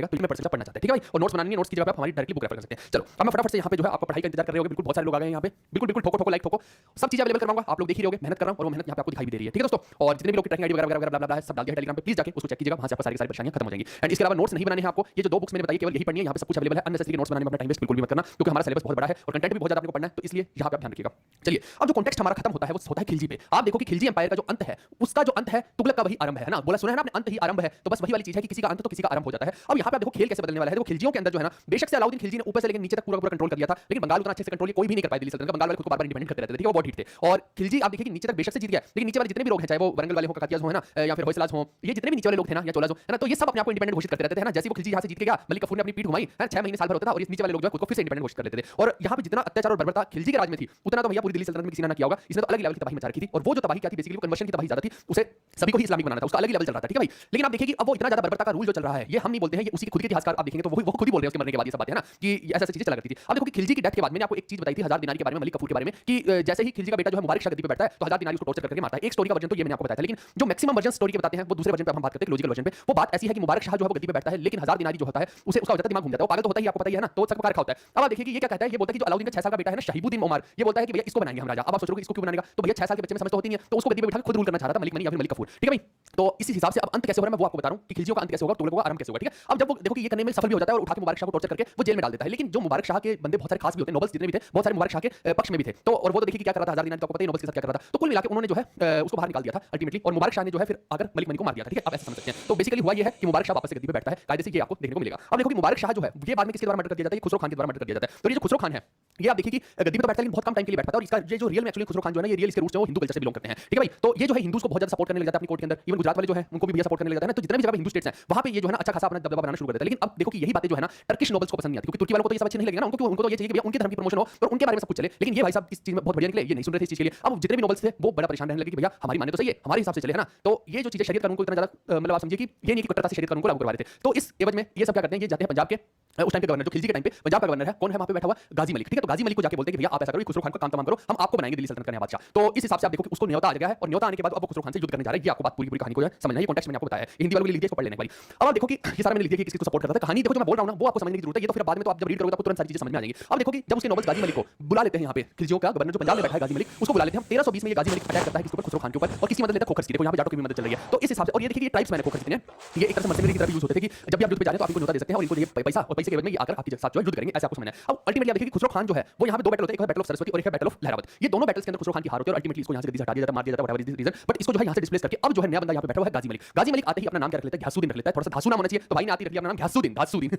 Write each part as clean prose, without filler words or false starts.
काटेगा, तो इसमें परसेंट पढ़ना चाहते हैं, ठीक है भाई। और नोट्स बनानी है, नोट्स की जगह आप हमारी डायरेक्टली बुक रेफर कर सकते हैं। चलो अब मैं फटाफट से यहाँ पे जो है आपको पढ़ाई का इंतजार कर रहे हो, बिल्कुल बहुत सारे लोग आ गए हैं यहाँ पे, बिल्कुल बिल्कुल ठोको ठोको लाइक ठोको, सब चीजें अवेलेबल करवाऊंगा, आप लोग देख ही रहोगे, मेहनत कर रहा हूँ और वो मेहनत यहाँ पे आपको दिखाई भी दे रही है, ठीक है दोस्तों। और जितने भी लोग ट्रैकिंग आईडी वगैरह वगैरह ब्ला सब डाल दिया है टेलीग्राम पे, प्लीज जाके उसको चेक कीजिएगा, वहां से आपको सारी परेशानियां खत्म हो जाएंगी। एंड इसके अलावा नोट्स नहीं बनाने हैं आपको, ये जो 2 बुक्स मैंने बताई केवल यही पढ़नी है, यहाँ पे सब कुछ अवेलेबल है, अननेसेसरी नोट्स बनाने में अपना टाइम वेस्ट बिल्कुल भी मत करना, क्योंकि हमारा सिलेबस बहुत बड़ा है और कंटेंट भी बहुत ज्यादा आपको पढ़ना है, तो इसलिए यहाँ पे आप ध्यान रखिएगा। चलिए अब जो कॉन्टेक्स्ट हमारा खत्म होता है वो होता है खिलजी पे। आप देखो कि खिलजी एम्पायर का जो अंत है, उसका जो अंत है तुगलक का वही आरंभ है ना, बोला सुना है ना आपने, अंत ही आरंभ है, तो बस वही वाली चीज है कि किसी का अंत तो किसी का आरंभ हो जाता है। अब यहाँ पे आप देखो खेल कैसे बदलने वाला है। देखो खिलजियों के अंदर जो है ना, बेशक से अलाउद्दीन खिलजी ने ऊपर से लेकर नीचे तक पूरा कंट्रोल कर लिया था, लेकिन बंगाल उतना अच्छे से कंट्रोल कोई भी नहीं कर पाया दिल्ली सल्तनत का। बंगाल वाले खुद को बार-बार इंडिपेंडेंट करते रहते थे, ठीक है, वो बहुत हिट थे। और खिलजी आप देखिए कि नीचे तक बेशक से जीत गया, लेकिन नीचे वाले जितने भी लोग हैं, चाहे वो वरंगल वाले हो, काकतियाज हो, है ना, या फिर होयसलाज हो, ये जितने भी नीचे वाले लोग थे ना, या चोलाज हो, है ना, तो ये सब अपने आप को इंडिपेंडेंट घोषित करते रहते थे, है ना। जैसे वो खिलजी यहाँ से जीत के गया, मलिक कफूर ने अपनी पीठ घुमाई, है 6 महीने साल भर होता था, और इस नीचे वाले लोग जो है खुद को फिर से इंडिपेंडेंट घोषित कर लेते थे। और यहाँ पे जितना अत्याचार और बर्बरता खिलजी के राज में थी, उतना तो भैया पूरी दिल्ली सल्तनत में किसी ने ना किया होगा। इसने तो अलग लेवल की तबाही मचा रखी थी, और वो जो तबाही क्या थी, बेसिकली वो कन्वर्शन की तबाही ज्यादा थी, उसे सभी को ही इस्लामिक बनाना था, उसका अलग ही लेवल चल रहा था, ठीक है भाई। लेकिन आप देखिए कि अब वो इतना ज्यादा बर्बरता का रूल जो चल रहा है, ये हम नहीं बोलते हैं, ये उसी के खुद के इतिहासकार आप देखेंगे तो वो खुद ही बोल रहे हैं उसके मरने के बाद, ये सब बातें है ना, कि ऐसा ऐसी चीजें चला करती थी। अब देखो कि खिलजी की डेथ के बाद मैंने आपको एक चीज बताई थी 1000 दिनारी के बारे में, मलिक कफूर के बारे में, कि जैसे ही खिलजी का बेटा जो है मुबारक शाह गद्दी पे बैठता है, तो 1000 दिनारी उसको टॉर्चर करके मारता है। एक स्टोरी का वर्जन तो ये मैंने आपको बताया था, लेकिन जो मैक्सिमम वर्जन स्टोरी के बताते हैं वो दूसरे वर्जन पे हम बात करते हैं, लॉजिकल वर्जन पे। वो बात ऐसी है कि मुबारक शाह जो है वो गद्दी पे बैठता है, लेकिन 1000 दिनारी जो होता है उसे उसका हो जाता है दिमाग घूम जाता है, वो पागल तो होता ही आपको पता ही है ना, तो सबका रखा होता है। अब आप देखिए कि ये क्या कहता है, ये बोलता है कि जो अलाउद्दीन का 6 साल का बेटा है ना, शहीबुद्दीन उमर, ये बोलता है कि भैया इसको बनाएंगे हम राजा। अब आप सोच रहे हो कि इसको क्यों बनाएगा, तो भैया 6 साल के बच्चे में समझ तो होती नहीं है, तो उसको गद्दी पे बैठा के खुद रूल करना चाह रहा था मलिक मनी या फिर मलिक कफूर, ठीक है भाई। तो इसी हिसाब से अब अंत कैसे हो रहा है मैं वो आपको बता रहा हूं कि खिलजियों का अंत कैसे होगा, तुगलकों का आरंभ कैसे होगा, ठीक है। अब जब वो देखो कि ये करने में सफल भी हो जाता है और उठा के मुबारक शाह को टॉर्चर करके वो जेल में डाल देता है, लेकिन जो मुबारक शाह के बंदे बहुत सारे खास भी होते हैं, नोबल्स जितने भी थे बहुत सारे मुबारक शाह के पक्ष में भी थे, तो और वो तो देखिए कि क्या कर रहा था 1000 दिनारी, तो आपको पता ही नोबल्स के साथ क्या कर रहा था। तो कुल मिला के उन्होंने जो है उसको बाहर निकाल दिया था अल्टीमेटली, और मुबारक शाह ने जो है फिर आकर मलिक मनी को मार दिया था, ठीक है। आप ऐसे समझ सकते हैं। तो बेसिकली हुआ ये है कि मुबारक शाह वापस से गद्दी पे बैठता है कायदे से, ये आपको देखने को मिलेगा। अब देखो कि मुबारक शाह जो है ये बाद में किसके द्वारा मर्डर कर दिया जाता है, खुसरो खान के द्वारा मर्डर कर दिया जाता है। तो ये जो खुसरो खान है, ये आप देखिए कि गद्दी पे तो बैठता है लेकिन बहुत कम टाइम के लिए बैठता है, और इसका ये जो रियल में एक्चुअली खुसरो खान जो है ना, ये रियल इसके रूट्स में वो हिंदू कल्चर से बिलोंग करते हैं, ठीक है भाई। तो ये जो है हिंदूज को बहुत ज्यादा सपोर्ट करने लग जाता है अपनी कोर्ट के अंदर, इवन गुजरात वाले जो है उनको भी भैया सपोर्ट करने लग जाता है ना। तो जितने भी जगह हिंदू स्टेट्स हैं वहां पे ये जो है ना अच्छा खासा अपना दबदबा बनाना शुरू कर देता है। लेकिन अब देखो कि यही बातें जो है ना टर्किश नोबल्स को पसंद नहीं आती, क्योंकि तुर्की वालों को तो ये सब अच्छे नहीं लगेगा ना, उनको तो ये चाहिए कि भैया उनके धर्म की प्रमोशन हो और उनके बारे में सब कुछ चले। लेकिन ये भाई साहब इस चीज में बहुत बढ़िया निकले, ये नहीं सुन रहे थे इस चीज के लिए। अब जितने भी नोबल्स थे वो बड़ा परेशान रहने लगे कि भैया हमारी माने तो सही है, हमारे हिसाब से चले, है ना। तो ये जो चीजें शरीयत कानून को इतना ज्यादा मतलब आप समझिए कि ये नहीं कि कट्टरता से शरीयत कानून को लागू करवा रहे थे। तो इस एवज में ये सब क्या करते हैं, ये जाते हैं पंजाब के उस टाइम पे गवर्नर, जो खिलजी के टाइम पे पंजाब का गवर्नर है, कौन है वहां पे बैठा हुआ, गाजी मलिक, ठीक है। तो गाजी मलिक को जाके बोलते हैं कि भैया आप ऐसा करो, खुसरो खान को काम तमाम करो, हम आपको बनाएंगे दिल्ली सल्तनत का नया बादशाह। तो इस हिसाब से आप देखो कि उसको न्योता आ गया है, और न्योता आने के बाद अब वो खुसरो खान से युद्ध करने जा रहा है। ये आपको बात पूरी कहानी को समझना है, कॉन्टेक्स्ट मैंने आपको बताया है, हिंदी वालों के लिए लीजिए, इसको पढ़ लेने वाली। अब आप देखो कि ये सारा मैंने लिख दिया कि किसको सपोर्ट करता था, कहानी देखो जो मैं बोल रहा हूं ना वो आपको समझने की जरूरत है, ये तो फिर बाद में तो आप जब रीड करोगे तो तुरंत सारी चीजें समझ में आ जाएंगी। अब देखो कि जब उसके नोबल्स गाजी मलिक को बुला लेते हैं, यहाँ पे खिलजियों का गवर्नर जो पंजाब में बैठा है गाजी मलिक, उसको बुला लेते हैं। 1320 में ये गाजी मलिक अटैक करता है किसके ऊपर, खुसरो खान के ऊपर, और किसी मदद लेता है खोखर की, देखो यहाँ पे जाटों की भी मदद चल रही है। तो इस हिसाब से, और ये देखिए ये ट्राइब्स मैंने खोखर ने ये एक तरह से मर्सिनरी की तरह यूज होते थे कि जब भी आप युद्ध पे जा रहे हैं तो आप इनको न्योता दे सकते हैं और इनको ये पैसा और पैसे के एवज में ये आकर आपके साथ जो है युद्ध करेंगे, ऐसा आपको समझना है। अब अल्टीमेटली आप देखिए कि खुसरो खान जो है वो यहाँ पे 2 बैटल होते हैं, एक है बैटल ऑफ सरस्वती और एक है बैटल ऑफ लहरावत। ये दोनों बैटल्स के अंदर खुसरो खान की हार होती है और अल्टीमेटली इसको यहाँ से गद्दी से हटा दिया जाता है, मार दिया जाता है, whatever is the reason, but इसको जो है यहाँ से डिस्प्लेस करके अब जो है नया बंदा यहाँ पे बैठा हुआ है गाजी मलिक। गाजी मलिक आते ही अपना नाम क्या रख लेता है, घ्यासुद्दीन रख लेता है, थोड़ा सा धासु नाम होना चाहिए, तो भाई ने आती रख लिया अपना नाम घ्यासुद्दीन, घ्यासुद्दीन।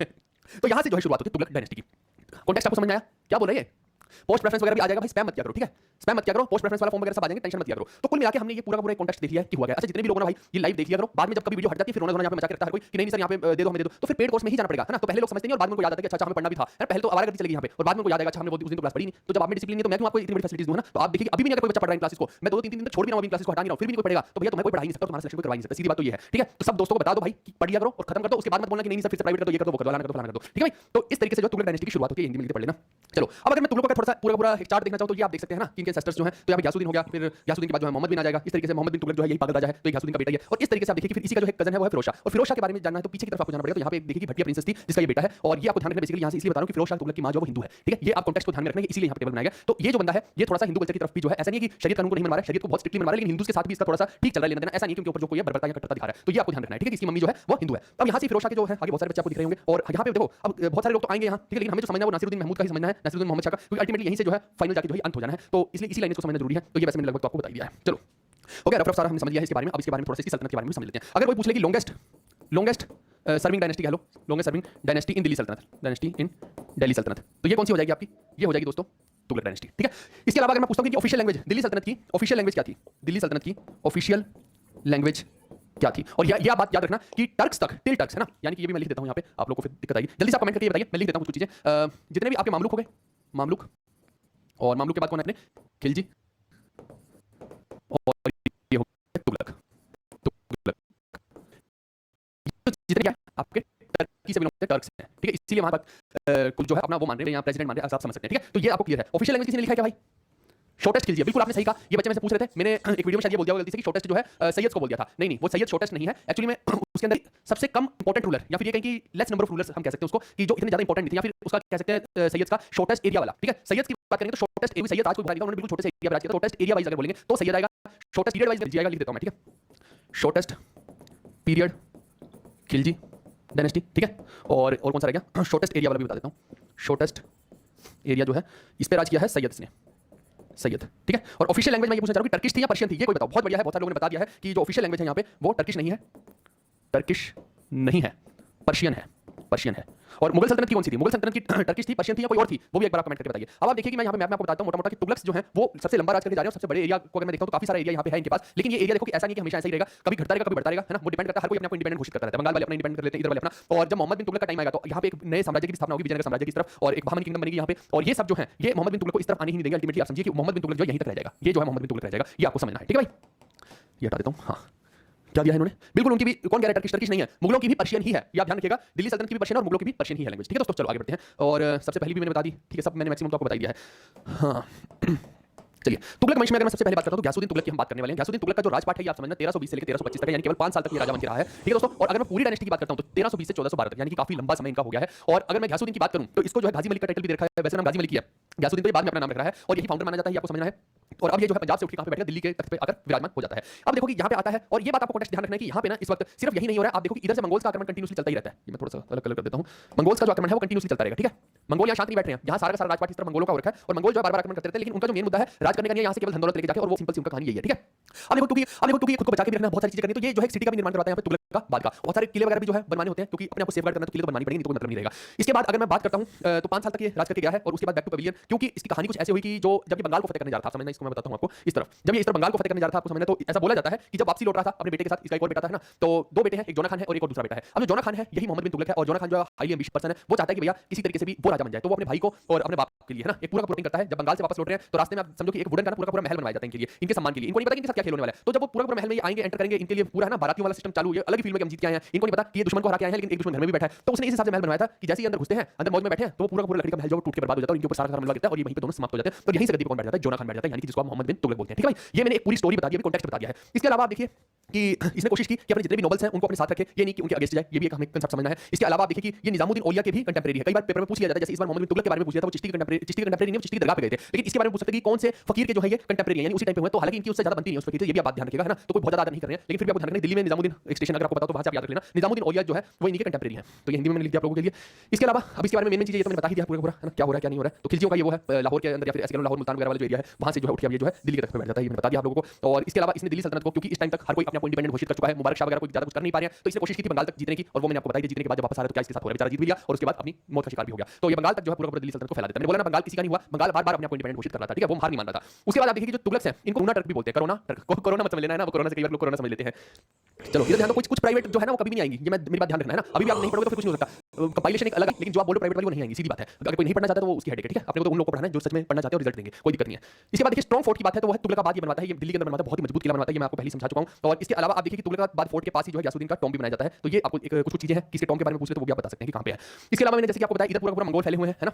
तो यहाँ से जो है शुरुआत होती है तुगलक डायनेस्टी की। कॉन्टेक्स्ट आपको समझ में आया क्या बोल रहे हैं? पोस्ट प्रेफरेंस वगैरह भी आ जाएगा भाई, स्पैम मत किया करो, ठीक है, स्पैम मत किया करो, पोस्ट प्रेफरेंस वाला फॉर्म वगैरह सब आ जाएंगे, टेंशन मत किया करो। तो कुल मिला के हमने ये पूरा पूरा कॉन्टेक्स्ट देख लिया है कि हुआ क्या। अच्छा जितने भी लोगों ने भाई ये लाइव देख लिया करो, बाद में जब कभी वीडियो हट जाती है फिर रोना यहाँ पे मचा के रखता है कोई कि नहीं सर यहाँ पे दे दो हमें दे दो, तो फिर पेड कोर्स में ही जाना पड़ेगा, है ना। तो पहले लोग समझते नहीं और बाद में उनको याद आता है कि अच्छा हमें पढ़ना भी था, पहले तो आवारा गद्दी चलेगी यहाँ पे, और बाद में उनको याद आएगा अच्छा हमने उस दिन तो क्लास पढ़ी नहीं, तो जब आप में डिसिप्लिन नहीं तो मैं क्यों आपको इतनी बड़ी फैसिलिटीज दूं, है ना। तो आप देखिए अभी भी नहीं अगर कोई बच्चा पढ़ रहा है क्लासेस को, मैं 2-3 दिन तक छोड़ भी रहा हूं, अभी क्लासेस को हटा नहीं रहा हूं, फिर भी नहीं कोई पढ़ेगा, तो भैया तुम्हें कोई पढ़ा ही नहीं सकता, तुम्हारा सिलेक्शन कोई करवा नहीं सकता, सीधी बात तो ये है, ठीक है। तो सब दोस्तों को बता दो भाई कि पढ़ लिया करो और खत्म कर दो, उसके बाद मत बोलना कि नहीं सर फिर से प्राइवेट कर दो, ये कर दो, वो कर दो, फलाना कर दो, फलाना कर दो, ठीक है भाई। तो इस तरीके से जो तुगलक डायनेस्टी की शुरुआत होती है हिंदी में पढ़ लेना। चलो अब अगर मैं तुगलकों का थोड़ा सा पूरा एक चार्ट देखना चाहूं तो ये आप देख सकते हैं ना कि इनके एंसेस्टर्स जो हैं, तो यहाँ पे घ्यासुद्दीन हो गया, फिर घ्यासुद्दीन के बाद जो है मोहम्मद बिन आ जाएगा, इस तरीके से मोहम्मद बिन तुगलक जो है यही पागल राजा है, तो ये घ्यासुद्दीन का बेटा ही है। और इस तरीके से आप देखिए कि फिर इसी का जो एक कजन है वो है फिरोज शाह, और फिरोज शाह के बारे में जानना है तो पीछे की तरफ आपको जाना पड़ेगा। तो यहाँ पे देखिए कि भटिया प्रिंसेस थी जिसका ये बेटा है, और ये आपको ध्यान रखना बेसिकली यहाँ से इसलिए बता रहा हूं कि फिरोज शाह तुगलक की मां जो वो हिंदू है, ठीक है। ये आप कॉन्टेक्स्ट को ध्यान में रखना है, इसलिए यहाँ पे टेबल बनाया गया। तो ये जो बंदा है ये थोड़ा सा हिंदू कल्चर की तरफ भी जो है, ऐसा नहीं है कि शरीयत कानून को नहीं मनवा रहा है, शरीयत को बहुत स्ट्रिक्टली मनवा रहा है, लेकिन हिंदू के साथ भी इसका थोड़ा सा ठीक चल रहा है लेना देना, ऐसा नहीं कि उनके ऊपर जो कोई बर्बरता या कट्टरता दिखा रहा है। तो ये आपको ध्यान रखना है, ठीक है। इसकी मम्मी जो है वो हिंदू है। अब यहाँ से फिरोज शाह के जो है आगे बहुत सारे बच्चे आपको दिख रहे होंगे, और यहाँ पे देखो अब बहुत सारे लोग तो आएंगे यहाँ, ठीक है, लेकिन हमें जो समझना है वो नासिरुद्दीन महमूद का ही समझना है, नासिरुद्दीन मोहम्मद शाह का, क्योंकि अल्टीमेटली यहीं से जो है फाइनल जाके जो है अंत हो जाना है। तो इसलिए इसी लाइन को समझना जरूरी है। तो ये वैसे मैंने लगभग तो आपको बता दिया है। चलो ओके, रफ सारा हमने समझ लिया है इसके बारे में। अब इसके बारे में थोड़ा सा इसकी सल्तनत के बारे में समझ लेते हैं। अगर कोई पूछ ले कि लॉन्गेस्ट सर्विंग डायनेस्टी कह लो, longest serving dynasty in Delhi सल्तनत, डायनेस्टी इन दिल्ली सल्तनत, तो ये कौन सी हो जाएगी आपकी? ये हो जाएगी दोस्तों तुगलक डायनेस्टी, ठीक है। इसके अलावा अगर मैं पूछता हूं कि ऑफिशियल लैंग्वेज दिल्ली सल्तनत की ऑफिशियल लैंग्वेज क्या थी, दिल्ली सल्तनत की ऑफिशियल लैंग्वेज क्या थी? और यह बात याद रखना कि टर्क्स तक टिल टर्क्स है ना, यानी कि ये भी मैं लिख देता हूं यहाँ पे, आप लोगों को फिर दिक्कत आएगी। जल्दी से आप कमेंट करके बताइए, मैं लिख देता हूं कुछ चीजें। जितने भी आपके मामलुक हो गए, मामलुक, और मामलुक के बाद कौन है अपने? खिलजी, और ये हो तुगलक। जितने क्या आपके टर्की से बिलोंग करते हैं, टर्क्स हैं, ठीक है। इसीलिए वहां पर कुछ जो है अपना वो मान रहे हैं, यहाँ प्रेसिडेंट मान रहे हैं, आप समझ सकते हैं, ठीक है। तो ये आपको क्लियर है। ऑफिशियल लैंग्वेज किसने लिखा है क्या भाई? शॉर्टेस्ट खिलजी है, बिल्कुल आपने सही कहा। ये बच्चे में से पूछ रहे थे, मैंने एक वीडियो में शायद ये बोल दिया होगा गलती से कि शॉर्टेस्ट जो है सैयद को बोल दिया था। नहीं नहीं, वो सैयद शॉर्टेस्ट नहीं है एक्चुअली में। उसके अंदर सबसे कम इंपॉर्टेंट रूलर, या फिर ये कहें कि लेस नंबर ऑफ रूलर्स हम कह सकते हैं उसको, कि जो इतने ज्यादा इंपॉर्टेंट नहीं थे, या फिर उसका कह सकते हैं सैयद का शॉर्टेस्ट एरिया वाला। ठीक है, सैयद की बात करेंगे तो शॉर्टेस्ट एरिया सैयद आज कोई बता देगा, उन्होंने बिल्कुल छोटे से एरिया में राज किया। तो शॉर्टेस्ट एरिया वाइज अगर बोलेंगे तो सैयद आएगा। शॉर्टेस्ट पीरियड वाइज जाएगा, लिख देता हूं मैं। ठीक है, शॉर्टेस्ट पीरियड खिलजी डायनेस्टी। ठीक है, और कौन सा रह गया, शॉर्टेस्ट एरिया वाला भी बता देता हूं। शॉर्टेस्ट एरिया जो है इस पे राज किया है सैयद ने, सैयद। ठीक है, और ऑफिशियल लैंग्वेज में ये पूछना चाह रहा हूं कि टर्किश थी या पर्शियन थी, ये कोई बताओ। बहुत बढ़िया है, बहुत सारे लोगों ने बता दिया है कि जो ऑफिशियल लैंग्वेज है यहाँ पे वो टर्किश नहीं है, टर्किश नहीं है, पर्शियन है, पर्शियन है। और मुगल सल्तनत की कौन सी थी, मुगल सल्तनत की टर्किश थी, पर्शियन थी या कोई और थी, वो भी एक बार आप कमेंट करके बताइए। अब आप देखिए कि मैं यहाँ पे मैप में आपको बताता हूँ मोटा मोटा कि तुगलक जो है वो सबसे लंबा राज करके जा रहे हैं, सबसे बड़े एरिया को अगर मैं देखता हूँ तो काफी सारा एरिया यहाँ पे है इनके पास। लेकिन ये एरिया देखो कि ऐसा नहीं कि हमेशा ऐसा ही रहेगा, कभी घटता रहेगा कभी बढ़ता रहेगा, है ना। वो डिपेंड करता है, हर कोई अपने इंडिपेंडेंट घोषित करता रहता है। बंगाल वाले अपना इंडिपेंडेंट कर लेते हैं, इधर वाले अपना। और जब मोहम्मद बिन तुगलक का टाइम आएगा तो यहाँ पे एक नए साम्राज्य की स्थापना होगी, विजयनगर साम्राज्य की तरफ, और एक बहामनी किंगडम बनेगी यहाँ पे। और ये सब जो है ये मोहम्मद बिन तुगलक को इस तरफ आने ही नहीं देंगे। अल्टीमेटली आप समझिए कि मोहम्मद बिन तुगलक जो यहीं तक रह जाएगा, ये जो है मोहम्मद बिन तुगलक रह जाएगा, ये आपको समझना है। ठीक है भाई, ये हटा देता हूँ। हाँ, क्या दिया है इन्होंने, बिल्कुल उनकी भी कौन कह रहा है टर्किश, टर्किश नहीं है, मुगलों की भी पर्शियन ही है, ये आप ध्यान रखिएगा। दिल्ली सल्तनत की भी पर्शियन और मुगलों की भी पर्शियन ही है लैंग्वेज। ठीक है दोस्तों, चलो आगे बढ़ते हैं। और सबसे पहली भी मैंने बता दी, ठीक है, सब मैंने मैक्सिमम तो आपको बता दिया है। हाँ चलिए, तुगलक वंश में अगर मैं सबसे पहले बात करता हूं तो ग्यासुद्दीन तुगलक की हम बात करने वाले हैं। ग्यासुद्दीन तुगलक का जो राजपाट है ये आप समझना 1320 से लेकर 1325 तक है, यानी केवल 5 साल तक ये राजा बन के रहा है। ठीक है दोस्तों, और अगर मैं पूरी डायनेस्टी की बात करता हूं तो 1320 से 1412 तक, यानी कि काफी लंबा समय इनका हो गया है। और अगर मैं ग्यासुद्दीन की बात करूं तो इसको जो है गाजी मलिक का टाइटल भी दे रखा है, वैसे नाम गाजी मलिक ही है। ग्यासुद्दीन तो ये बाद में अपना नाम रख रहा है और यही फाउंडर माना जाता है, ये आपको समझना है। और अब ये जो है पंजाब से उठ के कहां पे बैठ गया, दिल्ली के तख्त पे आकर विराजमान हो जाता है। अब देखो कि यहाँ पे आता है, और ये बात आपको कॉन्टेक्स्ट ध्यान रखना है कि यहाँ पे ना इस वक्त सिर्फ यही नहीं हो रहा है। आप देखो कि इधर से मंगोल्स का आक्रमण कंटिन्यूसली चलता ही रहता है। ये मैं थोड़ा सा अलग कलर कर देता हूँ। मंगोल्स का जो आक्रमण है वो कंटिन्यूसली चलता रहेगा। ठीक है, मंगोल यहाँ शांत नहीं बैठ रहे हैं, यहाँ सारा का सारा राजपाट इस तरफ मंगोलों का हो रखा है, और मंगोल जो है बार-बार आक्रमण करते रहते हैं। लेकिन उनका जो मेन मुद्दा है राज करने का नहीं है, यहाँ से केवल धन दौलत लेके जाके, और वो सिंपल सी उनका कहानी यही है। ठीक है, अब देखो क्योंकि खुद को बचा के भी रखना, बहुत सारी चीजें करनी, तो ये जो है सिटी का भी निर्माण करवाता है यहाँ पे तुगलक का बाद का। बहुत सारे किले वगैरह भी जो है बनवाने होते हैं, क्योंकि अपने आप को सेफगार्ड करना, तो किले तो बनवानी पड़ेंगे, नहीं तो कोई मतलब नहीं रहेगा। इसके बाद अगर मैं बात करता हूँ तो 5 साल तक ये राज करके गया है, और उसके बाद बैक टू पवेलियन, क्योंकि इसकी कहानी कुछ ऐसी हुई कि जो जब ये बंगाल को फतेह करने जा रहा था, समझना इसको मैं बताता हूँ आपको इस तरफ, जब ये इस तरफ बंगाल को फतेह करने जा रहा था आपको समझना, तो ऐसा बोला जाता है कि जब वापसी लौट रहा था अपने बेटे के साथ, इसका एक और बेटा था, है ना, तो दो बेटे हैं, एक जोना खान है और एक और दूसरा बेटा है। अब जो जोना खान है यही मोहम्मद बिन तुगलक है, और जोना खान जो हाईली एम्बिशियस पर्सन है, वो चाहता है कि भैया किसी तरीके से भी वो राजा बन जाए, तो वो अपने भाई को और अपने बाप के लिए, है ना, एक पूरा का प्रोटीन करता है। जब बंगाल से वापस लौट रहे हैं तो रास्ते में आप समझो कि एक वुडन का पूरा महल बनवाया जाता है इनके लिए, इनके सम्मान के लिए। इनको नहीं पता कि इनके साथ क्या खेलने वाला है, तो जब वो पूरा महल में आएंगे, एंटर करेंगे, इनके लिए पूरा है ना बारातियों वाला सिस्टम चालू, ये अलग ही फील्ड में हम जीत के आए हैं। इनको नहीं पता कि ये दुश्मन को हरा के आए हैं, लेकिन एक दुश्मन घर में भी बैठा है। तो उसने इस हिसाब से महल बनवाया था कि जैसे ही अंदर घुसते हैं, अंदर मौज में बैठे हैं, तो वो पूरा का पूरा लकड़ी का महल जो टूट के बर्बाद हो जाता है, और इनके ऊपर सारा मलबा गिरता है, और ये वहीं पे दोनों समाप्त हो जाते हैं। तो यहीं से गद्दी पर कौन बैठ जाता है, जोना खान बैठ जाता है, यानी कि जिसको आप मोहम्मद बिन तुगलक बोलते हैं। ठीक है भाई, ये मैंने एक पूरी स्टोरी बता दी, अभी कॉन्टेक्स्ट बता दिया है। इसके अलावा आप देखिए कि इसने कोशिश की कि अपने जितने भी नॉवेल्स हैं उनको अपने साथ रखे, ये नहीं कि उनके अगेंस्ट जाए, ये भी एक हमें कांसेप्ट समझना है। इसके अलावा आप देखिए कि ये निजामुद्दीन औलिया के भी कंटेम्परेरी है। कई बार पेपर में पूछ लिया जाता है, जैसे इस बार मोहम्मद बिन तुगलक के बारे में पूछ लिया था, वो चिश्ती के कंटेम्परेरी नहीं, चिश्ती की दरगाह पे गए थे, लेकिन इसके बारे में पूछ सकते हैं कि कौन से फकीर के जो है ये कंटेम्परेरी है, यानी उसी टाइम पे हुए। तो हालांकि इनकी उससे ज्यादा बनती नहीं है उस फकीर से, ये भी आप बात ध्यान रखिएगा, है ना। तो कोई बहुत ज्यादा नहीं कर रहे हैं, लेकिन फिर भी आपको ध्यान रखना, दिल्ली में निजामुद्दीन एक स्टेशन अगर आपको पता तो वहां से आप याद रख लेना, निजामुद्दीन औलिया जो है वो इनके कंटेम्परेरी है। तो ये हिंदी में मैंने लिख दिया आप लोगों के लिए। इसके अलावा अब इसके बारे में मेन चीज ये तो मैंने बता ही दिया पूरा पूरा, है ना, क्या हो रहा है क्या नहीं हो रहा है। तो खिलजियों का ये वो है लाहौर के अंदर, या फिर ऐसे लाहौर मुल्तान वगैरह वाला जो एरिया है, वहां से जो है उठ के ये जो है दिल्ली के तख्त पे बैठ जाता है, ये मैंने बता दिया आप लोगों को। और इसके अलावा इसने दिल्ली सल्तनत को, क्योंकि इस टाइम तक हर कोई अपने आप को इंडिपेंडेंट घोषित कर चुका है, मुबारक शाह वगैरह कोई ज्यादा कुछ कर नहीं पा रहे हैं, तो इसने कोशिश की थी बंगाल तक जीतने की, और वो मैंने आपको बताई थी। जीतने के बाद जब वापस आ रहा तो क्या इसके साथ हो रहा है, बेचारा जीत भी लिया और उसके बाद अपनी मौत का शिकार भी हो गया। तो ये बंगाल तक जो है पूरा पूरा दिल्ली सल्तनत को फैला देता है। मैंने बोला ना बंगाल किसी का नहीं हुआ, बंगाल बार-बार अपने आप को इंडिपेंडेंट घोषित कर रहा था। ठीक है, वो हार नहीं मान रहा था। उसके बाद आप देखिए कि जो तुगलक है इनको कोरोना टर्क भी बोलते हैं, कोरोना टर्क, कोरोना मत समझ लेना, है ना, वो कोरोना से कई बार लोग कोरोना समझ लेते हैं। चलो इधर ध्यान दो, कुछ प्राइवेट जो है ना वो कभी भी नहीं आएंगी, ये मैं मेरी बात ध्यान रखना, है ना। अभी भी आप नहीं पढ़ोगे तो फिर कुछ नहीं हो सकता, कंपाइलेशन एक अलग है, लेकिन जो आप बोल रहे हो प्राइवेट वाली वो नहीं आएंगी, सीधी बात है। अगर कोई नहीं पढ़ना चाहता तो वो उसकी हेडेक है। ठीक है, अपने को तो उन लोगों को पढ़ाना है जो सच में पढ़ना चाहते हैं और रिजल्ट देंगे, कोई दिक्कत नहीं है। इसके बाद देखिए स्ट्रॉन्ग फोर्ट की बात है, तो वो है तुगलकाबाद। ये बनवाता है, ये दिल्ली के अंदर बनवाता है, बहुत ही मजबूत किला बनवाता है, ये मैं आपको पहले समझा चुका हूं। और इसके अलावा आप देखिए कि तुगलकाबाद फोर्ट के पास ही जो है ग्यासुद्दीन का टॉम्ब भी बनाया जाता है। तो ये आपको कुछ चीजें हैं, किसी टॉम्ब के बारे में पूछ ले तो वो भी आप बता सकते हैं कि कहां पे है। इसके अलावा मैंने जैसे कि आपको बताया इधर पूरा पूरा मंगोल फैले हुए हैं, है ना,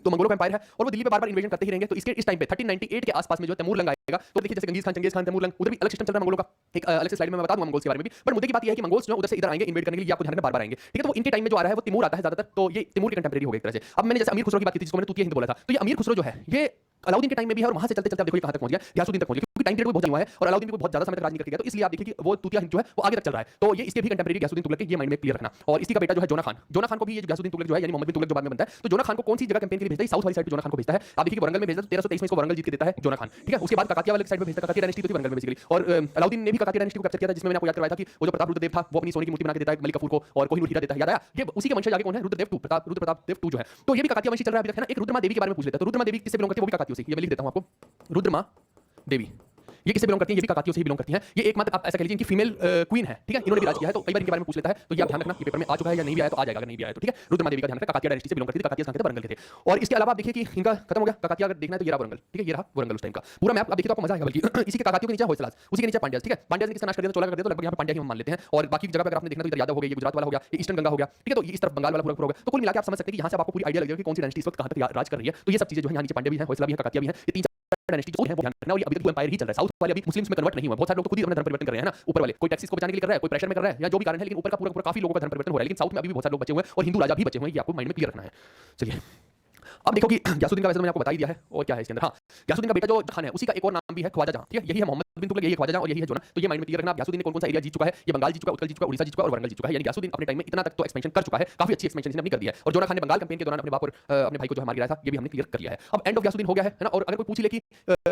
तो मंगोलों का एम्पायर है और वो दिल्ली पे बार-बार इन्वेजन करते ही रहेंगे। तो इसके इस टाइम पे 1398 के आसपास में जो तैमूर लंग आएगा, तो देखिए जैसे चंगेज खान तैमूर लंग, उधर भी अलग सिस्टम चल रहा है मंगोलों का, एक अलग से स्लाइड में मैं बता दूंगा मंगोल्स के बारे में भी। बट मुद्दे की बात ये है कि मंगोल्स जो उधर से इधर आएंगे इन्वेड करने के लिए, आपको ध्यान रखना बार-बार आएंगे। ठीक है, तो वो इनके टाइम में जो आ रहा है वो तिमूर आता है ज्यादातर, तो ये तिमूर के कंटेम्परेरी हो गए एक तरह से। अब मैंने जैसे अमीर खुसरो की बात की थी, जिसको मैंने तूतिया हिंद बोला था, तो ये अमीर खुसरो जो है ये अलाउद्दीन के टाइम में भी है, और वहां से चलते चलते आप देखो ये कहां तक पहुंच गया, ग्यासुद्दीन तक पहुंच गया, क्योंकि टाइम पीरियड बहुत लंबा है और अलाउद्दीन भी बहुत ज्यादा समय तक राज नहीं करके गया। तो इसलिए आप देखिए कि वो तूतिया हिंद जो है वो आगे तक चल रहा है, तो ये इसके भी कंटेम्परेरी ग्यासुद्दीन तुगलक के, ये माइंड में क्लियर रखना। और इसी का बेटा जो है जोना खान को भी ये ग्यासुद्दीन तुगलक जो है यानी मोहम्मद बिन तुगलक जो बाद में बनता है, तो जोना खान को कौन सी जगह कैंपेन के लिए भेजता है, साउथ वाली साइड पे जोना खान को भेजता है। आप देखिए वरंगल में भेजता है, 1323 में इसको वरंगल जीत के देता है जोना खान। ठीक है, उसके बाद काकातिया वाली साइड में भेजता है, काकातिया डायनेस्टी तो थी वरंगल में बेसिकली। और अलाउद्दीन ने भी काकातिया डायनेस्टी को कैप्चर किया था, जिसमें मैंने आपको याद करवाया था कि वो जो प्रताप रुद्रदेव था वो अपनी सोने की मूर्ति बना के देता है मलिक कफूर को, और कोहिनूर हीरा देता है, याद आया। ये उसी के वंशज आगे कौन है, रुद्रदेव टू, रुद्र प्रताप देव टू जो है, तो ये भी काकातिया वंशी चल रहा है अभी तक, है ना। एक रुद्रमा देवी के बारे में पूछ लेता है, तो रुद्रमा देवी किससे बिलोंग करती है, वो भी काकातियों से, ये मैं लिख देता हूं आपको, रुद्रमा देवी ये किससे बिलोंग करती है, ये भी काकातियों से ही बिलोंग करती हैं। ये एकमात्र आप ऐसा कह लीजिए इनकी फीमेल क्वीन है। ठीक है, इन्होंने भी राज किया है, तो कई बार इनके बारे में पूछ लेता है, तो ये आप ध्यान रखना, ये पेपर में आ चुका है या नहीं भी आया तो आ जाएगा, अगर नहीं भी आया तो। ठीक है, रुद्रमा देवी का ध्यान रखना, काकातिया डायनेस्टी से बिलोंग करती थी, काकातिया कहां के थे, वरंगल के थे। और इसके अलावा आप देखिए कि इनका खत्म हो गया काकातिया, अगर देखना है तो ये रहा वरंगल। ठीक है, ये रहा वरंगल उस टाइम का पूरा मैप, आप देखिए तो आपको मजा आएगा। बल्कि इसी के काकातियों के नीचे होयसलास, उसी के नीचे पांड्यास। ठीक है, पांड्यास ने किसका नाश कर दिया, चोला कर दिया, तो लगभग यहाँ पे पांड्या ही हम मान लेते हैं। और बाकी जगह पे अगर आपने देखना तो इधर यादव हो गया, ये गुजरात वाला हो गया, ये ईस्टर्न गंगा हो गया। ठीक है, तो ये इस तरफ बंगाल वाला पूरा हो गया। तो कुल मिलाकर आप समझ सकते हैं कि यहाँ से आपको पूरी आइडिया लग जाएगी कि कौन सी डायनेस्टी इस वक्त कहां तक राज कर रही है। तो ये सब चीजें जो है यहाँ नीचे पांड्या भी है, होयसला भी है, काकातिया भी है, ये तीन डायनेस्टी जो है वो ध्यान रखना, और ये अभी तक एम्पायर ही चल रहा है, साउथ वाले अभी मुस्लिम्स में कन्वर्ट नहीं हुए, बहुत सारे लोग तो खुद ही अपना धर्म परिवर्तन कर रहे हैं ना, ऊपर वाले कोई टैक्सेस को बचाने के लिए कर रहा है, कोई प्रेशर में कर रहा है, या जो भी कारण है, लेकिन ऊपर का पूरा काफी लोगों का धर्म परिवर्तन हो रहा है, लेकिन साउथ में अभी भी बहुत सारे लोग बचे हुए हैं और हिंदू राजा भी बचे हुए हैं, ये आपको माइंड में क्लियर रखना है। चलिए अब देखो कि गयासुद्दीन का वैसे मैंने आपको बता ही दिया है, और क्या है इसके अंदर, हाँ गयासुद्दीन का बेटा जो खान है उसी का एक और नाम भी है ख्वाजा जहां, ठीक है, यही है मोहम्मद बिन तुगलक, यही है ख्वाजा जहां और यही है जोना, तो ये माइंड में क्लियर रखना। गयासुद्दीन ने कौन कौन सा एरिया जीत चुका है, ये बंगाल जीत चुका है, उत्कल जीत चुका है, उड़ीसा जीत चुका है और वारंगल जीत चुका है, यानी गयासुद्दीन अपने टाइम में इतना तक तो एक्सपेंशन कर चुका है, काफी अच्छी एक्सपेंशन इसने अपनी कर दिया है। और जोना खान ने बंगाल कैंपेन के दौरान अपने बाप और अपने भाई को जो है मार गिराया था, ये भी हमने क्लियर कर लिया है। अब एंड ऑफ गयासुद्दीन हो गया है ना, और अगर कोई पूछ ले कि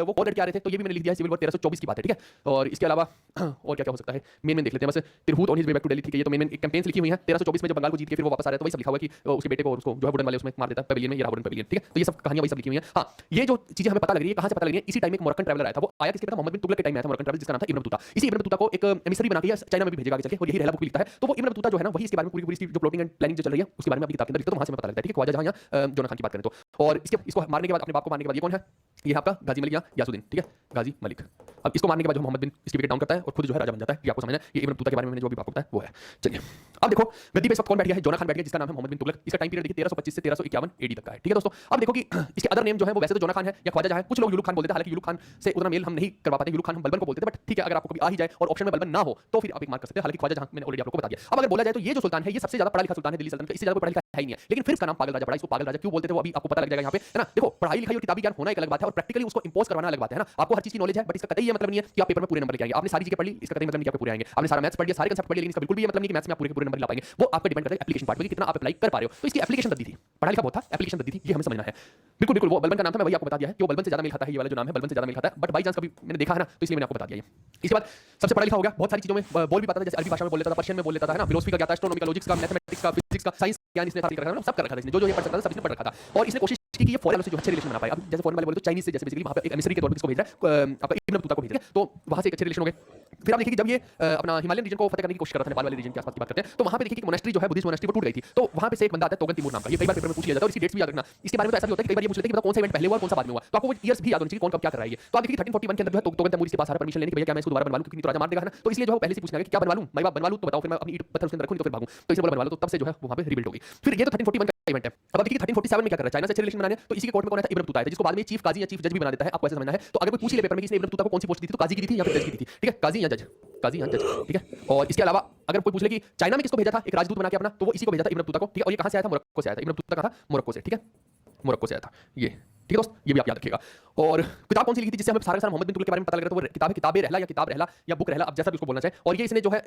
वो कौन लड़के आ रहे थे, तो ये भी मैंने लिख दिया है, सिविल वॉर 1324 की बात है, ठीक है। और इसके अलावा और क्या क्या हो सकता है, मेन देख लेते हैं बस, Tirhut on his way back to Delhi, ठीक है, ये तो मेन कैंपेन्स लिखी हुई है। 1324 में जब बंगाल को जीत के फिर वो वापस आ रहा है, तो वही सब लिखा हुआ है कि उसके बेटे को उसको जो है वुडन वाले उसमें मार देता है पेविलियन में, ये वुडन पेविलियन, ठीक है, तो ये सब कहानियां वही सब लिखी हुई है। हाँ, ये जो चीजें हमें पता लग रही है, कहां से पता लग रही है, इसी टाइम एक मोरक्कन ट्रैवलर आया था, वो आया किसके, मोहम्मद बिन तुगलक के टाइम में आया था मोरक्कन ट्रैवलर, जिसका नाम था इब्न बतूता। इसी इब्न बतूता को एक एमिसरी बना के चाइना में भी भेजेगा आगे चल के, और यही रहला बुक लिखता है, तो वो इब्न बतूता जो है ना, वही इसके बारे में पूरी जो प्लॉटिंग एंड प्लानिंग जो चल रही है उसके बारे में अपनी किताब के अंदर लिखता है, तो वहां से हमें पता लगता है, ठीक है। ख्वाजा जहां या जोना खान की बात करें तो, और इसको मारने के बाद, अपने बाप को मारने के बाद, ये कौन है, ये आपका गाजी मलिक या गयासुद्दीन, ठीक है, गाजी मलिक। अब इसको मारने के बाद जो मोहम्मद बिन इसकी विकेट डाउन करता है और खुद जो है राजा बन जाता है, ये आपको समझना है। ये इब्न बतूता के बारे में मैंने जो भी आपको बताया वो है। चलिए अब देखो गद्दी पे इस वक्त कौन बैठ गया है, जोना खान बैठ गया, जिसका नाम है मोहम्मद बिन तुगलक। इसका टाइम पीरियड देखिए 1325 से 1351 एडी तक का है, ठीक है दोस्तों। अब देखो कि इसके अदर नेम जो है वो वैसे तो जोना खान है या ख्वाजा जहां है, कुछ लोग युलुक खान बोलते हैं, हालांकि युलुक खान से उतना मेल हम नहीं करवा पाते, युलुक खान हम बलबन को बोलते थे, बट ठीक है, अगर आपको कभी आ ही जाए और ऑप्शन में बलबन ना हो तो फिर आप एक मार्क कर सकते हैं, हालांकि ख्वाजा जहां मैंने ऑलरेडी आपको बता दिया। अब अगर बोला जाए तो ये जो सुल्तान है, ये सबसे ज्यादा पढ़ा लिखा सुल्तान है दिल्ली सल्तनत का, इससे ज्यादा पढ़ा लिखा है ही नहीं है, लेकिन फिर इसका नाम पागल राजा पड़ा। इसको पागल राजा क्यों बोलते थे वो अभी आपको पता लग जाएगा यहाँ पे, है ना। देखो पढ़ाई लिखाई और किताबी ज्ञान होना एक अलग बात है, और प्रैक्टिकली उसको इंपोज करवाना अलग बात है ना। आपको हर चीज की नॉलेज है, बट इसका कतई ये मतलब नहीं है कि आप पेपर में पूरे नंबर लेके आएंगे। आपने सारी चीजें पढ़ ली, इसका कतई मतलब नहीं कि आप पूरे आएंगे। आपने सारा मैथ्स पढ़ लिया, सारे कंसेप्ट पढ़ लिए, लेकिन इसका बिल्कुल भी ये मतलब नहीं कि मैथ्स में आप पूरे नंबर ला पाएंगे। वो आपका डिपेंड करता है एप्लीकेशन पार्ट में, कितना आप अप्लाई कर पा रहे हो। तो इसकी एप्लीकेशन दद्दी थी, पढ़ा लिखा बहुत था, एप्लीकेशन दद्दी थी, ये हमें समझना है। बिल्कुल बिल्कुल, वो बलबन का नाम था, मैं वही आपको बता दिया है कि वो बलबन से ज्यादा मेल खाता है, ये वाला जो नाम है बलबन से ज्यादा मेल खाता है, बट बाई चांस कभी मैंने देखा है ना, तो इसलिए मैंने आपको बता दिया। इसके बाद सबसे पढ़ा लिखा हो गया, बहुत सारी चीजों में बोल भी पाता था, जैसे अरबी भाषा में बोल लेता था, पर्शियन में बोल लेता था, है ना, फिलोसफी का ज्ञाता, एस्ट्रोनॉमी का, लॉजिक्स का, मैथमेटिक्स का, फिजिक्स का, साइंस ज्ञान इसने सारी कर रखा था, सब कर रखा था इसने, जो ये पढ़ सकता था सब इसने पढ़ रखा था। और इसने कोशिश की कि ये फॉरेन से जो अच्छे रिलेशन बना पाए। अब जैसे फॉरेन वाले बोले तो चाइनीज से, जैसे बेसिकली वहां पे एक एमिसरी के तौर पे इसको भेज रहा है, आपका इब्न बतूता को भेज रहा है, तो वहां से एक अच्छे रिलेशन हो गए। फिर आप देखिए कि जब ये अपना हिमालयन रीजन को फतेह करने की कोशिश कर रहा था, नेपाल वाले रीजन के आसपास की बात करते हैं, तो वहां पे देखिए कि मोनेस्ट्री जो है, बुद्धिस्ट मोनेस्ट्री, वो टूट गई थी। तो वहां पे से एक बंदा आता है तोगन तिमूर नाम का, ये कई बार पेपर में पूछ लिया जाता है, और इसकी डेट्स भी याद रखना। इसके बारे में तो ऐसा भी होता है कि कई बार ये पूछ लेते हैं कि कौन सा इवेंट पहले हुआ और कौन सा बाद में हुआ, तो आपको वो ईयर्स भी याद होनी चाहिए कौन कब क्या कर रहा है ये। तो आप देखिए 1341 के अंदर जो है तोगन तिमूर इसके पास आ रहा है परमिशन लेने के, भैया क्या मैं इसको दोबारा बनवा लूं, क्योंकि तो राजा मार देगा, है ना। तो इसलिए जो है पहले से पूछना है कि क्या बनवा लूं, मैं बाप बनवा लूं तो बताओ, फिर मैं अपनी ईंट पत्थर उसके अंदर रखूं, नहीं तो फिर भागूं। तो इसने बोला बनवा लो, तो तब से जो है वहां पे रिबिल्ड हो गई। फिर ये तो 1341 का इवेंट है। अब देखिए 1347 में क्या कर रहा है, चाइना से अच्छे रिलेशन बनाने, तो इसी के कोर्ट में कौन है, इब्न बतूता है, जिसको बाद में चीफ काजी या चीफ जज भी बना देता है। आपको ऐसे समझना है। तो अगर कोई पूछ ले पेपर में कि इसने इब्न बतूता को कौन सी पोस्ट दी थी, तो काजी की दी थी या फिर जज की दी थी, ठीक है, काजी या जज, काजी या जज, ठीक है। और इसके अलावा अगर कोई पूछ ले कि चाइना में किसको भेजा था एक राजदूत बना के अपना, तो वो इसी को भेजा था, इब्न बतूता को, ठीक है। और ये कहां से आया था, मोरक्को से आया था, इब्न बतूता कहां था, मोरक्को से, ठीक है, मोरक्को से आया था ये, ठीक है दोस्त, ये भी आप याद रखिएगा। और किताब कौन सी लिखी थी जिससे हमें सारा मोहम्मद बिन तुगलक के बारे में पता लग रहा था, वो किताब है किताबे रहला या किताब रहला या बुक रहला, अब जैसा भी उसको बोलना चाहे। और ये इसने जो है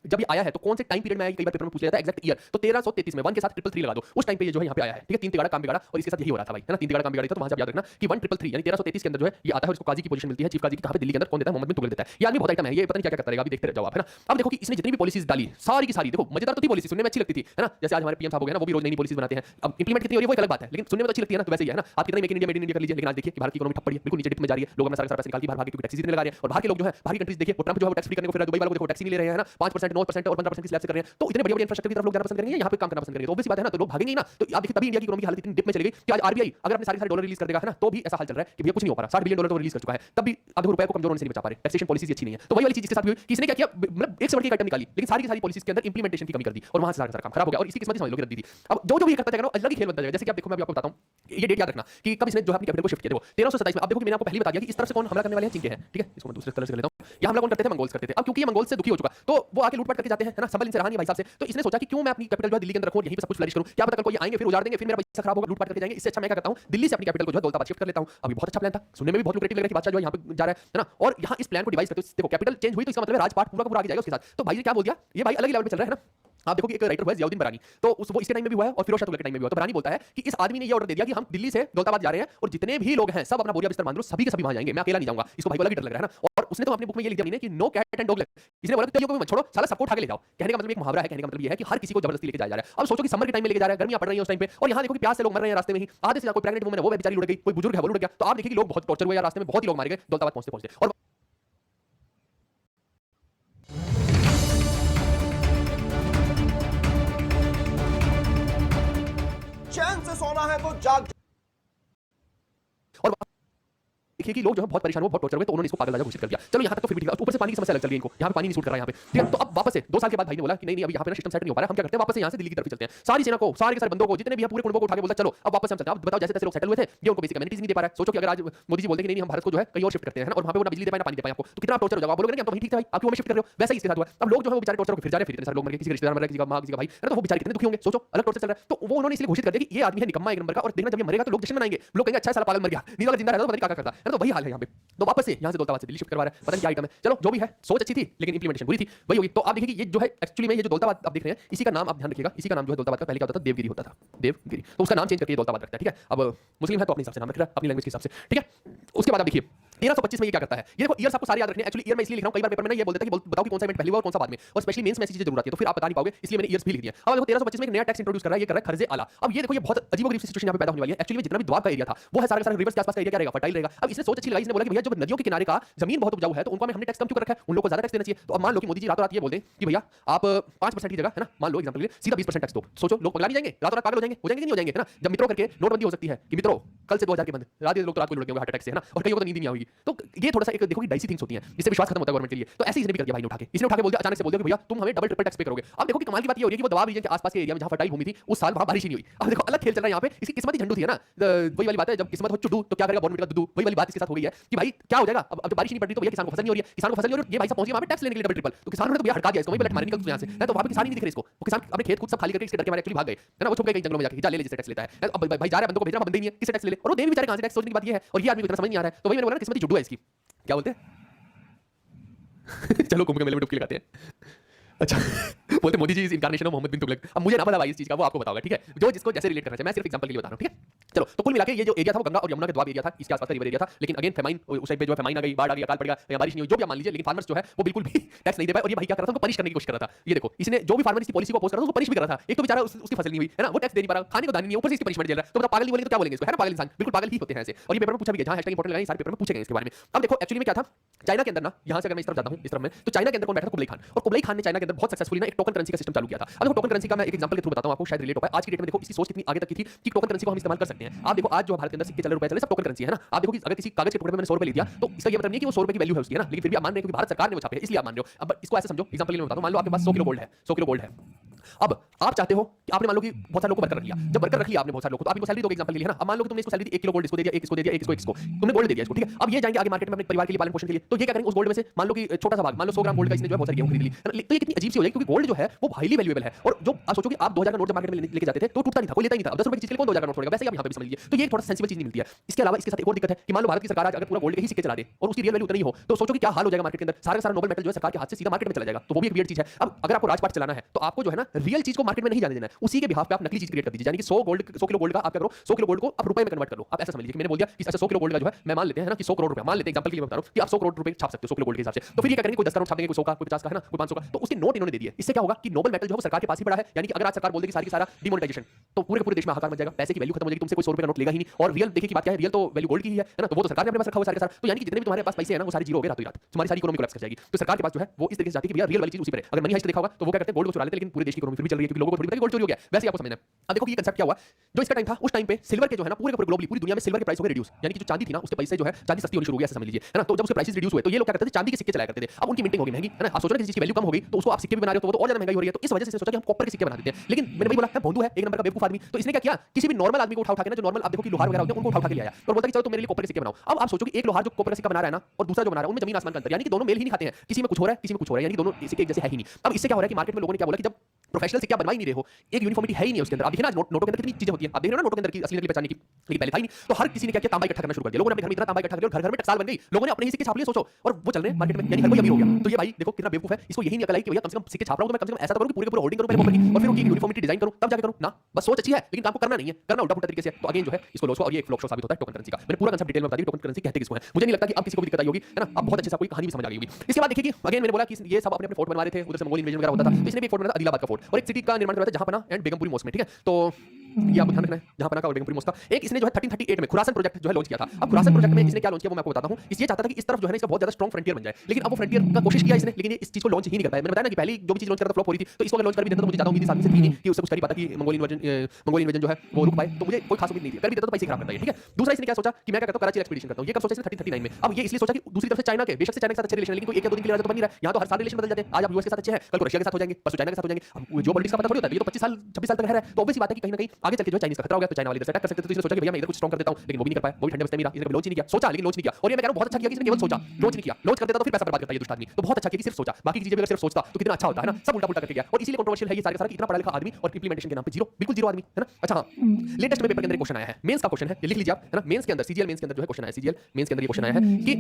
जब ये आया है तो कौन से टाइम पीरियड में आया, कई बार पेपर में पूछ लिया था एग्जैक्ट ईयर, तो 1333 में 1 के साथ 333 लगा दो, उस टाइम पे ये जो है यहाँ पे आया है, ठीक है। 3 तिगाड़ा काम बिगाड़ा, और इसके साथ यही हो रहा था भाई, है ना, 3 तिगाड़ा काम बिगाड़ा था। तो वहां से आप याद रखना कि 1333 यानी 1333 के अंदर जो है ये आता है, और इसको काजी की पोजीशन मिलती है, चीफ काजी की। कहां पे, दिल्ली के अंदर। कौन देता है, मोहम्मद बिन तुगलक देता है। ये आदमी बहुत आइटम है, ये पता नहीं क्या क्या करता रहेगा, अभी देखते रह जाओ आप, है ना। अब देखो कि इसने जितनी भी पॉलिसीज डाली सारी की सारी, देखो मजेदार तो थी पॉलिसी, सुनने में अच्छी लगती थी, है ना। जैसे आज हमारे पीएम साहब हो गए ना, वो भी रोज नई पॉलिसीज बनाते हैं। अब इंप्लीमेंट कितनी हो रही है वो एक अलग बात है, लेकिन सुनने में तो अच्छी लगती है ना। तो वैसे ही है ना, आप कितना make in India made in India कर लीजिए, लेकिन आज देखिए कि भारत की इकोनॉमी ठप पड़ी है, बिल्कुल नीचे डिप में जा रही है। लोग अपना सारा पैसा निकाल के बाहर भागे, क्योंकि टैक्सेस इतने लगा रहे हैं। और बाहर के लोग जो है बाहरी कंट्रीज देखिए, वो ट्रंप जो है वो टैक्स फ्री करने को फिर दुबई वालों को देखो टैक्स नहीं ले रहे हैं ना, 5%, 9% और 15% की स्लैब से कर रहे हैं। तो इतने बड़े बड़े इंफ्रास्ट्रक्चर की तरफ लोग जाना पसंद करेंगे, यहाँ पे काम करना पसंद करेंगे, तो ऑब्वियस बात है ना। तो लोग भागेंगे ही ना। तो आप देखिए तभी इंडिया की इकोनॉमी की हालत इतनी डिप में चली गई कि आज आरबीआई अगर अपने सारे डॉलर रिलीज कर देगा, है ना, तो भी ऐसा हाल चल रहा है कि भैया कुछ नहीं हो पा रहा। $60 बिलियन तो रिलीज कर चुका है, तब भी अब रुपए को कमजोर होने से नहीं बचा पा रहे, टैक्सेशन पॉलिसीज अच्छी नहीं है। तो वही वाली चीज के साथ भी हुई कि इसने क्या किया, मतलब एक से बढ़ के एक आइटम निकाली, लेकिन सारी की सारी पॉलिसीज के अंदर इंप्लीमेंटेशन की कमी कर दी, और वहां से सारा काम खराब हो गया। और इसकी किस्मत समझ लो कि रद्दी थी। अब जो भी ये करता जाएगा ना, अलग ही खेल बनता जाएगा। जैसे कि आप देखो, मैं आपको बताता हूं, ये डेट याद रखना कि कब इसने जो है अपनी कैपिटल को शिफ्ट किया। देखो 1327 में, आप देखो कि मैंने आपको पहले बता दिया कि इस तरफ से कौन हमला करने वाले हैं, चीन के हैं, ठीक है। इसको मैं दूसरे तरह से कर लेता हूं। ये हमला कौन करते थे, मंगोल्स करते थे। अब क्योंकि ये मंगोल से दुखी हो चुका, तो वो आके लूटपाट करके जाते हैं, है ना, संभल इनसे रहा नहीं भाई साहब से। तो इसने सोचा कि क्यों मैं अपनी कैपिटल जो है दिल्ली के अंदर रखूं, यहीं पे सब कुछ फ्लरिश करूं, क्या पता कल को ये आएंगे फिर उजाड़ देंगे, फिर मेरा पैसा खराब होगा, लूटपाट करके जाएंगे। इससे अच्छा मैं क्या करता हूं, दिल्ली से अपनी कैपिटल को जो है दौलताबाद शिफ्ट कर लेता हूं। अभी बहुत अच्छा प्लान था, सुनने में भी बहुत लुक्रेटिव लग रहा है कि बादशाह जो है यहाँ पे जा रहा है ना। और यहाँ इस प्लान को डिवाइस करते हो, देखो कैपिटल चेंज हुई तो इसका मतलब है राजपाट पूरा का पूरा आगे जाएगा उसके साथ। तो भाई ने क्या बोल दिया, ये भाई अलग ही लेवल पे चल रहा है ना। आप देखो कि एक राइटर हुआ है जियाउद्दीन बरानी, तो वो इसके टाइम में भी हुआ है और फिरोज शाह तुगलक के टाइम में भी हुआ। तो बरानी बोलता है कि इस आदमी ने ये ऑर्डर दे दिया कि हम दिल्ली से दौलताबाद जा रहे हैं, और जितने भी लोग हैं सब अपना बोरिया बिस्तर बांध लो, सभी के सभी वहां जाएंगे, मैं अकेला नहीं जाऊंगा। इसको भाई को अलग ही डर लग रहा है ना। और उसने तो अपनी बुक में ये लिख दिया कि no cat and dog leg. इसने बोला कि को मत छोड़ो, साला सबको उठा के ले जाओ। कहने का मतलब एक मुहावरा है, कहने का मतलब ये है कि हर किसी को जबरदस्ती लेके जाया जा रहा है। अब सोचो कि समर के टाइम में लेके जा रहा है, गर्मियां पड़ रही हैं उस टाइम पे, और यहाँ देखो कि प्यास से लोग मर रहे हैं रास्ते में ही। आधे से ज्यादा कोई प्रेग्नेंट वुमन है वो बेचारी लुढ़क गई, कोई बुजुर्ग है वो लुढ़क गया। तो आप देखिए कि लोग बहुत टॉर्चर हुए यार, रास्ते में बहुत ही लोग मारे गए दौलताबाद पहुंचते पहुंचते। और चैन से सोना है तो जाग देखिए कि लोग जो है बहुत परेशान हो, बहुत टॉर्चर हुए, तो उन्होंने इसको पागल राजा घोषित कर दिया। चलो यहाँ तक तो फिर भी ठीक है, ऊपर से पानी की समस्या अलग चल रही है इनको, यहाँ पे पानी नहीं सूट कर रहा है यहाँ पे, ठीक है। तो अब वापस से 2 साल के बाद भाई ने बोला कि नहीं अभी यहाँ पे सिस्टम सेट नहीं हो पा रहा, हम क्या करते हैं वापस से यहाँ से दिल्ली की तरफ चलते हैं, सारी सेना को, सारे के सारे बंदों को, जितने भी पूरे कुंडों को उठा के बोलता चलो अब वापस से हम चलते हैं। अब बताओ जैसे तैसे लोग सेटल हुए थे, ये उनको बेसिक कम्युनिटीज नहीं दे पा रहा है। सोचो कि अगर आज मोदी जी बोलते कि नहीं हम भारत को जो है कहीं और शिफ्ट करते हैं ना, और वहाँ पे वो ना बिजली दे पाए ना पानी दे पाए आपको, तो कितना टॉर्चर हो जाएगा। आप बोलोगे ना कि हम तो वहीं ठीक थे भाई, आप क्यों हमें शिफ्ट कर रहे हो। वैसे ही इसके साथ हुआ। अब लोग जो है वो बेचारे टॉर्चर को फिर जा रहे हैं, फिर इतने सारे लोग मर गए, किसी का रिश्तेदार मर गया, किसी का माँ, किसी का भाई है ना, तो वो बेचारे कितने दुखी होंगे। सोचो अलग टॉर्चर चल रहा है। तो वो उन्होंने इसलिए घोषित कर दिया कि ये आदमी है निकम्मा एक नंबर का, और देखना जब ये मरेगा तो लोग जश्न मनाएंगे, लोग कहेंगे अच्छा साला पागल मर गया, नहीं तो अगर जिंदा रहता तो पता नहीं क्या करता है ना। तो वही हाल है यहाँ पे। तो वापस से यहाँ से दौलताबाद से दिल्ली शिफ्ट करवा रहा है, पता नहीं क्या आइटम है। चलो जो भी है, सोच अच्छी थी लेकिन इंप्लीमेंटेशन बुरी थी, वही होगी। तो आप देखिए कि ये जो है एक्चुअली में ये जो दौलताबाद आप देख रहे हैं, इसी का नाम आप ध्यान रखिएगा, इसी का नाम जो है दौलताबाद का पहले क्या होता था, देवगिरी होता था, देवगिरी। तो उसका नाम चेंज करके दौलताबाद रखता है, ठीक है। अब मुस्लिम है तो अपने हिसाब से नाम रख रहा है, अपनी लैंग्वेज के हिसाब से, ठीक है। उसके बाद आप देखिए 1325 में ये क्या करता है, ये देखो ईयर्स आपको सारे याद रखने हैं। एक्चुअली ईयर मैं इसलिए लिख रहा हूं, कई बार पेपर में ना ये बोल देता है कि बताओ कि कौन सा इवेंट पहले हुआ और कौन सा बाद में, और स्पेशली मेंस में ऐसी चीजें जरूर आती है तो फिर आप बता नहीं पाओगे, इसलिए मैंने ईयर्स भी लिख दिया। अब देखो 1325 में एक नया टैक्स इंट्रोड्यूस कर रहा है, ये कर रहा है खर्जे आला। अब ये देखो ये बहुत अजीबोगरीब सिचुएशन यहां पे पैदा होने वाली है। एक्चुअली में जितना भी द्वाब का एरिया था वो है सारा का सारा रिवर्स के आसपास का एरिया क्या रहेगा, फर्टाइल रहेगा। अब इसने सोच अच्छी लगाई, इसने बोला कि भैया जब नदियों के किनारे का जमीन बहुत उपजाऊ है तो उनको हमने टैक्स कम क्यों कर रखा है, उन लोगों को ज्यादा टैक्स देना चाहिए। तो अब मान लो कि मोदी जी रातों रात ये बोल दें कि भैया आप 5% की जगह है ना, मान लो एग्जांपल के लिए सीधा 20% टैक्स दो। सोचो लोग पगला नहीं जाएंगे, रातों रात पागल हो जाएंगे, हो जाएंगे कि नहीं हो जाएंगे, है ना। जब मित्रों करके नोटबंदी हो सकती है कि मित्रों कल से 2000 के बंद, रात लोग तो रात को लुढ़क गए हार्ट अटैक से, है ना, और कई को तो नींद नहीं आएगी। तो ये थोड़ा सा एक देखो कि डाइसी थिंग्स होती हैं, इससे विश्वास खत्म होता है गवर्नमेंट के लिए। तो ऐसे इसने भी कर दिया भाई ने उठा के, इसने उठा के बोल दिया, अचानक से बोल दिया कि भैया तुम हमें डबल ट्रिपल टैक्स पे करोगे। अब देखो कि कमाल की बात ये हो रही है कि वो दबाव रीजन के आसपास के एरिया में जहां फर्टाइल भूमि थी उस साल वहां बारिश ही नहीं हुई। अब देखो अलग खेल चल रहा है यहाँ पे, इसकी किस्मत ही झंडू थी, है ना। वही वाली बात है, जब किस्मत हो चुडू तो क्या करेगा गवर्नमेंट का दुदू, वही वाली बात इसके साथ हो गई है कि भाई क्या हो जाएगा। अब जब बारिश नहीं पड़ रही तो भैया किसान को फसल नहीं हो रही है, किसान को फसल नहीं हो रही है, ये भाई साहब पहुंच गए वहां पे टैक्स लेने के लिए डबल ट्रिपल। तो किसान ने तो भैया हड़का दिया इसको, वही पलट मारे निकल यहां से, है तो वहां पे किसान ही नहीं दिख रहे इसको। वो किसान अपने खेत खुद सब खाली करके इसके डर के मारे एक्चुअली भाग गए, है ना। वो छुप गए कहीं जंगलों में जाके, जा ले जिससे टैक्स लेता है। अब भाई जा रहा है बंदों को भेजना बंदे नहीं है, किससे टैक्स ले ले, और वो दे भी बेचारे कहां से टैक्स, सोचने की बात ये है। और ये आदमी को इतना समझ नहीं आ रहा है, तो वही मैंने बोला किस्मत ही जुड्डू है इसकी, क्या बोलते हैं चलो कुंभ के मेले में डुबकी लगाते हैं। अच्छा बोलते Modi ji is incarnation of Mohammad बिन तुगलक। अब मुझे ना पता भाई इस चीज का, वो आपको बताओगे, ठीक है, जो जिसको जैसे रिलेट करना चाहिए, मैं सिर्फ एग्जांपल के लिए बता रहा हूं, ठीक है। चलो तो कुल मिला के ये जो एरिया था वो गंगा और यमुना के द्वाब एरिया था, इसके आसपास का रिवर एरिया था। लेकिन अगेन फेमाइन, उस टाइम पे जो है फेमाइन आ गई, बाढ़ आ गई, अकाल पड़ गया या बारिश नहीं हुई, जो भी आप मान लीजिए, लेकिन फार्मर्स जो है वो बिल्कुल भी टैक्स नहीं दे पाए। और ये भाई क्या कर रहा था, उनको पनिश करने की कोशिश कर रहा था। ये देखो इसने जो भी फार्मर इसकी पॉलिसी को अपोज कर रहा था उसको पनिश भी कर रहा था। एक तो बेचारा उसकी फसल नहीं हुई, है ना, वो टैक्स दे नहीं पा रहा, खाने को दानी नहीं, ऊपर से इसकी पनिशमेंट दे रहा है। तो बताओ पागल नहीं बोलेंगे तो क्या बोलेंगे इसको, है ना, पागल इंसान, बिल्कुल पागल ही होते हैं ऐसे। और ये पेपर में पूछा भी गया, जहां हैशटैग इंपोर्टेंट लगाएंगे सारे पेपर में पूछे गए इसके बारे में। अब देखो एक्चुअली में क्या था, चाइना के अंदर ना, यहाँ से अगर मैं इस तरफ जाता हूँ, इस तरफ में, तो चाइना के अंदर कौन बैठा था, कुबलाई खान। और कुबलाई खान ने चाइना के अंदर बहुत सक्सेसफुली ना एक टोकन करेंसी का सिस्टम चालू किया था। अब देखो टोकन करेंसी का मैं एक एग्जांपल के थ्रू बताता हूं आपको, शायद रिलेट हो पाए। आज की डेट में देखो इसकी सोच कितनी आगे तक की थी कि टोकन करेंसी को हम इस्तेमाल कर सकते हैं। आप देखो आज जो भारत के अंदर सिक्के चले, रुपए चले, सब टोकन करेंसी है ना। आप देखो कि अगर किसी कागज के टुकड़े में मैंने 100 रुपए ले दिया तो इसका ये मतलब नहीं कि वो 100 रुपए की वैल्यू है उसकी, है ना, लेकिन फिर भी आप मान रहे हैं कि भारत सरकार ने वो छापे हैं, इसलिए आप मान रहे हो। अब इसको ऐसे समझो, एग्जांपल के लिए बताता हूं, मान लो आपके पास 100 किलो गोल्ड है, 100 किलो गोल्ड है। अब आप चाहते हो कि आपने मान लो कि बहुत सारे लोगों को वर्कर रख लिया, जब वर्कर रख लिया आपने बहुत सारे लोगों को, तो आप इनको सैलरी दोगे एग्जांपल के लिए, है ना। अब मान लो कि तुमने इसको सैलरी दी, 1 किलो गोल्ड इसको दे दिया, 1 इसको दे दिया, 1 इसको, 1 इसको, तुमने गोल्ड दे दिया इसको, ठीक है। अब ये जाएंगे आगे मार्केट में अपने परिवार के लिए, पालन पोषण के लिए, तो ये क्या करेंगे उस गोल्ड में से, मान लो कि छोटा सा भाग, मान लो 100 ग्राम गोल्ड का इसने जो है बहुत सारी गेहूं खरीद ली, तो ये कितनी अजीब सी हो जाएगी, क्योंकि गोल्ड जो है वो हाईली वैल्यूएबल है। और जो आप सोचो कि आप 2000 का नोट जब मार्केट में लेके जाते थे तो टूटता नहीं था, कोई लेता ही नहीं था। अब 10 रुपए की चीज के लिए कौन 2000 का नोट छोड़ेगा, वैसे ही आप यहां पे भी समझ लीजिए। तो ये थोड़ा सेंसिबल चीज नहीं मिलती है। इसके अलावा इसके साथ एक और दिक्कत है कि मान लो भारत की सरकार आज अगर पूरा गोल्ड के ही सिक्के चला दे और उसकी रियल वैल्यू उतनी ही हो, तो सोचो कि क्या हाल हो जाएगा मार्केट के अंदर। सारा का सारा नोबल मेटल जो है सरकार के हाथ से सीधा मार्केट में चला जाएगा, तो वो भी एक वियर्ड चीज है। अब अगर आपको राजपाट चलाना है तो आपको जो है ना रियल चीज को मार्केट में नहीं जाने देना है, उसी के बिहाफ पे आप नकली चीज क्रिएट कर दीजिए। यानी कि 100 किलो गोल्ड का आप क्या करो, 100 किलो गोल्ड को आप रुपए में कन्वर्ट कर लो। आप ऐसा समझ लीजिए कि मैंने बोल दिया कि अच्छा 100 किलो गोल्ड का जो है मैं मान लेते हैं ना कि 100 करोड़ रुपए मान लेते हैं, एग्जांपल के लिए बता रहा हूं कि आप 100 करोड़ रुपए छाप सकते हो 100 किलो गोल्ड के हिसाब से। तो फिर ये क्या करेंगे, कोई 10 करोड़ छाप देंगे, कोई 100 का, कोई 50 का, है ना, कोई 500 का, तो उसके नोट इन्होंने दे दिए। इससे क्या होगा कि नोबल मेटल जो है वो सरकार के पास ही पड़ा है। यानी कि अगर आज सरकार बोल दे कि सारी की सारा डिमोनेटाइजेशन, तो पूरे के पूरे देश में हाहाकार मच जाएगा, पैसे की वैल्यू खत्म हो जाएगी, तुमसे कोई 100 रुपए का नोट लेगा ही नहीं। और रियल देखिए की बात क्या है, रियल तो वैल्यू गोल्ड की ही है ना, तो वो तो सरकार ने अपने पास रखा हुआ सारे का सारा। तो यानी कि जितने भी तुम्हारे पास पैसे हैं ना वो सारी जीरो हो गए रातों रात, तुम्हारी सारी इकोनॉमी कोलैप्स कर जाएगी। तो सरकार के पास जो है वो इस तरीके से जाती है कि भैया रियल वाली चीज उसी पर है। अगर मनी हाइस्ट देखा होगा तो वो क्या करते हैं, गोल्ड को चुरा लेते हैं, लेकिन पूरे देश की इकोनॉमी फिर भी चल रही है, क्योंकि लोगों को थोड़ी पता है कि गोल्ड चोरी हो गया। वैसे आपको समझना है। अब देखो कि ये कंसेप्ट क्या हुआ, जो इसका टाइम था उस टाइम पे सिल्वर के जो है ना पूरे ग्लोबली पूरी दुनिया में सिल्वर के प्राइस हो गए रिड्यूस। यानी कि जो चांदी थी ना उसके पैसे जो है चांदी सस्ती होनी शुरू हो गई, ऐसा समझ लीजिए, है ना। तो जब उसके प्राइसेस रिड्यूस हुए तो ये लोग क्या करते थे, चांदी के सिक्के चलाया करते थे। अब उनकी मिंटिंग हो गई महंगी, है ना। आप सोच रहे हैं किसी चीज की वैल्यू कम हो गई तो उसको आप सिक्के भी बना रहे हो तो वो तो और ज्यादा महंगाई हो रही है। तो इस वजह से सोचा कि हम कॉपर के सिक्के बना देते हैं। लेकिन मैंने वही बोला है, भोंदू है, एक नंबर का बेवकूफ आदमी। तो इसने क्या किया, किसी भी नॉर्मल आदमी को उठा के ना, जो नॉर्मल आप देखो कि लोहार वगैरह होते हैं उनको उठा के ले आया और बोलता कि चलो तुम मेरे लिए कॉपर के सिक्के बनाओ। अब आप सोचो कि एक लोहार जो कॉपर का सिक्का बना रहा है ना और दूसरा जो बना रहा है उनमें जमीन आसमान का अंतर, यानी कि दोनों मेल ही नहीं खाते हैं, किसी में कुछ हो रहा है, किसी में कुछ हो रहा है, यानी कि दोनों सिक्के एक जैसे है ही नहीं। अब इससे क्या हो रहा है कि मार्केट में लोगों ने क्या बोला कि जब प्रोफेशनल सिक्का बनवा ही नहीं रहे हो, एक यूनिफॉर्मिटी है ही नहीं उसके अंदर। आप देखिए ना नोटों के अंदर कितनी चीजें होती हैं, आप देख रहे हो ना नोटों के अंदर की असली नकली पहचानने की, लेकिन पहले था ही नहीं। तो हर किसी ने क्या किया, तांबा इकट्ठा करना शुरू कर दिया। लोगों ने अपने घर में इतना तांबा इकट्ठा कर लिया और घर घर में टकसाल बन गई, लोगों ने अपने ही सिक्के छाप लिए, सोचो, और वो चल रहे हैं मार्केट में, यानी हर कोई अमीर हो गया। तो ये भाई देखो कितना बेवकूफ है, इसको यही नहीं अकल आई कि भैया कम से कम सिक्के छाप रहा हूं तो मैं कम से कम ऐसा तो करूं कि पूरे पूरे होल्डिंग करूं पहले कॉपर की, और फिर उनकी यूनिफॉर्मिटी डिजाइन करूं, तब जाके करूं ना। बस सोच अच्छी है लेकिन काम को करना नहीं है, करना उल्टा पुल्टा तरीके से। तो अगेन जो है इसको लॉस हुआ और ये एक फ्लॉप शो साबित होता है टोकन करेंसी का। मैंने पूरा कंसेप्ट डिटेल में बता दिया टोकन करेंसी कहते किसको है। मुझे नहीं लगता कि अब किसी को भी दिक्कत आई होगी, है ना। अब बहुत अच्छे से कोई कहानी भी समझ आ गई होगी। इसके बाद देखिए कि अगेन मैंने बोला कि ये सब अपने अपने फोर्ट बनवा रहे थे, उधर से मंगोल इन्वेजन वगैरह होता था, तो इसने भी एक फोर्ट बनाया था आदिलाबाद का फोर्ट, और एक सिटी का निर्माण करवाया था जहां पना एंड बेगमपुरी मोस्ट में, ठीक है। तो ये आपको ध्यान रखना है जहां पनाका और बेगमपुरी मोस्का। एक इसने जो है 1338 में खुरासन प्रोजेक्ट जो है लॉन्च किया था। अब खुरासन प्रोजेक्ट में इसने क्या लॉन्च किया वो मैं आपको बताता हूं। इस ये चाहता था कि इस तरफ जो है ना इसका बहुत ज्यादा स्ट्रांग फ्रंटियर बन जाए, लेकिन अब वो फ्रंटियर का कोशिश किया इसने, लेकिन ये इस चीज को लॉन्च ही नहीं कर पाया। मैंने बताया ना कि पहली जो भी चीज लॉन्च करता फ्लॉप हो रही थी, तो इसको अगर लॉन्च कर भी देता तो मुझे ज्यादा उम्मीद इस आदमी से थी नहीं कि उससे कुछ कर ही पाता कि मंगोलियन इन्वेजन जो है वो रुक पाए, तो मुझे कोई खास उम्मीद नहीं थी। कर भी देता तो पैसे खराब करता है, ठीक है। दूसरा इसने क्या सोचा कि मैं क्या करता हूं कराची एक्सपीडिशन करता हूं। ये कब सोचा इसने 1339 में। अब ये इसलिए सोचा कि दूसरी तरफ से चाइना के, बेशक से चाइना के साथ अच्छे रिलेशन है, लेकिन कोई एक या दो दिन के लिए तो बन नहीं रहा है। यहां तो हर साल रिलेशन बदल जाते हैं। आज आप यूएस के साथ अच्छे हैं, कल को रशिया के साथ हो जाएंगे, परसों चाइना के साथ हो जाएंगे। अब जो पॉलिटिक्स का पता थोड़ी होता है, ये तो 25 साल 26 साल तक है, तो ऑब्वियस बात है कि कहीं ना कहीं आगे चल के जो है चाइनीज का खतरा हो गया, तो चाइना वाले इधर से अटैक कर सकते हैं। तो इसने सोचा कि भैया मैं इधर कुछ स्ट्रांग कर देता हूं, लेकिन वो भी नहीं कर पाया, वो भी ठंडे बस्ते में रहा। इसने लॉन्च नहीं किया, सोचा लेकिन लॉन्च नहीं किया। और ये मैं कह रहा हूं बहुत अच्छा किया कि इसने केवल सोचा, लॉन्च नहीं किया। लॉन्च कर देता तो फिर पैसा बर्बाद करता है ये दुष्ट आदमी। तो बहुत अच्छा किया कि सिर्फ सोचा, बाकी की चीजें भी अगर सिर्फ सोचता तो कितना अच्छा होता है ना। सब उल्टा पुल्टा करके गया, और इसीलिए कंट्रोवर्शियल है ये सारा का सारा कि इतना पढ़ा लिखा आदमी और इंप्लीमेंटेशन के नाम पे जीरो, बिल्कुल जीरो आदमी है ना। अच्छा हां, लेटेस्ट में पेपर के अंदर एक क्वेश्चन आया है, मेंस का क्वेश्चन है, ये लिख लीजिए आप, है ना। मेंस के अंदर सीजीएल मेंस के अंदर जो है क्वेश्चन आया, सीजीएल मेंस के अंदर ये क्वेश्चन आया है कि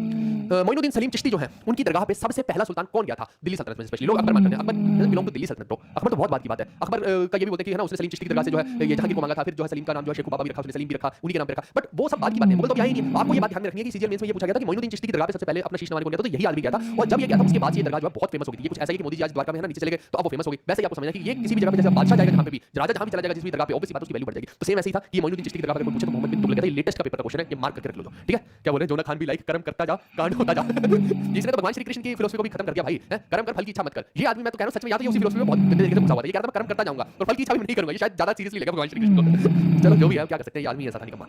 मोइनुद्दीन सलीम चिश्ती जो है उनकी दरगाह पे सबसे पहला सुल्तान कौन गया था दिल्ली सल्तनत में। स्पेशली लोग अकबर मानते हैं, अकबर बिलोंग टू दिल्ली सल्तनत ब्रो। अकबर तो बहुत बात की बात है। अकबर का ये भी बोलते हैं कि है ना उसने सलीम चिश्ती की दरगाह से जो है ये जहांगीर को मांगा था, फिर जो है सलीम का नाम जो है शेख बाबा भी रखा, उसने सलीम भी रखा, उन्हीं के नाम पे रखा। बट वो सब बात की बात है, मुगल तो क्या ही नहीं। आपको ये बात ध्यान में रखनी है कि सीजीएल मेंस में ये पूछा गया था कि मोइनुद्दीन चिश्ती की दरगाह पे सबसे पहले अपना शीश नवाने को गया था, तो यही आदमी गया था। और जब ये गया था उसके बाद ये दरगाह जो है बहुत फेमस हो गई थी। ये कुछ ऐसा ही कि मोदी जी आज द्वारका में है ना नीचे चले गए तो अब वो फेमस हो गई। वैसे ही आपको समझना कि ये किसी भी जगह पे जैसे बादशाह जाएगा जहां पे भी, राजा जहां भी चला जाएगा जिस भी दरगाह पे, ऑब्वियसली बात उसकी वैल्यू बढ़ जाएगी। तो सेम ऐसे ही था कि मोइनुद्दीन चिश्ती की दरगाह पे कोई पूछे तो मोहम्मद बिन तुगलक कहता है। लेटेस्ट का पेपर का क्वेश्चन है, ये मार्क करके रख लो, ठीक है। क्या बोल रहे हैं जोना खान भी लाइक कर्म करता जा कांड होता जा। इसने तो भगवान श्री कृष्ण की फिलॉसफी को भी खत्म कर दिया भाई, है कर्म कर फल की इच्छा मत कर। ये आदमी मैं तो कह रहा हूं सच में या तो ये उसी फिलॉसफी में बहुत गंदे तरीके से घुसा हुआ है। ये कह रहा था मैं कर्म करता जाऊंगा और फल की इच्छा भी नहीं करूंगा। ये शायद ज्यादा सीरियसली लेगा भगवान श्री कृष्ण को। चलो जो भी है क्या कर सकते हैं, ये आदमी ऐसा था नहीं कमा।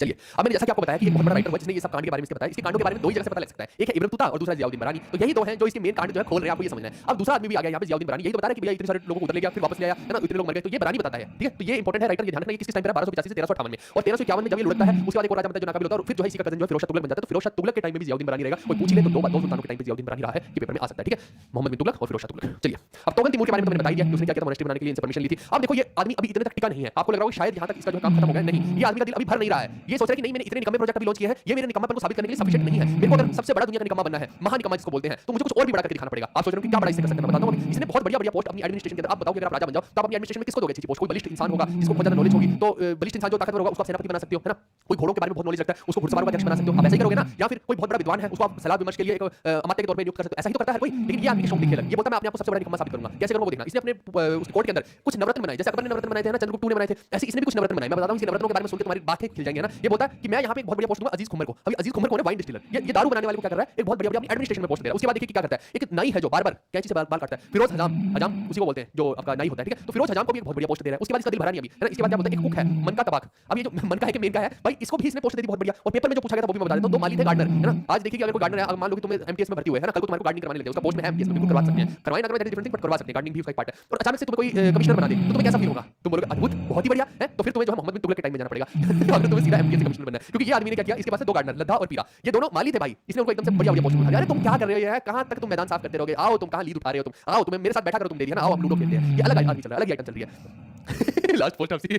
चलिए अब मैंने जैसा कि आपको बताया कि एक बहुत बड़ा राइटर हुआ जिसने ये सब कांड के बारे में इसके बताया। इसके कांडों के बारे में दो ही जगह से पता लग सकता है, एक है इब्न बतूता और दूसरा जियाउद्दीन बरानी। तो यही दो हैं जो इसके मेन कांड जो है खोल रहे हैं, आपको ये समझना है। अब दूसरा आदमी भी आ गया यहाँ पे जियाउद्दीन बरानी, यही तो बता रहा है कि भैया इतने सारे लोगों को उधर ले गया फिर वापस ले आया, है ना, इतने लोग मर गए। तो ये बरानी बताता है, ठीक है। तो ये इंपॉर्टेंट है राइटर, ये ध्यान रखना। ये किस टाइम पे 1285 से 1358 में, और 1351 में जब ये लुढ़कता है उसके बाद एक और राजा बनता है जो नाकाबिल होता है, और फिर जो है इसी का कजन जो है फिरोज शाह तुगलक बन जाता है। तो फिरोज शाह तुगलक के टाइम में भी जियाउद्दीन बरानी रहेगा। कोई पूछ ले तो दो सुल्तानों के टाइम पे जियाउद्दीन बरानी रहा है, ये पेपर में आ सकता है, ठीक है। मोहम्मद बिन तुगलक और फिरोज शाह तुगलक। चलिए अब तोगन तैमूर के बारे में तो मैंने बता दिया कि उसने क्या किया था, मोनेस्ट्री बनाने के लिए इनसे परमिशन ली थी। अब देखो ये आदमी अभी इतने तक टिका नहीं है, आपको लग रहा होगा शायद यहाँ तक इसका जो काम खत्म हो गया, नहीं। ये आदमी का दिल अभी भर नहीं रहा है। ये सोच रहा है कि नहीं मैंने इतने निकम्मे प्रोजेक्ट अभी लॉन्च किए हैं, ये मेरे निकम्मापन को साबित करने के लिए सफिशिएंट नहीं है। मेरे को अगर सबसे बड़ा दुनिया का निकम्मा बनना है, महान निकम्मा जिसको बोलते हैं, तो मुझे कुछ और भी बड़ा करके दिखाना पड़ेगा। आप सोच रहे हो कि क्या बड़ा इससे कर सकते हैं, मैं बताता हूं। इसने बहुत बढ़िया पोस्ट अपनी एडमिनिस्ट्रेशन के अंदर, आप बताओ कि अगर आप राजा बन जाओ तो आप अपनी एडमिनिस्ट्रेशन में किसको दोगे अच्छी पोस्ट? कोई बलिष्ठ इंसान होगा जिसको बहुत ज्यादा नॉलेज होगी, तो बलिष्ठ इंसान जो ताकतवर होगा उसको आप सेनापति बना सकते हो, है ना। कोई घोड़ों के बारे में बहुत नॉलेज रखता है उसको घुड़सवारों का अध्यक्ष बना सकते हो, आप ऐसा ही करोगे ना। या फिर कोई बहुत बड़ा विद्वान है उसको आप सलाह विमर्श के लिए एक अमात्य के तौर पे नियुक्त कर सकते हो, ऐसा ही तो करता है कोई। लेकिन ये आदमी के शौक दिखे लगे, ये बोलता है मैं अपने आप को सबसे बड़ा निकम्मा साबित करूंगा। कैसे करूंगा वो देखना। इसने अपने उस कोर्ट के अंदर कुछ नवरत्न बनाए, जैसे अकबर ने नवरत्न बनाए थे ना, चंद्रगुप्त ने बनाए थे, ऐसे इसने भी कुछ नवरत्न बनाए। मैं बताता हूं इस नवरत्नों के बारे में सुन के तुम्हारी बातें खिल जाएंगी ना। ये बोलता है कि मैं यहाँ पे एक बहुत बढ़िया पोस्ट दूंगा अजीज खुमर को। अभी अजीज खुमर कौन है? Wine distiller. ये दारू बनाने वाले को क्या कर रहा है, एक बहुत बढ़िया अपनी एडमिनिस्ट्रेशन में पोस्ट दे रहा है। उसके बाद देखिए क्या करता है, एक नाई है जो बार-बार कैंची से बाल काटता है, फिरोज हजाम, हजाम उसी को बोलते हैं जो आपका नाई होता है, ठीक है। तो फिरोज हजाम को भी एक बहुत बढ़िया पोस्ट दे रहा है। उसके बाद इसका दिल भरा नहीं अभी, है ना। इसके बाद क्या बोलता है, एक कुक है मनका तबाक। अब ये जो मनका है कि मेन का है भाई, इसको भी इसने पोस्ट दे दी बहुत बढ़िया। और पेपर में जो पूछा गया था वो भी मैं बता देता हूं। दो माली थे गार्डनर, है ना। आज देखिए कि अगर कोई गार्डनर है, अगर मान लो कि तुम एमटीएस में भर्ती हुए, है ना, कल को तुम्हारे को गार्डनिंग करवाने लगे, उसका पोस्ट में है एमटीएस में, बिल्कुल करवा सकते हैं। करवाए ना करवाए डिफरेंट थिंग, बट करवा सकते हैं, गार्डनिंग भी उसका एक पार्ट है। और अचानक से तुम्हें कोई कमिश्नर बना दे तो तुम्हें कैसा फील होगा? तुम बोलोगे अद्भुत, बहुत ही बढ़िया है। तो फिर तुम्हें जो है मोहम्मद बिन तुगलक के टाइम में जाना पड़ेगा अगर तुम्हें सीधा एमटीएस कमिश्नर बनना है। क्योंकि ये आदमी ने क्या किया, इसके पास दो गार्डनर लद्दा और पीरा, ये दोनों माली थे भाई। इसने उनको एकदम से बढ़िया बढ़िया पोस्ट उठा दिया। अरे तुम क्या कर रहे हो, कहां तक तुम मैदान साफ करते रहोगे? आओ तुम कहां लीड उठा रहे हो, तुम आओ, तुम्हें मेरे साथ बैठा करो, तुम दे दिया ना, आओ हम लूडो खेलते हैं। ये अलग आदमी चल रहा है, अलग आइटम चल रही है। लास्ट पोस्ट आपसे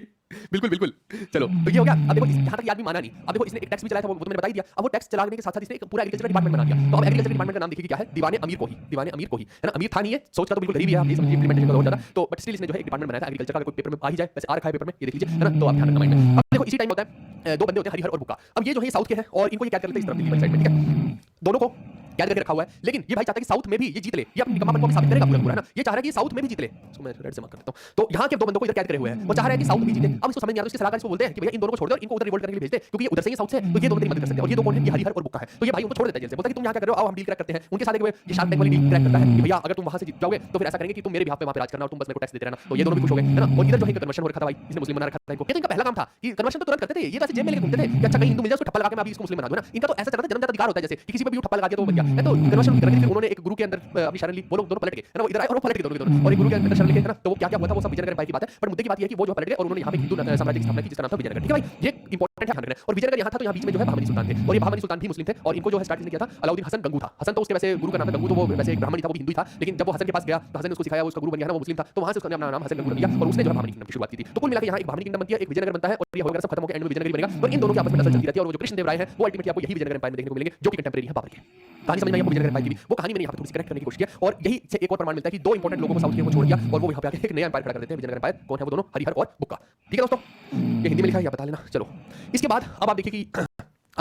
बिल्कुल बिल्कुल। चलो तो ये हो गया। अब देखो यहाँ तक ये आदमी माना नहीं। अब देखो इसने एक टैक्स भी चलाया था, वो तो मैंने बता ही दिया। अब वो टैक्स चलाने के साथ साथ इसने एक पूरा एग्रीकल्चर डिपार्टमेंट बना दिया। तो अब एग्रीकल्चर डिपार्टमेंट का नाम देखिए क्या है, दीवाने अमीर को ही, दीवाने अमीर को ही, है ना। अमीर था नहीं है, सोच का तो बिल्कुल गरीब है, आप ये समझिए इंप्लीमेंटेशन का बहुत ज्यादा। तो बट स्टिल इसने जो है एक डिपार्टमेंट बनाया था एग्रीकल्चर का। कोई पेपर में आ ही जाए, वैसे आ रखा है पेपर में, ये देख लीजिए, है ना। तो आप ध्यान रखना माइंड में। अब देखो इसी टाइम होता है दो बंदे होते हैं हरिहर और बुक्का। अब ये जो है साउथ के हैं और इनको ये क्या करते हैं इस तरफ दिल्ली वाली साइड में, ठीक है। दोनों को कैद करके रखा हुआ है, लेकिन ये भाई चाहता है कि साउथ में भी ये जीत ले, ये अपनी निकम्मापन को साबित करेगा पूरा पूरा, है ना। ये चाह रहा है कि साउथ में भी जीत ले। इसको मैं रेड से मार्क कर देता हूं। तो यहां के दो बंदों को इधर कैद करे हुए हैं, वो चाह रहा है कि साउथ भी जीते। अब इसको समझ नहीं आ रहा, इसके सलाहकार इसको बोलते हैं कि भैया इन दोनों को छोड़ दो और इनको उधर रिवोल्ट करने के लिए भेज दे, क्योंकि ये उधर से ही साउथ से, तो ये दोनों तेरी मदद कर सकते हैं। और ये दो कौन है, ये हरिहर और बुक्का है। तो ये भाई उनको छोड़ देता है जेल से, बोलता है कि तुम यहां क्या कर रहे हो, आओ हम डील क्रैक करते हैं। उनके साथ एक ये शार्क टैंक वाली डील क्रैक करता है कि भैया अगर तुम वहां से जीत जाओगे तो फिर ऐसा करेंगे कि तुम मेरे बिहाफ पे वहां पे राज करना और तुम बस मेरे को टैक्स देते रहना। तो ये दोनों भी खुश हो गए, है ना। और इधर जो है कन्वर्शन हो रखा था भाई, इसने मुस्लिम बना रखा था इनको। ये तो इनका पहला काम था कि कन्वर्शन तो तुरंत करते थे। ये तो ऐसे जेल में लेके घूमते थे कि अच्छा कहीं हिंदू मिल जाए उसको ठप्पा लगा के मैं अभी इसको मुस्लिम बना दूं ना। इनका तो ऐसा चलता था, जन्मजात अधिकार होता है, जैसे किसी पे भी ठप्पा लगा दिया तो वो बन गया है। तो कन्वर्शन करके फिर उन्होंने एक गुरु के अंदर अपनी शरण ली, वो लोग दोनों पलट गए, है ना। वो इधर आए और वो पलट गए दोनों और एक गुरु के अंदर शरण लेके, है ना। तो वो क्या क्या हुआ था वो सब विजयनगर की बात है। पर मुद्दे की बात ये है कि वो जो पलट गए और उन्होंने यहाँ पे हिंदू साम्राज्य की स्थापना की जिसका नाम था विजयनगर, ठीक है भाई। ये इंपॉर्टेंट है ध्यान रखना। और विजयनगर यहाँ था तो यहाँ बीच में जो है बहमनी सुल्तान थे, और ये बहमनी सुल्तान भी मुस्लिम थे। और इनको जो है स्टार्ट किया था अलाउद्दीन हसन गंगू था। हसन तो उसके वैसे गुरु का नाम था, गंगू तो वो वैसे एक ब्राह्मण था, वो हिंदू था। लेकिन जब वो हसन के पास गया तो हसन ने उसको सिखाया, उसका गुरु बन गया ना, वो मुस्लिम था। तो वहां से उसका नाम हसन गंगू रख दिया और उसने जो है बहमनी किंगडम की शुरुआत की थी। तो कुल मिलाकर यहाँ एक बहमनी किंगडम बनती है, एक विजयनगर बनता है, और ये होगा सब खत्म होकर एंड में विजयनगर बनेगा। और इन दोनों की आपस में नस्ल चलती रहती है, और वो जो कृष्णदेव राय है वो अल्टीमेटली आपको यही विजयनगर एम्पायर में देखने को मिलेंगे, जो कि कंटेम्परेरी है बाबर के। कहानी समझ में आई आपको विजयनगर एम्पायर की भी? वो कहानी मैंने यहाँ पे थोड़ी सी करेक्ट करने की कोशिश किया, और यही से एक और प्रमाण मिलता है कि दो इंपॉर्टेंट लोगों को साउथ के वो छोड़ दिया और वो यहाँ पे आके एक नया एम्पायर खड़ा कर देते हैं। विजयनगर एम्पायर कौन है? वो दोनों हरिहर और बुक्का, ठीक है दोस्तों। ये हिंदी में लिखा है, आप बता लेना। चलो इसके बाद अब आप देखिए कि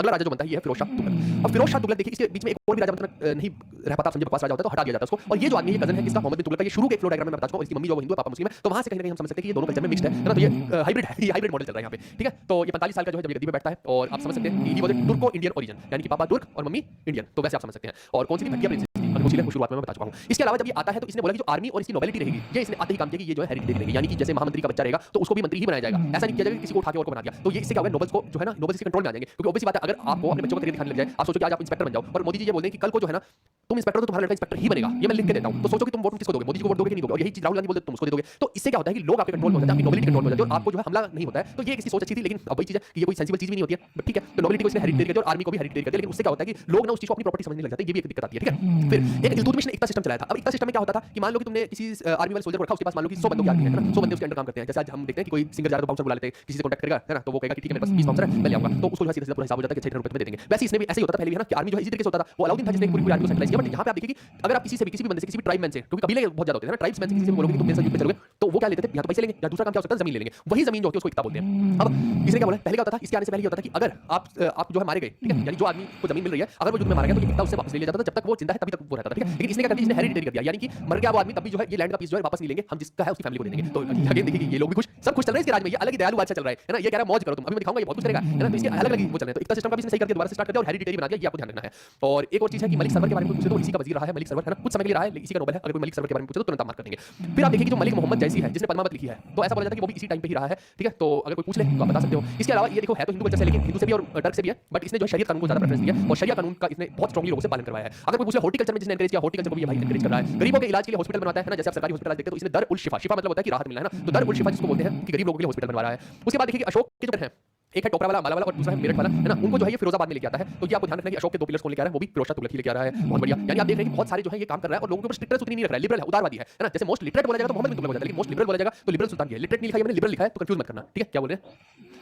अगला राजा जो बनता है ये है फिरोज शाह तुगलक। अब फिरोज शाह तुगलक देखिए, इसके बीच में एक और भी राजा मतलब नहीं रह पाता, समझे बकवास राजा होता है तो हटा दिया जाता है उसको। और ये जो आदमी, ये कजन है किसका, मोहम्मद बिन तुगलक का। ये शुरू के फ्लो डायग्राम में मैं बता चुका हूं, इसकी मम्मी जो हिंदू है, पापा मुस्लिम है, तो वहां से कहीं ना कहीं हम समझ सकते हैं कि ये दोनों कल्चर में मिक्स्ड है ना। तो ये हाइब्रिड है, ये हाइब्रिड मॉडल चल रहा है यहाँ पे, ठीक है। तो ये 45 साल का जो है जब ये गद्दी पे बैठता है और आप समझ सकते हैं कि ही वाज तुर्को इंडियन ओरिजिन, यानी कि पापा तुर्क और मम्मी इंडियन, तो वैसे आप समझ सकते हैं। और कौन सी भी घटिया प्रिंसेस थी मुझे शुरुआत में मैं बता चुका हूं। इसके अलावा जब ये आता है तो इसने बोला कि जो आर्मी और इसकी नोबिलिटी रहेगी, ये इसने आते ही काम किया कि ये जो है हेरिडिटी रहेगी, यानी कि जैसे महामंत्री का बच्चा रहेगा तो उसको भी मंत्री ही बनाया जाएगा, ऐसा नहीं किया जाएगा किसी को उठा के और को बना दिया। तो ये इससे क्या होगा, नोबल्स को जो है ना, नोबल्स के कंट्रोल में आ जाएंगे। क्योंकि ऑब्वियस बात है, अगर आपको अपने बच्चों को करियर दिखाने लग जाए, आप सोचो कि आज आप इंस्पेक्टर बन जाओ और मोदी जी ये बोल दें कि कल को जो है ना तुम इंस्पेक्टर हो तो तुम्हारा लड़का इंस्पेक्टर ही बनेगा, ये मैं लिख के देता हूं, तो सोचो कि तुम वोट किसको दोगे, मोदी जी को वोट दोगे कि नहीं दोगे। और यही चीज राहुल गांधी बोलते तुम उसको दे दोगे। तो इससे क्या होता है कि लोग आपके कंट्रोल में हो जाते हैं, आपकी नोबिलिटी कंट्रोल में हो जाती है और आपको जो है हमला नहीं होता है। तो ये किसी सोच अच्छी थी, लेकिन अब वही चीज है कि ये कोई सेंसिबल चीज भी नहीं होती है, बट ठीक है। तो नोबिलिटी को इसने हेरिडिटी कर दिया और आर्मी को भी हेरिडिटी कर दिया, लेकिन उससे क्या होता है कि लोग ना उस चीज को अपनी प्रॉपर्टी समझने लग जाते हैं, ये भी एक दिक्कत आती है, ठीक है। फिर एक इल्तुतमिश ने एकता सिस्टम चलाया था। अब एकता सिस्टम में क्या होता था कि मान लो कि तुमने किसी आर्मी वाले सोल्जर को रखा, उसके पास मान लो कि 100 बंदों की आर्मी है ना, 100 बंदे उसके अंडर काम करते हैं। जैसे आज हम देखते हैं कि कोई सिंगर जा रहा है तो बाउंसर बुला लेते हैं, किसी से कॉन्टैक्ट करेगा है ना, तो वो कहेगा कि ठीक है मेरे पास 20 बाउंसर है मैं ले आऊंगा, तो उसको जो है सीधा पूरा हिसाब हो जाता है कि 6 रुपए में दे देंगे। वैसे इसने भी ऐसे ही होता था पहले भी है ना, कि आर्मी जो है इसी तरीके से होता था। वो अलाउद्दीन था जिसने पूरी आर्मी को सेंट्रलाइज किया। बट यहाँ पे आप देखिए कि अगर आप किसी से भी, किसी भी बंदे से, किसी भी ट्राइब मैन से, क्योंकि कबीले बहुत ज्यादा होते हैं ना, ट्राइब्स मैन से किसी से बोलोगे कि तुम मेरे साथ युद्ध में चलोगे, तो वो क्या लेते थे, या तो पैसे लेंगे या दूसरा काम क्या हो सकता है, जमीन ले लेंगे। वही जमीन जो होती है उसको एकता बोलते हैं। अब इसने क्या बोला, पहले क्या होता था, इसके आने से पहले ये होता था कि अगर आप जो है मारे गए, ठीक है, यानी जो आदमी को जमीन मिल रही है अगर वो युद्ध में मारा गया तो ये एकता उससे वापस ले लिया जाता था, जब तक वो जिंदा है तभी तक वो रहता था, ठीक है। लेकिन इसने क्या कर दिया, इसने हेरिडिटी कर दिया, यानी कि मर गया वो आदमी तब भी जो है ये लैंड का पीस जो है वापस नहीं लेंगे, हम जिसका है उसकी फैमिली को दे देंगे। तो अगेन देखिए ये लोग भी खुश, सब खुश चल रहे हैं इसके राज में, ये अलग ही दयालु बादशाह चल रहा है ना। ये कह रहा है मौज करो तुम, अभी मैं दिखाऊंगा ये बहुत कुछ करेगा है ना। तो इसके अलग अलग वो चल रहे हैं। तो एकता सिस्टम का भी इसने सही कर दिया, दोबारा से स्टार्ट कर दिया और हेरिडिटी बना दिया, ये आपको ध्यान रखना है। और एक और चीज है कि मलिक सरवर के बारे में पूछे तो इसी का वजीर रहा है, मलिक सरवर है ना, कुछ समय के लिए रहा है, इसी का नोबेल है। अगर कोई मलिक सरवर के बारे में पूछे तो तुरंत मार्क कर देंगे। फिर आप देखिए कि जो मलिक मोहम्मद जैसी है जिसने पद्मावत लिखी है, तो ऐसा बोला जाता है कि वो भी इसी टाइम पे ही रहा है, ठीक है। तो अगर कोई पूछ ले तो आप बता सकते हो। इसके अलावा ये देखो है तो हिंदू कल्चर से, लेकिन हिंदू से भी और टर्क से भी है, बट इसने जो शरीयत कानून को ज्यादा प्रेफरेंस दिया और शरिया कानून का इसने बहुत स्ट्रांगली लोगों से पालन करवाया है। अगर कोई पूछे हॉर्टिकल्चर में जिसने एनकरेज किया, हॉर्टिकल्चर को भी ये भाई एनकरेज कर रहा है। गरीबों के इलाज के लिए हॉस्पिटल बनवाता है ना, जैसे आप सरकारी हॉस्पिटल देखते हैं तो इसने दर उल शिफा, शिफा मतलब होता है कि राहत मिलना है ना, तो दर उल शिफा जिसको बोलते हैं कि गरीब लोगों के लिए हॉस्पिटल बनवा रहा है। उसके बाद देखिए कि अशोक के जो है, एक है टोपरा वाला, माला वाला और दूसरा है मेरठ वाला, है ना, उनको जो है ये फिरोजाबाद में लेके आता है। तो ये आपको ध्यान रखना है कि अशोक के दो पिलर्स कौन लेके आ रहा है, वो भी फिरोज शाह तुगलक ही लेके आ रहा है। बहुत बढ़िया, यानी आप देख रहे हैं कि बहुत सारे जो है ये काम कर रहा है और लोगों के ऊपर स्ट्रिक्टनेस उतनी नहीं रख रहा है, लिबरल है, उदारवादी है ना। जैसे मोस्ट लिटरेट बोला जाएगा तो मोहम्मद बिन तुगलक हो जाता है, लेकिन मोस्ट लिबरल बोला जाएगा तो लिबरल सुल्तान है। लिटरेट नहीं लिखा है मैंने, लिबरल लिखा है, तो कंफ्यूज मत करना, ठीक है। क्या बोल रहे हैं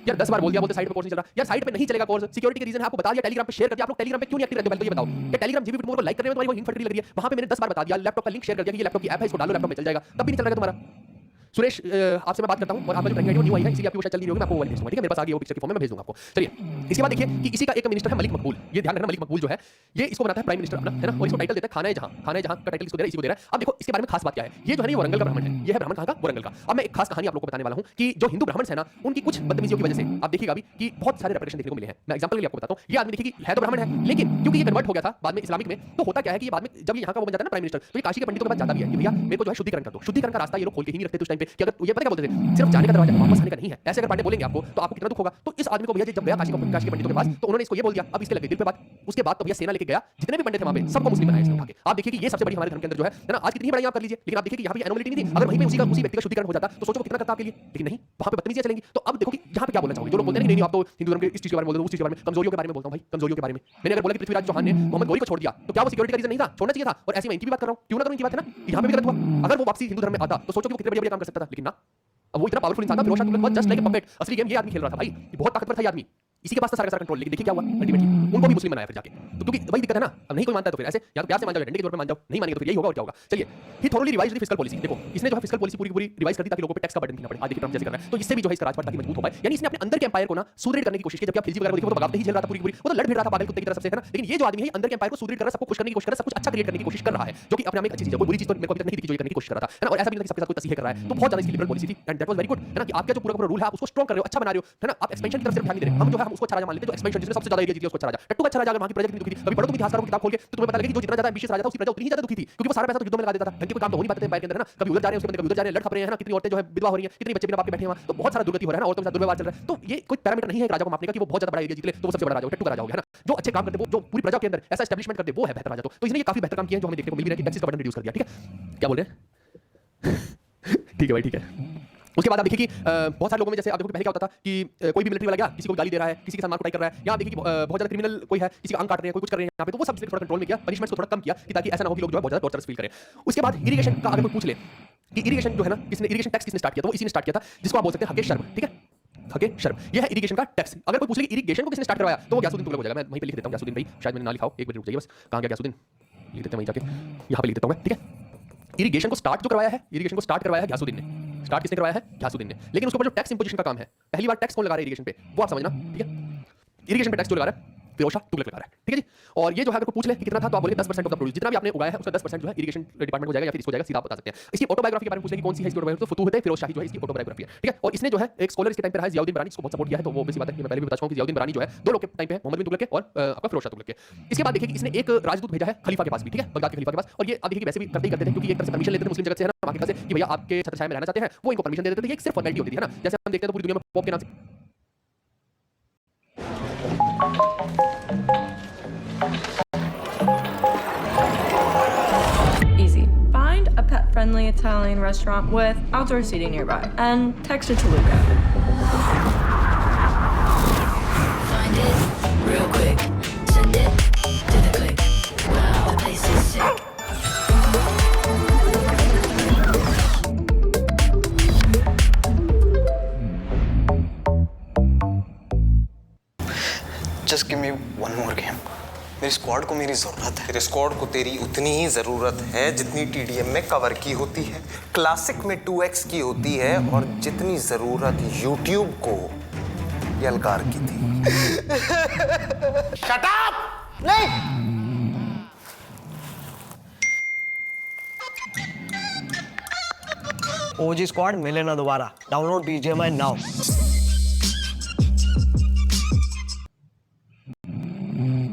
यार, 10 बार बोल दिया, बोलते साइड पे कोर्स नहीं चल रहा यार, साइड पे नहीं चलेगा कोर्स, सिक्योरिटी के रीजन है, आपको बता दिया, टेलीग्राम पे शेयर कर दिया। आप लोग टेलीग्राम पे क्यों नहीं एक्टिव रहते हो, ये बताओ। क्या टेलीग्राम जीबी को लाइक कर रहे हो, तुम्हारी वो हिंट फटरी लग रही है, वहां पे मैंने 10 बार बता दिया, लैपटॉप का लिंक शेयर कर दिया कि ये लैपटॉप की ऐप है, इसको डालो, लैपटॉप में चल जाएगा, तब भी नहीं चल रहा तुम्हारा। सुरेश आपसे मैं बात करता हूं और आपका जो ट्रैकिंग आईडी न्यू आई है, इसलिए आपकी वो शायद चल नहीं रही होगी, मैं आपको वो वाली भेज दूंगा, ठीक है। मेरे पास आ गई वो पिक्चर की फॉर्म में, मैं भेज दूंगा आपको। चलिए इसके बाद देखिए कि इसी का एक मिनिस्टर है मलिक मकबूल, ये ध्यान रखना, मलिक मकबूल जो है ये इसको बनाता है प्राइम मिनिस्टर अपना, है ना, और इसको टाइटल देता है खाना जहां, खाना जहां का टाइटल इसको दे रहा है, इसी को दे रहा है। अब देखो इसके बारे में खास बात क्या है, ये जो है ना ये वारंगल का ब्राह्मण है, ये है ब्राह्मण कहां का, वारंगल का। अब मैं एक खास कहानी आप लोगों को बताने वाला हूं कि जो हिंदू ब्राह्मण है ना, उनकी कुछ बदतमीजियों की वजह से आप देखिएगा भी कि बहुत सारे रेपुटेशन देखने को मिले हैं। मैं एग्जांपल के लिए आपको बताता हूं, ये आदमी देखिए कि है तो ब्राह्मण है, लेकिन क्योंकि ये कन्वर्ट हो गया था बाद में इस्लामिक में, तो होता क्या है कि ये बाद में जब ये यहां का वो बन जाता है ना प्राइम मिनिस्टर, तो ये काशी के पंडितों के पास जाता भी है कि भैया मेरे को जो है शुद्धिकरण कर दो। शुद्धिकरण का रास्ता ये लोग खोल के ही नहीं रखते थे उस टाइम पे, कि अगर ये पता क्या बोलते थे, सिर्फ जाने का दरवाजा, वापस आने का नहीं है। ऐसे अगर पांडे बोलेंगे आपको तो आपको कितना दुख होगा। तो इस आदमी को भैया जब गया काशी के पंडितों के पास, तो उन्होंने इसको ये बोल दिया, अब इसके लगे दिल पे बात। उसके बाद तो भैया सेना लेके गया, जितने भी पंडित थे वहां पे सबको मुस्लिम बनाया इसने उठा के। आप देखिए कि ये सबसे बड़ी हमारे धर्म के अंदर जो है ना, आज कितनी बड़ाई आप कर लीजिए, लेकिन आप देखिए कि यहाँ पे एनोमलिटी नहीं थी। अगर वहीं पे उसी व्यक्ति का शुद्धिकरण हो जाता तो सोचो वो कितना करता आपके लिए, लेकिन नहीं, वहां पे बदतमीजियां चलेंगी। तो अब देखो कि यहाँ पे क्या बोलना चाहोगे, जो लोग बोलते हैं नहीं आप तो हिंदू धर्म के इस चीज के बारे में बोल रहे हो, उस चीज के बारे में, कमजोरियों के बारे में बोलता हूं भाई, कमजोरियों के बारे में। मैंने अगर बोला कि पृथ्वीराज चौहान ने मोहम्मद गौरी को छोड़ दिया, तो क्या वो सिक्योरिटी का रीजन नहीं था, छोड़ना चाहिए था। और ऐसी मैं इनकी भी बात कर रहा हूं, क्यों ना करूं, इनकी बात है ना, यहाँ पे भी गलत हुआ। अगर वो वापसी हिंदू धर्म में आता तो सोचो कि वो कितने बड़े बड़े काम कर सकता था, लेकिन ना, अब वो इतना पावरफुल इंसान था, Firoz Shah Tughlaq was just like a puppet. असली गेम ये आदमी खेल रहा था भाई, ये बहुत ताकतवर था ये आदमी, इसी के पास था सारा कंट्रोल। लेकिन देखिए क्या हुआ अल्टीमेटली, उनको भी मुस्लिम बनाया फिर जाके। तो क्योंकि वही दिक्कत है ना, अब नहीं कोई मानता तो फिर ऐसे या तो प्यार से मान जाओ, डंडे के तौर पे मान जाओ, नहीं मानेंगे तो फिर यही होगा और क्या होगा। चलिए ही थोरली रिवाइज द फिस्कल पॉलिसी। देखो इसने जो है फिस्कल पॉलिसी पूरी पूरी रिवाइज कर दी ताकि लोगों पे टैक्स का बर्डन नहीं पड़े। आज देखिए ट्रम्प जैसे कर रहा है, तो इससे भी जो है इसका राजपाट ताकि मजबूत हो पाए। यानी इसने अपने अंदर के एम्पायर को ना सुदृढ़ करने की कोशिश की। जबकि आप खिलजी वगैरह को देखो तो बगावते ही झेल रहा था पूरी पूरी, वो तो लड़ भिड़ रहा था पागल कुत्ते की तरह सबसे, है ना। लेकिन ये जो आदमी है अंदर के एम्पायर को सुदृढ़ कर रहा है, सबको खुश करने की कोशिश कर रहा है, सब कुछ अच्छा क्रिएट करने की कोशिश कर रहा है, जो कि अपने आप में एक अच्छी चीज है। कोई बुरी चीज तो मेरे को अभी तक नहीं दिखी जो ये करने की कोशिश कर रहा था, है ना। और ऐसा भी नहीं कि सबके साथ कोई तस्हीर कर रहा है, तो बहुत ज्यादा इसकी लिबरल पॉलिसी थी and that was very good, है ना, कि आपका जो पूरा पूरा रूल है आप उसको स्ट्रांग कर रहे हो, अच्छा बना रहे हो, है ना। आप एक्सपेंशन की तरफ सिर्फ ध्यान नहीं दे रहे। हम जो है हम उसको अच्छा राजा मान लेते हैं, जो एक्सपेंशन जिसने सबसे ज्यादा एरिया जीत लिया उसको अच्छा राजा। टट्टू का अच्छा राजा, अगर वहां की प्रजा कितनी दुखी थी, कभी पढ़ो तुम इतिहासकारों की किताब खोल के तो तुम्हें पता लगेगा कि जो जितना ज्यादा एम्बिशियस राजा था उसकी प्रजा उतनी ही ज्यादा दुखी थी, क्योंकि वो सारा पैसा तो युद्धों में लगा देता था। इनके कोई काम तो हो नहीं पाते थे एम्पायर के अंदर, है ना। कभी उधर जा रहे हैं उसके बंदे, कभी उधर जा रहे हैं, लड़ खप रहे हैं, है ना। कितनी औरतें जो है विधवा हो रही हैं, कितनी बच्चे बिना बाप के बैठे हैं वहां, तो बहुत सारा दुर्गति हो रहा है ना, औरतों के साथ दुर्व्यवहार चल रहा है। तो ये कोई पैरामीटर नहीं है एक राजा को मापने का कि वो बहुत ज्यादा बड़ा एरिया जीत ले तो वो सबसे बड़ा राजा हो, टट्टू का राजा हो गया, है ना। जो अच्छे काम करते वो जो पूरी प्रजा के अंदर ऐसा एस्टैब्लिशमेंट करते वो है बेहतर राजा। तो इसने ये काफी बेहतर काम किया जो हमें देखने को मिल भी रहा है कि टैक्सेस का बर्डन रिड्यूस कर दिया, ठीक है। क्या बोल रहे हैं ठीक है भाई, ठीक है। उसके बाद आप देखिए कि बहुत सारे लोगों में जैसे आप देखो पहले क्या होता था कि कोई भी मिलिट्री वाला गया किसी को गाली दे रहा है, किसी के साथ मार कुटाई कर रहा है। यहाँ देखिए कि बहुत ज्यादा क्रिमिनल कोई है, किसी का अंग काट रहे हैं, कोई कुछ कर रहे हैं यहाँ पे, तो वो सब थोड़ा कंट्रोल में किया, पनिशमेंट्स को थोड़ा कम किया कि ताकि ऐसा ना हो कि लोग जो है बहुत ज्यादा टॉर्चर फील करें। उसके बाद इरिगेशन का अगर कोई पूछ ले कि इरिगेशन जो है ना किसने इरिगेशन टैक्स किसने स्टार्ट किया, तो वो इसी ने स्टार्ट किया था, जिसको आप बोल सकते हैं हके शर्म, ठीक है। हके शर्म ये है इरिगेशन का टैक्स। अगर कोई पूछ ले कि इरिगेशन को किसने स्टार्ट करवाया तो वो ग्यासुद्दीन तुगलक हो जाएगा। मैं वहीं पे लिख देता हूं ग्यासुद्दीन भाई, शायद मैंने ना लिखा हो, एक मिनट रुक जाइए बस, कहां गया ग्यासुद्दीन, लिख देते हैं वहीं जाके, यहां पे लिख देता हूं मैं, ठीक है। इरिगेशन को स्टार्ट जो करवाया है, इरिगेशन को स्टार्ट करवाया है ग्यासुद्दीन ने। स्टार्ट किसने करवाया है? ग्यासुद्दीन ने। लेकिन उसके ऊपर जो टैक्स इंपोजिशन का काम है, पहली बार टैक्स कौन लगा रहा है इरिगेशन पे, वो आप समझना, ठीक है। इरिगेशन पे टैक्स जो लगा रहा है फिरोज शाह तुगलक लगा रहा है, ठीक है जी। और ये जो है अगर कोई पूछ ले कि कितना था, तो आप बोलेंगे 10% ऑफ द प्रोड्यूस, जितना भी आपने उगाया है उसका 10% जो है इरिगेशन डिपार्टमेंट को जाएगा या फिर इसको जाएगा, सीधा आप बता सकते हैं। इसकी ऑटोबायोग्राफी के बारे में पूछ ले कि कौन सी है इसकी ऑटोबायोग्राफी, तो फतूहत फिरोज शाही जो है इसकी ऑटोबायोग्राफी है, ठीक है। और इसने जो है एक स्कॉलर इसके टाइम पे रहा है जियाउद्दीन बरानी, इसको बहुत सपोर्ट किया है, तो वो बेसिक बात है कि मैं पहले भी बता चुका हूं कि जियाउद्दीन बरानी जो है दो लोग के टाइम पे है, मोहम्मद बिन तुगलक के और आपका फिरोज शाह तुगलक के। इसके बाद देखिए कि इसने एक राजदूत भेजा है खलीफा के पास भी, ठीक है, बगदाद के खलीफा के पास। और ये आप देखिए कि वैसे भी करते ही करते थे, क्योंकि एक तरह से परमिशन लेते थे मुस्लिम जगत से, है ना, वहां के से कि भैया आपके छत्रछाया में रहना चाहते हैं, वो इनको परमिशन दे देते थे। ये एक सिर्फ फॉर्मेलिटी होती थी, है ना, जैसे हम देखते हैं तो पूरी दुनिया में पॉप के नाम से Easy. Find a pet-friendly Italian restaurant with outdoor seating nearby and text it to Luca. Find it real quick. Send it to the click. Wow, the place is sick. Just give me one more game. मेरी squad को मेरी जरूरत है। तेरे squad को तेरी उतनी ही जरूरत है जितनी टीडीएम में कवर की होती है, क्लासिक में 2x की होती है और जितनी जरूरत यूट्यूब को यलकार की थी। Shut up! नहीं। ओजी स्क्वाड मिले ना दोबारा। Download BGMI now.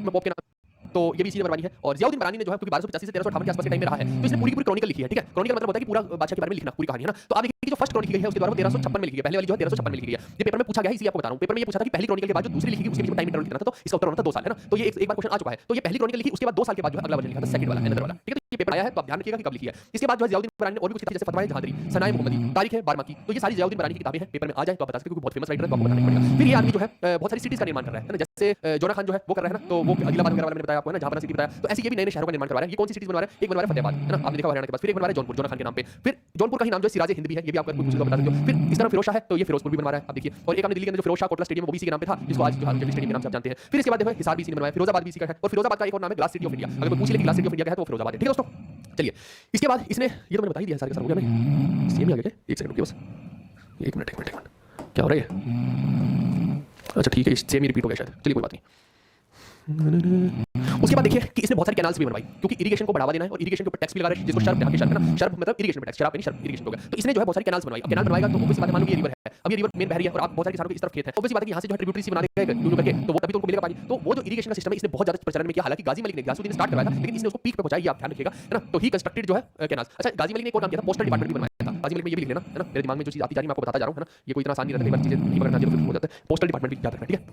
पॉप के नाम, तो ये भी इसी ने बनवानी है। और जियाउद्दीन बरानी ने जो है क्योंकि 1285 से 1358 के आसपास के टाइम में रहा है, तो इसने पूरी की पूरी क्रॉनिकल लिखी है, ठीक है। क्रॉनिकल मतलब होता है कि पूरा बादशाह के बारे में लिखना, पूरी कहानी, है ना। तो आप देखिए कि जो फर्स्ट क्रॉनिकल लिखी गई है उसके द्वारा वो 1356 में लिखी गई, पहले वाली जो है 1356 में लिखी गई है। ये पेपर में पूछा गया है, इसलिए आपको बता रहा हूं। पेपर में ये पूछा था कि पहली क्रॉनिकल के बाद जो दूसरी लिखी गई उसके बीच में टाइम इंटरवल कितना था, तो इसका उत्तर होना था 2 साल, है ना। तो ये एक बार क्वेश्चन आ चुका है। तो ये पहली क्रॉनिकल लिखी, उसके बाद 2 साल के बाद जो है अगला वर्जन लिखा था, सेकंड वाला, अनदर वाला, ठीक है। तो ये पेपर आया है, तो आप ध्यान रखिएगा कि कब लिखी है। इसके बाद जो है जियाउद्दीन बरानी ने और भी कुछ लिखा, जैसे फतवाए जहांदरी, सनाए मोहम्मदी, तारीख है 12 की। तो ये सारी जियाउद्दीन बरानी की किताबें हैं, पेपर में आ जाए तो आप बता सकते हैं, क्योंकि बहुत फेमस राइटर है, तो आपको बताना ही पड़ेगा। फिर ये आदमी जो है बहुत सारी सिटीज का निर्माण कर रहा है ना, जैसे जोना खान जो है वो कर रहा है ना, तो वो आदिलाबाद वगैरह वाला मैंने बताया आपको, है ना, जहां सिटी बताया। तो ऐसे ये भी नए शहरों का निर्माण करवा रहा है। ये कौन सी सिटीज बनवा रहा है? एक बनवा रहा है फतेहाबाद, है ना, आपने देखा हरियाणा के पास। फिर एक बनवा रहा है जौनपुर, जोना खान के नाम पे। फिर जौनपुर का ही नाम जो है सिराज हिंद भी है, ये भी आपको कुछ बता सकते हो। फिर इस तरह फिरोज शाह है, तो ये फिरोजपुर भी बनवा रहा है, आप देखिए। और एक हमने दिल्ली के अंदर जो फिरोज शाह कोटला स्टेडियम वो भी इसी के नाम पे था, जिसको आज जो स्टेडियम के नाम से आप जानते हैं। फिर इसके बाद देखो हिसार भी इसी ने बनवाया, फिरोजाबाद भी इसी का है। और फिरोजाबाद का एक और नाम है ग्लास सिटी ऑफ इंडिया। अगर कोई पूछ ले कि ग्लास सिटी ऑफ इंडिया क्या है, तो वो फिरोजाबाद है, ठीक है दोस्तों। चलिए, इसके बाद इसने ये तो मैंने बता ही दिया सारे का सारा, हो गया मैं सेम ही आ गया। एक सेकंड रुकिए बस, एक मिनट क्या हो रहा है? अच्छा ठीक है, सेम ही रिपीट हो गया शायद, चलिए कोई बात नहीं। उसके बाद देखिए कि इसने बहुत सारी कैनाल्स भी बनवाई, क्योंकि इरिगेशन को बढ़ावा देना है और इरिगेशन के ऊपर टैक्स भी लगा रहा है, जिसको शर्फ है ना, शर्फ मतलब इरिगेशन पे टैक्स, शराब नहीं, शर्फ इरिगेशन हो गया। तो इसने जो है बहुत सारी कैनाल्स बनवाई। अब कैनाल बनवाएगा तो ऑब्वियस बात है, मान लो ये रिवर है, अब ये रिवर मेन बह रही है और आप बहुत सारे किसानों के इस तरफ खेत है, ऑब्वियस बात है कि यहाँ से जो है ट्रिब्यूटरी सी बना देगा यूं करके, तो वो तभी तो उनको मिलेगा पानी। तो वो जो इरिगेशन का सिस्टम है इसने बहुत ज्यादा प्रचलन में किया। हालांकि गाजी मलिक ने गयासुद्दीन ने स्टार्ट करवाया था, लेकिन इसने उसको पीक पे पहुंचाया, आप ध्यान रखिएगा, है ना। तो ही कंस्ट्रक्टेड जो है कैनाल्स। अच्छा, गाजी मलिक ने एक और नाम दिया था, पोस्टल डिपार्टमेंट भी बनवाया था। गाजी मलिक में ये भी लिख लेना, है ना, मेरे दिमाग में जो चीज आती जा रही है मैं आपको बताता जा रहा हूं, है ना। ये कोई इतना आसान नहीं रहता, कई बार चीजें नहीं पकड़ना चाहिए तो फिर हो जाता है। पोस्टल डिपार्टमेंट भी याद रखना, ठीक है।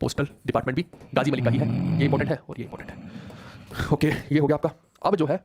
पोस्टल डिपार्टमेंट भी गाजी मलिक का ही है, ये इंपॉर्टेंट है और ये इंपॉर्टेंट है। ओके, ये हो गया आपका। अब जो है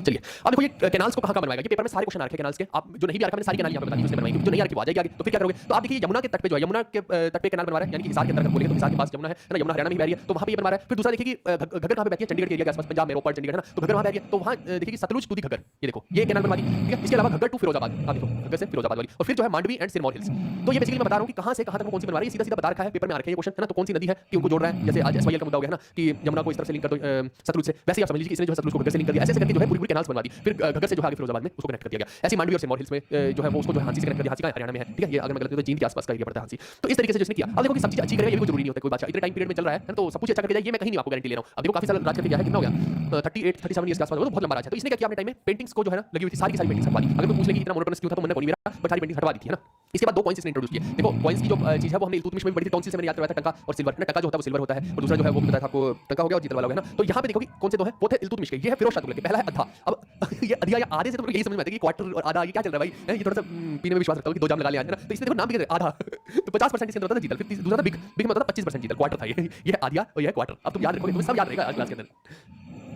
चलिए, अब देखो ये कैनाल्स को कहां बनवाएगा, ये पेपर में सारे क्वेश्चन आ रखे कैनाल्स के। आप जो नहीं भी आ रखा मैंने सारी कैनाल यहां पे बता दी, उसने बनवाई, जो नहीं आ रखी वो आ जाएगी आगे। तो फिर क्या करोगे? तो आप देखिए यमुना के तट पे जो है, यमुना के तट पे कैनाल बनवा रहा है, यानी कि हिसार के अंदर बोलेंगे तो हिसार के पास यमुना है ना, यमुना हरियाणा में ही बह रही है, तो वहां पे ये बनवा रहा है। फिर दूसरा देखिए कि घग्गर कहां पे बहती है, चंडीगढ़ के एरिया के आसपास, पंजाब में रोपड़ चंडीगढ़, है ना, तो घग्गर वहां बह रही है, तो वहां देखिए कि सतलुज टू दी घग्गर, ये देखो ये कैनाल बनवा दी, ठीक है। इसके अलावा घग्गर टू फिरोजाबाद, आप देखो घग्गर से फिरोजाबाद वाली, और फिर जो है मांडवी एंड सिरमौर हिल्स। तो ये बेसिकली मैं बता रहा हूं कि कहां से कहां तक कौन सी बनवा रही है, सीधा सीधा बता रखा है, पेपर में आ रखा है ये क्वेश्चन, है ना। तो कौन सी नदी है कि उनको जोड़ रहा है, जैसे आज एसवाईएल का मुद्दा हो गया ना कि यमुना को इस तरफ से लिंक कर दो सतलुज से, वैसे ही आप समझ लीजिए कि इसने जो है सतलुज को घग्गर से लिंक कर दिया, ऐसे करके जो है पूरी पूरी कैनाल्स बनवा दी। फिर घग्गर से जो है फिरोजाबाद में उसको कनेक्ट कर दिया गया। ऐसी मांडवी और सिरमौर हिल्स में जो है वो उसको जो हांसी से कनेक्ट कर दिया, हांसी का हरियाणा में है, ठीक है। ये अगर मैं गलत हूं तो जींद के आसपास का एरिया पड़ता है हांसी। तो इस तरीके से जिसने किया, अब देखो कि सब चीज अच्छी करेगा ये भी जरूरी नहीं होता, कोई बादशाह इतने टाइम पीरियड में चल रहा है तो सब कुछ अच्छा करके जाए, ये मैं कहीं नहीं आपको गारंटी ले रहा हूं। अब देखो काफी साल राज करके गया है, कितना हो गया 38 37 ईयर्स के आसपास, तो बहुत लंबा राज है। तो इसने क्या किया अपने टाइम में, पेंटिंग्स को जो है ना लगी हुई थी सारी की सारी पेंटिंग्स हटवा दी। अगर कोई पूछ ले कि इतना मोनोटोनस क्यों था, तो मैंने बोली मेरा बट सारी पेंटिंग्स हटवा दी थी, है ना। इसके बाद दो कॉइन्स इसने इंट्रोड्यूस किए। देखो कॉइन्स की जो चीज है वो हमने इल्तुतमिश में भी पढ़ी थी, टॉन्सिल से मैंने याद करवाया था, टंका और सिल्वर ना। टंका जो होता है वो सिल्वर होता है और दूसरा जो है वो बताया था आपको, टंका हो गया और जीतल वाला हो गया ना। तो यहाँ पे देखो कि कौन से दो है, वो थे इल्तुतमिश के, ये है फिरोज शाह तुगलक के। पहला है अद्धा। अब ये अधिया या आधे से तो यही समझ में आता है कि क्वार्टर और आधा ये क्या चल रहा है भाई, ये थोड़ा सा पीने में विश्वास रखता हूं कि दो जाम लगा लिया है ना। तो इसने देखो नाम भी कहते आधा, तो 50% इसके अंदर होता था जीतल, फिर दूसरा था बिग, बिग में होता था 25% जीतल, क्वार्टर था ये आधिया और ये है क्वार्टर। अब तुम याद रखोगे, तुम्हें सब याद रहेगा आज क्लास के अंदर।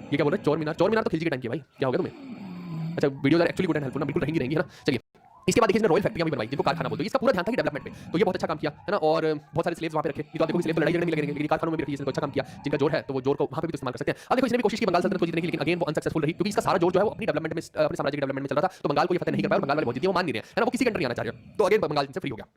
ये क्या बोल रहे हैं, चोर मीनार, चोर मीनार तो खिलजी के टाइम की भाई, क्या हो गया तुम्हें? अच्छा videos are actually good and helpful ना, बिल्कुल रहेंगी रहेंगी, है ना। चलिए, इसके बाद देखिए इसने रॉयल फैक्ट्रियां भी बनवाई, जिनको कारखाना बोलते हैं। इसका पूरा ध्यान था कि डेवलपमेंट पे, तो ये बहुत अच्छा काम किया, है ना। और बहुत सारे स्लेव्स वहां पे रखे, ये तो आप देखो स्लेव तो लड़ाई झगड़े में लगे रहेंगे, लेकिन कारखानों में भी रखी, इसने तो अच्छा काम किया। जिनका जोर है तो वो जोर को वहां पे भी इस्तेमाल कर सकते हैं। अब देखो इसने भी कोशिश की बंगाल सल्तनत को जीतने की, लेकिन अगेन वो अनसक्सेसफुल रही, क्योंकि इसका सारा जोर जो है वो अपनी डेवलपमेंट में, अपने साम्राज्य के डेवलपमेंट में चल रहा था। तो बंगाल को ये फतह नहीं कर पाया, बंगाल वाले बहुत जीते, वो मान नहीं रहे हैं, है ना, वो किसी कंट्री आना चाह रहे हैं। तो अगेन बंगाल से फ्री हो गया।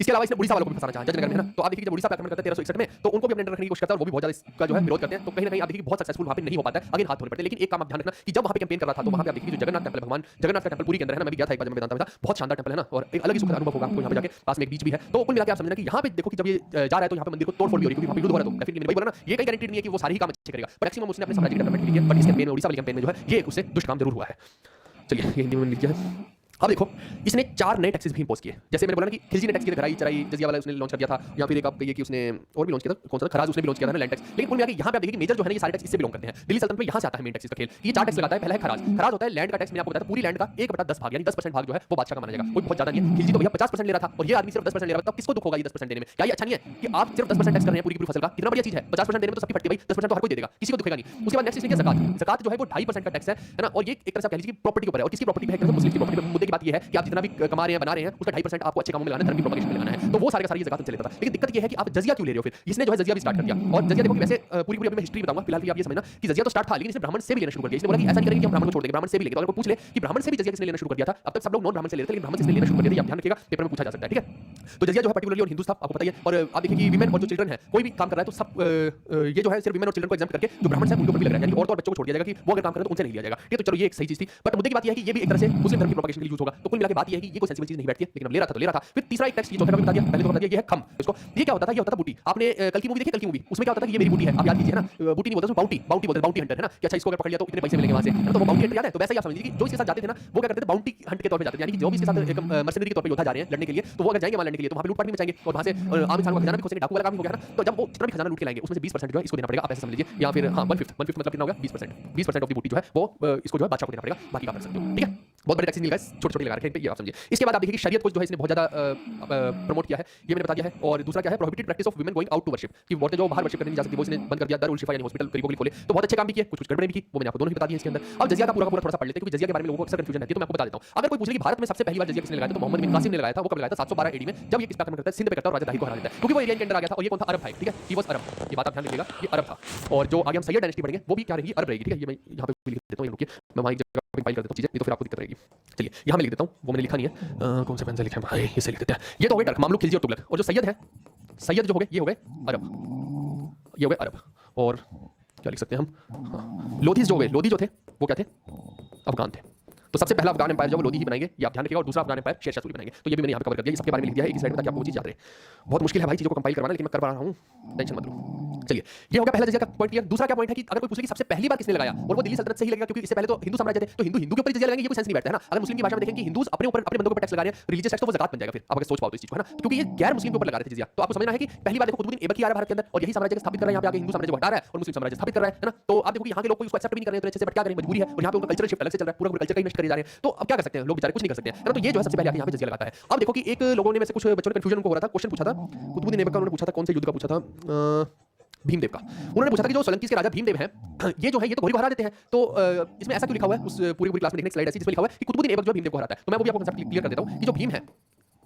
इसके अलावा इसने उड़ीसा वालों को भी फंसाना चाहा जजनगर में, है ना। तो आप देखिए जब उड़ीसा पे आक्रमण करते हैं 1361 में, तो उनको भी अपने अंडर रखने की कोशिश करता है और वो भी बहुत ज्यादा इसका जो है विरोध करते हैं। तो कहीं ना कहीं आप देखिए बहुत सक्सेसफुल वहां पे नहीं हो पाता है, अगेन हाथ धोने पड़ते हैं। लेकिन एक काम आप ध्यान रखना कि जब वहां पे कैंपेन कर रहा था तो वहां पे आप देखिए जो जगन्नाथ टेंपल, भगवान जगन्नाथ का टेंपल पूरी के अंदर है ना, मैं भी गया था एक बार जब मैं वेदांता में था, बहुत शानदार टेंपल है ना, और एक अलग ही सुखद अनुभव होगा आपको यहाँ पे जाके। पास में एक बीच भी है, तो कुल मिला के आप समझना कि यहाँ पे देखो कि जब ये जा रहा है तो यहाँ पे मंदिर को तोड़ फोड़ भी हो रही है, क्योंकि वहां पे युद्ध हो रहा है। तो डेफिनेटली मैंने बोला ना, ये कहीं गारंटी नहीं है कि वो सारे ही काम अच्छे करेगा, मैक्सिमम उसने अपने साम्राज्य की डेवलपमेंट के लिए, बट इस कैंपेन में, उड़ीसा वाली कैंपेन में जो है ये उससे दुष्ट काम जरूर हुआ है। चलिए ये हिंदी में लिख दिया है। अब देखो इसने 4 नए टैक्सेस भी इंपोज किए, जैसे मैंने बोला ना कि खिलजी ने टैक्स किया था, घराई चराई जजिया वाला उसने लॉन्च कर दिया था, या फिर एक आप कहिए कि उसने और भी लॉन्च किया था, कौन सा खराज उसने भी लॉन्च किया था ना, लैंड टैक्स। लेकिन कुल मिला के यहाँ पे आप देखिए कि मेजर जो है ना ये सारे टैक्स इससे बिलोंग करते हैं। दिल्ली सल्तनत में यहाँ से आता है मेन टैक्स का खेल। ये 4 टैक्स लगाता है। पहला है खराज। खराज होता है लैंड का टैक्स। मैंने आपको बताया था पूरी लैंड का 1/10 भाग, यानी 10% भाग जो है वो बादशाह का माना जाएगा, कोई बहुत ज्यादा नहीं है। खिलजी तो भैया 50% ले रहा था और ये आदमी सिर्फ 10% ले रहा था। किसको दुख होगा ये 10% देने में? क्या ये अच्छा नहीं है कि आप सिर्फ 10% टैक्स कर रहे हैं पूरी फसल का? कितना बढ़िया चीज है। 50% देने में तो सबकी फटती है भाई, 10% तो हर कोई दे देगा, किसी को दुखेगा नहीं। उसके बाद नेक्स्ट इसमें ज़कात। ज़कात जो है वो 2.5% का टैक्स है ना, और ये एक तरह से कह लीजिए कि प्रॉपर्टी के ऊपर है, और किसकी प्रॉपर्टी है? मुस्लिम की प्रॉपर्टी। मुद्दे की बात ये है कि आप जितना भी कमा रहे हैं बना रहे हैं उसका 2.5% आपको अच्छे कामों में लगाना है, धर्म की प्रोपगेशन में लगाना है, तो वो सारे का सारी ज़कात चले जाता है। लेकिन दिक्कत ये है कि आप जजिया क्यों ले रहे हो? फिर इसने जो है जजिया भी स्टार्ट कर दिया, और जजिया देखो कि वैसे पूरी पूरी अभी मैं हिस्ट्री बताऊंगा, फिलहाल के लिए आप ये समझना कि जजिया तो स्टार्ट था, लेकिन इसने ब्राह्मण से भी लेना शुरू कर दिया। इसने बोला कि ऐसा नहीं करेंगे कि हम ब्राह्मण को छोड़ देंगे, ब्राह्मण से भी लेंगे। तो अगर कोई पूछ ले कि ब्राह्मण से भी जजिया किसने लेना शुरू कर दिया था, अब तक सब लोग नॉन ब्राह्मण से लेते थे, लेकिन ब्राह्मण से लेना शुरू कर दिया, आप ध्यान रखिएगा, पेपर में पूछा जा सकता है, ठीक है। तो जजिया जो है पर्टिकुलरली और हिंदूज था, आपको बताइए। और आप देखिए कि विमेन और जो चिल्ड्रन है, कोई भी काम कर रहा है तो सब ये जो है सिर्फ विमेन और चिल्ड्रन को एग्जाम करके जो ब्राह्मण है उनको भी लग रहा है, यानी औरतों और बच्चों को छोड़ दिया जाएगा कि वो अगर काम करें तो उनसे नहीं लिया जाएगा। ये तो चलो ये एक सही चीज थी, बट मुद्दे की बात ये है कि ये भी एक तरह से मुस्लिम धर्म की प्रोपगेशन के लिए यूज होगा। तो कुल मिला के बात ये है कि ये कोई सेंसिबल चीज नहीं बैठती है, लेकिन अब ले रहा था तो ले रहा था। फिर तीसरा एक टैक्स की चौथा का भी बता दिया, पहले तो बता दिया ये है खम। इसको ये क्या होता था? ये होता था बूटी। आपने कल की मूवी देखी? कल की मूवी उसमें क्या होता था कि ये मेरी बूटी है, आप याद कीजिए ना, बूटी नहीं बोलते उसको बाउंटी, बाउंटी बोलते, बाउंटी हंटर है ना, कि अच्छा इसको अगर पकड़ लिया तो इतने पैसे मिलेंगे वहां से, है ना। तो वो बाउंटी हंटर याद है? तो वैसे ही आप समझ लीजिए कि जो इसके साथ जाते थे ना वो क्या करते थे, बाउंटी हंट के तौर पे जाते थे, यानी कि जो भी इसके साथ एक मर्सनरी के तौर पे योद्धा जा रहे हैं लड़ने के लिए, तो वो अगर जाएंगे वहां लड़ने के लिए तो वहां पे लूटपाट भी मचाएंगे और वहां से आम इंसान को खजाना भी खोसेंगे, डाकू वाला काम भी हो गया ना। तो जब वो जितना भी खजाना लूट के लाएंगे उसमें से 20% जो है इसको देना पड़ेगा, आप ऐसे समझ लीजिए। या फिर हाँ 1/5 मतलब कितना हो गया? 20% ऑफ द बूटी जो है वो इसको जो है बादशाह को देना पड़ेगा, बाकी का कर सकते हो, ठीक है। बहुत बड़े टैक्स नहीं लगाए, छोटे छोटे लगा रखे हैं, ये आप समझिए। इसके बाद आप देखिए कि शरीयत को जो है इसने बहुत ज्यादा प्रमोट किया है, ये मैंने बता दिया है। और दूसरा क्या है? Prohibited practice of women going out to worship, कि औरतें जो बाहर वर्शिप करने नहीं जा सकती वो इसने बंद कर दिया। दारुल शिफा यानी हॉस्पिटल गरीबों के लिए खोले, तो बहुत अच्छे काम भी किए, कुछ गड़बड़े भी की, वो मैंने आपको दोनों ही बता दिए इसके अंदर। अब जजिया का पूरा थोड़ा सा पढ़ लेते हैं, क्योंकि जजिया के बारे में लोगों को अक्सर कंफ्यूजन रहती है, तो मैं आपको बता देता हूं। अगर कोई पूछे कि भारत में सबसे पहली बार जजिया किसने लगाया, तो मोहम्मद बिन कासिम ने लगाया था। वो कब लगाया था? 712 एडी में, जब ये किस पे आक्रमण करता है? सिंध पे करता है और राजा दाहिर को हरा देता है, क्योंकि वो एरिया के अंदर आ गया था। और ये कौन था? अरब था, ठीक है। ही वाज अरब, ये बात आप ध्यान रखिएगा, ये अरब था। और जो आगे हम सैयद डायनेस्टी पढ़ेंगे वो भी क्या रहेगी? अरब रहेगी, ठीक है। ये मैं यहां पे लिख देता हूं, रुकिए मैं वहां एक जगह पे कंपाइल कर देता हूं चीजें, नहीं तो फिर आपको दिक्कत रहेगी। चलिए यहां मैं लिख देता हूं, वो मैंने लिखा नहीं है, कौन सा पेन से लिखा है भाई, इसे लिख देते हैं। ये तो हो गए टर्क, मामलुक, खिलजी और तुगलक। और जो सैयद है, सैयद जो हो गए ये हो गए अरब, ये हो गए अरब। और क्या लिख सकते हैं हम? लोधीस जो हो गए, लोधी जो थे वो क्या थे? अफगान थे। तो सबसे पहला अफगान एम्पायर जो वो लोधी ही बनाएंगे, ये आप ध्यान रखिएगा। और दूसरा अफगान एम्पायर शेर शाह सूरी बनाएंगे। तो ये भी मैंने यहाँ पे कवर कर दिया, ये सबके बारे में लिख दिया है एक स्लाइड में, ताकि आपको वो चीज याद रहे। बहुत मुश्किल है भाई चीजों को कंपाइल करवाना, लेकिन मैं कर पा रहा हूँ, टेंशन मत लो। चलिए ये हो गया पहला जजिया का पॉइंट क्लियर। दूसरा क्या पॉइंट है कि अगर कोई पूछे कि सबसे पहली बार किसने लगाया, और वो दिल्ली सल्तनत से ही लगेगा, क्योंकि इससे पहले तो हिंदू साम्राज्य थे, तो हिंदू के ऊपर जजिया लगाएंगे, ये कोई सेंस नहीं बैठता है ना। अगर मुस्लिम की भाषा में देखें कि हिंदूज अपने ऊपर अपने बंदों पर टैक्स लगा रहे हैं, रिलीजियस टैक्स, तो वो ज़कात बन जाएगा। फिर आप अगर सोच पाओ तो इस चीज को, है ना, क्योंकि ये गैर मुस्लिम के ऊपर लगा रहे थे जजिया। तो आपको समझना है कि पहली बार देखो कुतुबुद्दीन ऐबक ही आ रहा है भारत के अंदर, और यही साम्राज्य स्थापित कर रहा है। यहाँ पे आगे हिंदू साम्राज्य को हटा रहा है और मुस्लिम साम्राज्य स्थापित कर रहा है ना। तो आप देखो कि यहाँ के लोग कोई उसको एक्सेप्ट भी नहीं कर रहे हैं तो अच्छे से, बट क्या करें, मजबूरी है। और यहाँ पे उनका कल्चर शिफ्ट अलग से चल रहा है, पूरा कल्चर का इन्वेस्ट करे जा रहे हैं। तो अब क्या कर सकते हैं लोग, बेचारे कुछ नहीं कर सकते हैं, है ना। तो ये जो है सबसे पहले आके यहाँ पे जजिया लगाता है। अब देखो कि एक लोगों ने में से कुछ बच्चों ने कंफ्यूजन को हो रहा था, क्वेश्चन पूछा था कुतुबुद्दीन ऐबक का, उन्होंने पूछा था कौन से युद्ध का पूछा था? भीमदेव का। उन्होंने पूछा था कि जो सोलंकी के राजा भीमदेव हैं, ये जो है ये तो घोरी को हरा देते हैं, तो इसमें ऐसा क्यों लिखा हुआ है? उस पूरी क्लास में देखने स्लाइड ऐसी जिसमें लिखा हुआ है कि कुतुबुद्दीन ऐबक जो भीमदेव को हराता है। तो मैं वो भी आपको कांसेप्ट क्लियर कर देता हूं कि जो भीम है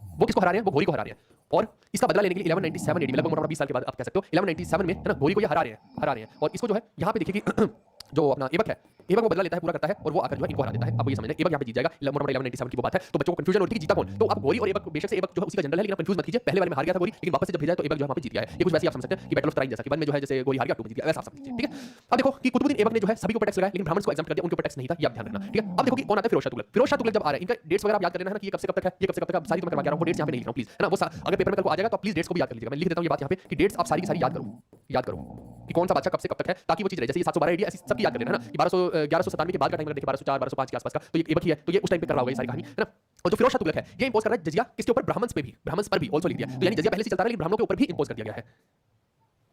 वो किसको हरा रहे हैं? वो घोरी को हरा रहे हैं। और इसका बदला लेने के लिए 1197 एडी, लगभग मोटा 20 साल के बाद आप कह सकते हो 1197 में, है ना, घोरी को ये हरा रहे हैं। और इसको जो है यहाँ पे देखिए कि जो अपना ऐबक है, ऐबक वो बदला लेता है, पूरा करता है, और वो आकर जो है इनको हरा देता है। आपको ये समझना है, ऐबक यहाँ पे जीत जाएगा। मोटा 1197 की वो बात है। तो बच्चों को कंफ्यूजन होती है कि जीता कौन। तो आप घोरी और ऐबक, बेशक से ऐबक जो है उसी का जनरल है, लेकिन कंफ्यूज मत कीजिए। पहले बार में हार गया था घोरी, लेकिन वापस से जब भेजा तो ऐबक जो है वहां पे जीत गया है। ये कुछ वैसे आप समझ सकते हैं कि बैटल ऑफ तराइन जैसा, कि 1 में जो है जैसे घोरी हार गया, 2 में जीत गया, वैसा आप समझ लीजिए, ठीक है। अब देखो कि कुतुबुद्दीन ऐबक ने जो है सभी को टैक्स लगाया, लेकिन ब्राह्मण्स को एग्जाम्प्ट कर दिया, उनके ऊपर टैक्स नहीं था, ये आप ध्यान रखना, ठीक है। अब देखो कि कौन आता है? फिरोज शाह तुगलक। फिरोज शाह तुगलक जब आ रहा है, इनका डेट्स वगैरह आप याद कर लेना है ना, कि ये कब से कब तक है, ये कब से कब तक, सारी तो मैं करवा के रहा हूं, वो डेट्स यहां पे नहीं लिख रहा हूं प्लीज, है ना। वो अगर पेपर में कल को आ जाएगा तो प्लीज डेट्स को भी याद कर लीजिएगा। मैं लिख देता हूं ये बात यहां पे कि डेट्स आप सारी की सारी याद करो कि कौन सा बादशाह कब से कब तक है, ताकि वो चीज रहे। जैसे ये 712 एडी ऐसी सबकी याद कर लेना, है ना। 1197 के बाद का टाइम देखिए, 1204 1205 के आसपास का, तो ये ऐबक ही है, तो ये उस टाइम पे कर रहा होगा ये सारी कहानी, है ना। और जो फिरोज शाह तुगलक है ये इंपोज कर रहा है जजिया किसके ऊपर? ब्राह्मण्स पे भी, ब्राह्मण्स पर भी ऑल्सो लिख दिया। तो यानी जजिया पहले से चलता रहा, लेकिन ब्राह्मणों के ऊपर भी इंपोज कर दिया गया है।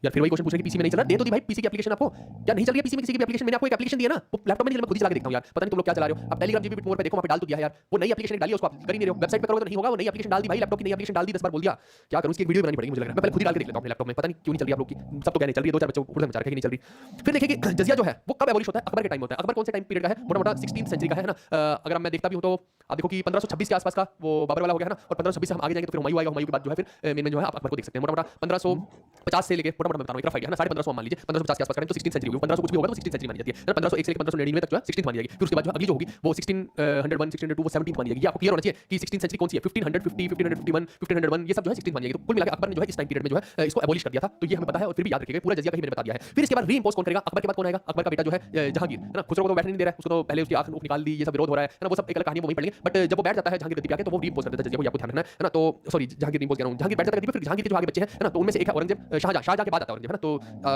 यार फिर वही क्वेश्चन पूछे कि पीसी में नहीं चल रहा, दे तो दी भाई पीसी की एप्लीकेशन आपको, क्या नहीं चल रही है पीसी में किसी की भी एप्लीकेशन? मैंने आपको एक एप्लीकेशन दिया ना, वो लैपटॉप में नहीं, मैं खुद ही चला के देखता हूं यार, पता नहीं तुम लोग क्या चला रहे हो। अब टेलीग्राम जीबी मोड पे देखो, वहां पे डाल तो दिया है यार, वो नई एप्लीकेशन डाली है, उसको आप कर ही नहीं रहे हो। वेबसाइट पे करोगे तो नहीं होगा, वो नई एप्लीकेशन डाल दी भाई, लैपटॉप की नई एप्लीकेशन डाल दी, 10 बार बोल दिया। क्या करूं, इसकी एक वीडियो बनानी पड़ेगी मुझे लग रहा है। मैं पहले खुद ही डाल के देख लेता हूं अपने लैपटॉप में, पता नहीं क्यों नहीं चल रही आप लोग की, सब तो कहने चल रही है, 2-4 बच्चों उड़न मचा रखे कि नहीं चल रही। फिर देखिए कि जजिया जो है वो कब एबॉलिश होता है? अकबर के टाइम होता है। अकबर कौन से टाइम पीरियड का है? मोटा-मोटा 16th सेंचुरी का है ना। अगर मैं देखता भी हूं तो आप देखो कि 1526 के आसपास का वो बाबर वाला हो गया है ना, और 1526 से हम आगे जाएंगे तो फिर हुमायूं आएगा। हुमायूं के बाद जो है फिर मेन में जो है आप अकबर को देख सकते हैं। मोटा-मोटा 1550 से लेके मोटा मोटा बता रहा हूं, एक रफ आइडिया है ना, 1550 मान लीजिए, 1550 के आसपास करें तो 16th सेंचुरी होगी, 1500 कुछ भी होगा तो 16th सेंचुरी मानी जाती है, 1501 से लेकर 1599 तक जो है 16th मानी जाएगी। फिर उसके बाद जो अगली जो होगी वो 1601 1602 वो 17th मानी जाएगी। ये आपको क्लियर होना चाहिए कि 16th सेंचुरी कौन सी है, 1550 1551 1501 ये सब जो है 16th मानी जाएगी। तो कुल मिलाकर अकबर ने जो है इस टाइम पीरियड में जो है इसको एबॉलिश कर दिया था, तो ये हमें पता है और फिर भी याद रखिएगा, पूरा जजिया का ही मैंने बता दिया है। फिर इसके बाद रीइंपोज कौन करेगा, अकबर के बाद कौन आएगा, अकबर का बेटा जो है जहांगीर, है ना, खुसरो को तो बैठने नहीं दे रहा है, उसको तो पहले उसकी आंख निकाल दी, ये सब विरोध हो रहा है ना, वो सब एक अलग कहानी वो वहीं पढ़ेंगे। बट जब वो बैठ जाता है जहांगीर गद्दी पे आके तो वो रीइंपोज कर देता है जजिया को, ये आपको ध्यान रखना है ना। तो सॉरी जहांगीर रीइंपोज कर रहा हूं, जहांगीर बैठ जाता है गद्दी पे, फिर जहांगीर के जो आगे बच्चे हैं ना, तो उनमें से एक है औरंगजेब, शाहजहां के बाद आता है औरंगजेब, है ना। तो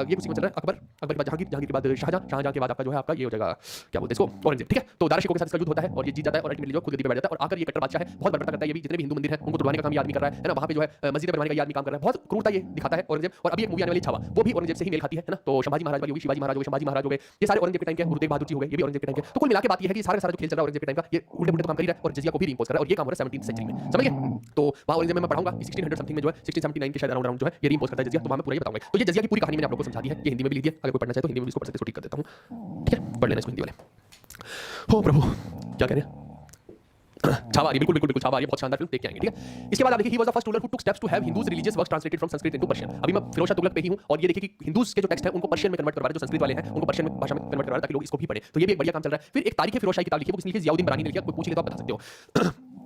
ये कुछ सीक्वेंस चल रहा है, अकबर के बाद जहांगीर, जहांगीर के बाद शाहजहां के बाद आपका जो है आपका ये हो जाएगा क्या बोलते हैं इसको, औरंगजेब, ठीक है। तो दारा शिकोह के साथ इसका युद्ध होता है और ये जीत जाता है और अल्टीमेटली जो खुद गद्दी पे बैठ जाता है और आकर ये कट्टर बादशाह है, बहुत बड़बड़ता करता है, ये भी जितने भी हिंदू मंदिर है उनको तुड़वाने का काम ये आदमी कर रहा है ना, वहां पे जो है मस्जिद बनवाने का ये आदमी काम कर रहा है, बहुत क्रूरता ये दिखाता है औरंगजेब। और अभी एक मूवी आने वाली छावा, वो भी औरंगजेब से ही मेल खाती है ना। तो संभाजी महाराज वाली होगी, शिवाजी महाराज हो गए, संभाजी महाराज हो गए, ये सारे औरंगजेब के टाइम के, गुरु तेग बहादुर जी हो गए, ये भी औरंगजेब के टाइम के। तो कुल मिला के बात ये है कि सारा जो खेल चल रहा है औरंगजेब के टाइम का, ये उल्टे पुल्टे काम कर रहा है और जजिया को भी रीइंपोज कर रहा है और ये काम हो रहा है 17th सेंचुरी में, समझ गए। तो वहां औरंगजेब में मैं पढ़ाऊंगा 1600 समथिंग में जो है 1679 के शायद अराउंड जो है ये रीइंपोज करता है जजिया, तो वहां मैं पूरा ये बताऊंगा। तो ये जजिया की पूरी कहानी मैंने आप लोगों को समझा दी है, ये हिंदी में भी लिख दिया, अगर कोई पढ़ना चाहे तो हिंदी में भी इसको पढ़ सकते हैं, ठीक कर देता हूं, ठीक है, पढ़ लेना इसको हिंदी वाले। हो प्रभु क्या कह रहे हैं, छावा आ रही है, बिल्कुल बिल्कुल बिल्कुल छावा आ रही है, बहुत शानदार फिल्म देख के आएंगे, ठीक है। इसके बाद आप देखिए, he was the first ruler who took steps to have Hindus religious works translated from Sanskrit into Persian. अभी मैं फिरोज शाह तुगलक पे ही हूं और ये देखिए कि हिंदूज के जो टेक्स्ट है उनको पर्शियन में कन्वर्ट करवा रहे हैं, जो संस्कृत वाले हैं उनको पर्शियन में भाषा में कन्वर्ट करवा रहे हैं ताकि लोग इसको भी पढ़ें, तो ये भी एक बढ़िया काम चल रहा है। फिर एक तारीख है फिरोज शाह की किताब लिखी, वो किसने लिखी, जियाउद्दीन बरानी ने लिखी, कोई पूछ ले तो आप बता सकते हो।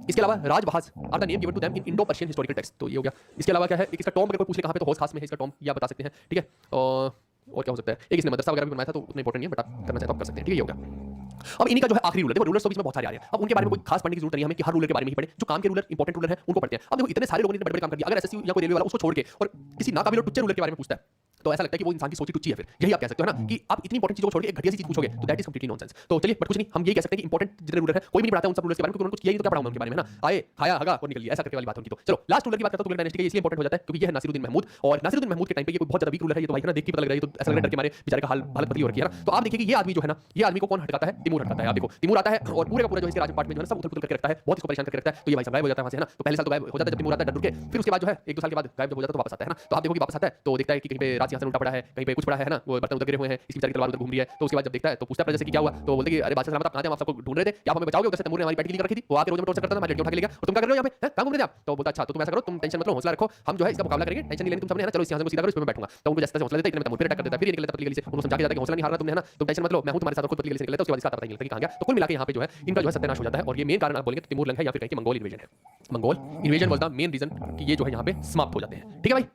इसके अलावा राजबहास are the name given to them in Indo Persian historical text, तो ये हो गया। इसके अलावा क्या है, एक इसका टॉम अगर कोई पूछ ले कहां पे, तो होश खास में है इसका टॉम, ये आप बता सकते हैं, ठीक है। और क्या हो सकता है, एक इसने मदरसा वगैरह भी बनवाया था, तो उतना इंपॉर्टेंट नहीं है, बट आप करना चाहे तो आप कर सकते हैं, ठीक है, ये हो गया। अब इन्हीं का जो है आखिरी रूलर, देखो रूलर्स तो बीच में बहुत सारे आ रहे हैं, अब उनके बारे में कोई खास पढ़ने की जरूरत नहीं है हमें कि हर रूलर के बारे में ही पढ़े, जो काम के रूलर इंपॉर्टेंट रूलर है उनको पढ़ते हैं। अब देखो इतने सारे लोगों ने बड़े बड़े काम कर दिया, अगर एसएससी या कोई रेलवे वाला उसको छोड़ के और किसी नाकाबिल और टुच्चे रूलर के बारे में पूछता है तो ऐसा लगता है कि वो इंसान की सोची टुच्ची है, फिर यही आप कह सकते हो ना कि आप इतनी इंपॉर्टेंट चीजों को छोड़ के एक घटिया सी चीज पूछोगे तो दैट इज कंप्लीटली नॉनसेंस। तो चलिए बट कुछ नहीं, हम यही कह सकते हैं कि इंपॉर्टेंट जितने रूलर है कोई भी नहीं पढ़ाता उन सब रूलर्स के बारे में, क्योंकि उन्होंने कुछ किया ही तो क्या पढ़ाऊंगा उनके बारे में ना, आए खाया हगा और निकल गया, ऐसा करके वाली बात उनकी। तो चलो लास्ट रूलर की बात करते हैं, तुगलक डायनेस्टी का इसलिए इंपॉर्टेंट हो जाता है क्योंकि ये है नासिरुद्दीन महमूद, और नासिरुद्दीन महमूद के टाइम पे ये कोई बहुत ज्यादा वीक रूलर है, ये तो भाई ना देख के पता लग रहा है, तो ऐसा लग रहा है डर के मारे बेचारे का हालत बदली हो रही है ना। तो आप देखिए कि ये आदमी जो है ना, ये आदमी को कौन हटकाता है, तिमूर हटकाता है। आप देखो तिमूर आता है और पूरे का पूरा जो इसके राजपाट में जो है सब उथल-पुथल करके रखता है, बहुत इसको परेशान करके रखता है, तो ये भाई गायब हो जाता है वहां से, है ना। तो पहले साल तो गायब हो जाता है जब तिमूर आता है डर के, फिर उसके बाद जो है 1-2 साल के बाद गायब हो जाता है तो वापस आता है ना। तो आप देखो कि वापस आता है तो देखता है कि कहीं पे राज सिंहासन उल्टा पड़ा है, कहीं पे कुछ पड़ा है ना, वो बर्तन उधर गिरे हुए हैं, इसकी बेचारी तलवार उधर घूम रही है। तो उसके बाद जब देखता है तो पूछता है प्रजा से कि क्या हुआ, तो बोलते कि अरे बादशाह सलामत, आप कहां थे, हम आप सबको ढूंढ रहे थे, या आप हमें बचाओगे, उधर से तिमूर ने हमारी पैटी लेकर रखी थी, वो आके रोज में टॉर्चर करता था, हमारी लड़कियां उठा के ले गया, और तुम क्या कर रहे हो यहाँ पे, कहां घूम रहे थे आप। तो बोलता अच्छा तो तुम ऐसा करो, तुम टेंशन मत लो, हौसला रखो, हम जो है इसका मुकाबला करेंगे, टेंशन नहीं लेनी तुम सबने, है ना, चलो इस सिंहासन को सीधा करो, इस पे मैं बैठूंगा। तो उनको जैसे हौसला देता है, इतने में तिमूर फिर अटैक कर देता है, फिर ये निकल जाता है पतली गली से, उनको समझा के जाता है कि हौसला नहीं हारना तुमने, है ना, तुम टेंशन मत लो, मैं हूं तुम्हारे साथ, खुद पतली गली से निकल लेता है, उसके बाद इसका पता नहीं लगता कि कहां गया। तो कुल मिला के यहाँ पे जो है इनका जो है सत्यानाश हो जाता है, और ये मेन कारण आप बोलेंगे तो तिमूर लंग है या फिर कहीं मंगोल इन्वेजन है, Mongol invasion was the main reason कि ये जो है यहाँ पे समाप्त हो जाते हैं, ठीक है भाई।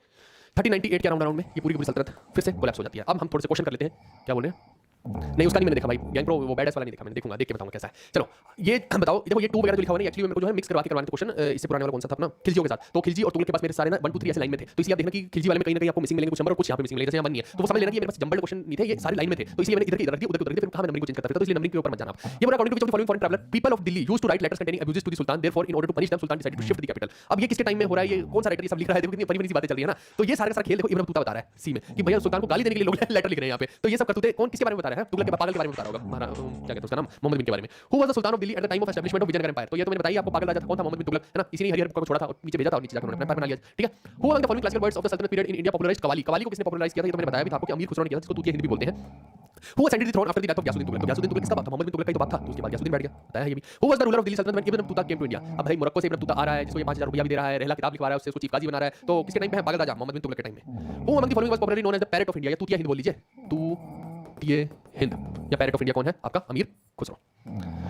1398 के अराउंड में ये पूरी पूरी सल्तनत फिर से कोलैप्स हो जाती है। अब हम थोड़े से क्वेश्चन कर लेते हैं, क्या बोल रहे हैं, नहीं उसका नहीं मैंने देखा भाई, गैंग प्रो वो बैडएस वाला नहीं देखा मैंने, देखूंगा, देख के बताऊंगा कैसा है। चलो ये बताओ, देखो ये 2 वगैरह जो लिखा हुआ है एक्चुअली मेरे को जो है मिक्स करवा के करवाने थे क्वेश्चन, इससे पुराने वाला कौन सा था अपना खिलजियों के साथ, तो खिलजी और तुगलक के पास मेरे सारे ना 1 2 3 ऐसे लाइन में थे, तो इसलिए आप देखना कि खिलजी वाले में कहीं ना कहीं आपको मिसिंग मिलेंगे कुछ नंबर और कुछ यहाँ पे मिसिंग मिलेंगे, जैसे यहाँ 1 नहीं है, तो वो समझ लेना कि ये मेरे पास जंबल्ड क्वेश्चन नहीं थे, ये सारे लाइन में थे, तो इसलिए मैंने इधर की इधर रख दिया, उधर की उधर रख दिया, फिर कहां मैं नंबरिंग को चेंज करता था, तो इसलिए नंबरिंग के ऊपर मत जाना आप। ये बोला according to which of the following foreign traveller people of Delhi used to write letters containing abuses to the sultan, therefore in order to punish them sultan decided to shift the capital. अब ये किसके time में हो रहा है, ये कौन सा राइटर ये सब लिख रहा है, देखो कितनी फनी फनी सी बातें चल रही है ना। तो ये सारे का सारा खेल देखो इब्न बतूता बता रहा है सी में कि भैया सुल्तान को गाली देने के लिए लोग लेटर लिख रहे हैं यहाँ पे, तो ये सब करतूते कौन किसके बारे में बता रहा है, तुगलक के पागल के बारे में बता रहा होगा, हमारा क्या कहते हैं उसका नाम, मोहम्मद बिन के बारे में। Who was the sultan of Delhi at the time of establishment of Vijayanagar empire, तो ये तो मैंने बताया आपको, पागल राजा कौन था, मोहम्मद बिन तुगलक, है ना, इसी ने हरिहर को छोड़ा था और नीचे भेजा था और नीचे जाकर उन्होंने एम्पायर बना लिया, ठीक है। Who among the following classical words of the सल्तनत period in India popularised qawwali, qawwali को किसने पॉपुलराइज किया था, ये तो मैंने बताया भी था आपको कि अमीर खुसरो ने किया था, जिसको तूतिया हिंदी भी बोलते हैं। Who ascended the throne after the death of Ghiyasuddin Tughlaq, तो Ghiyasuddin Tughlaq किसका बाप था, मोहम्मद बिन तुगलक का ही तो बाप था, तो उसके बाद Ghiyasuddin बैठ गया, बताया है ये भी। Who was the ruler of Delhi Sultanate when Ibn Battuta came to India, अब भाई मोरक्को से इब्न बतूता आ रहा है, जिसको ये 5000 रुपया भी दे रहा है, रहला किताब लिखवा रहा है, उससे उसको चीफ काजी बना रहा है, तो किसके टाइम पे है, पागल राजा मोहम्मद बिन तुगलक के टाइम में। Who among the following was popularly known as the parrot of India, या तूतिया हिंद बोल लीजिए, तूतिया हिंद या पैरेट ऑफ इंडिया कौन है आपका, अमीर Khusro.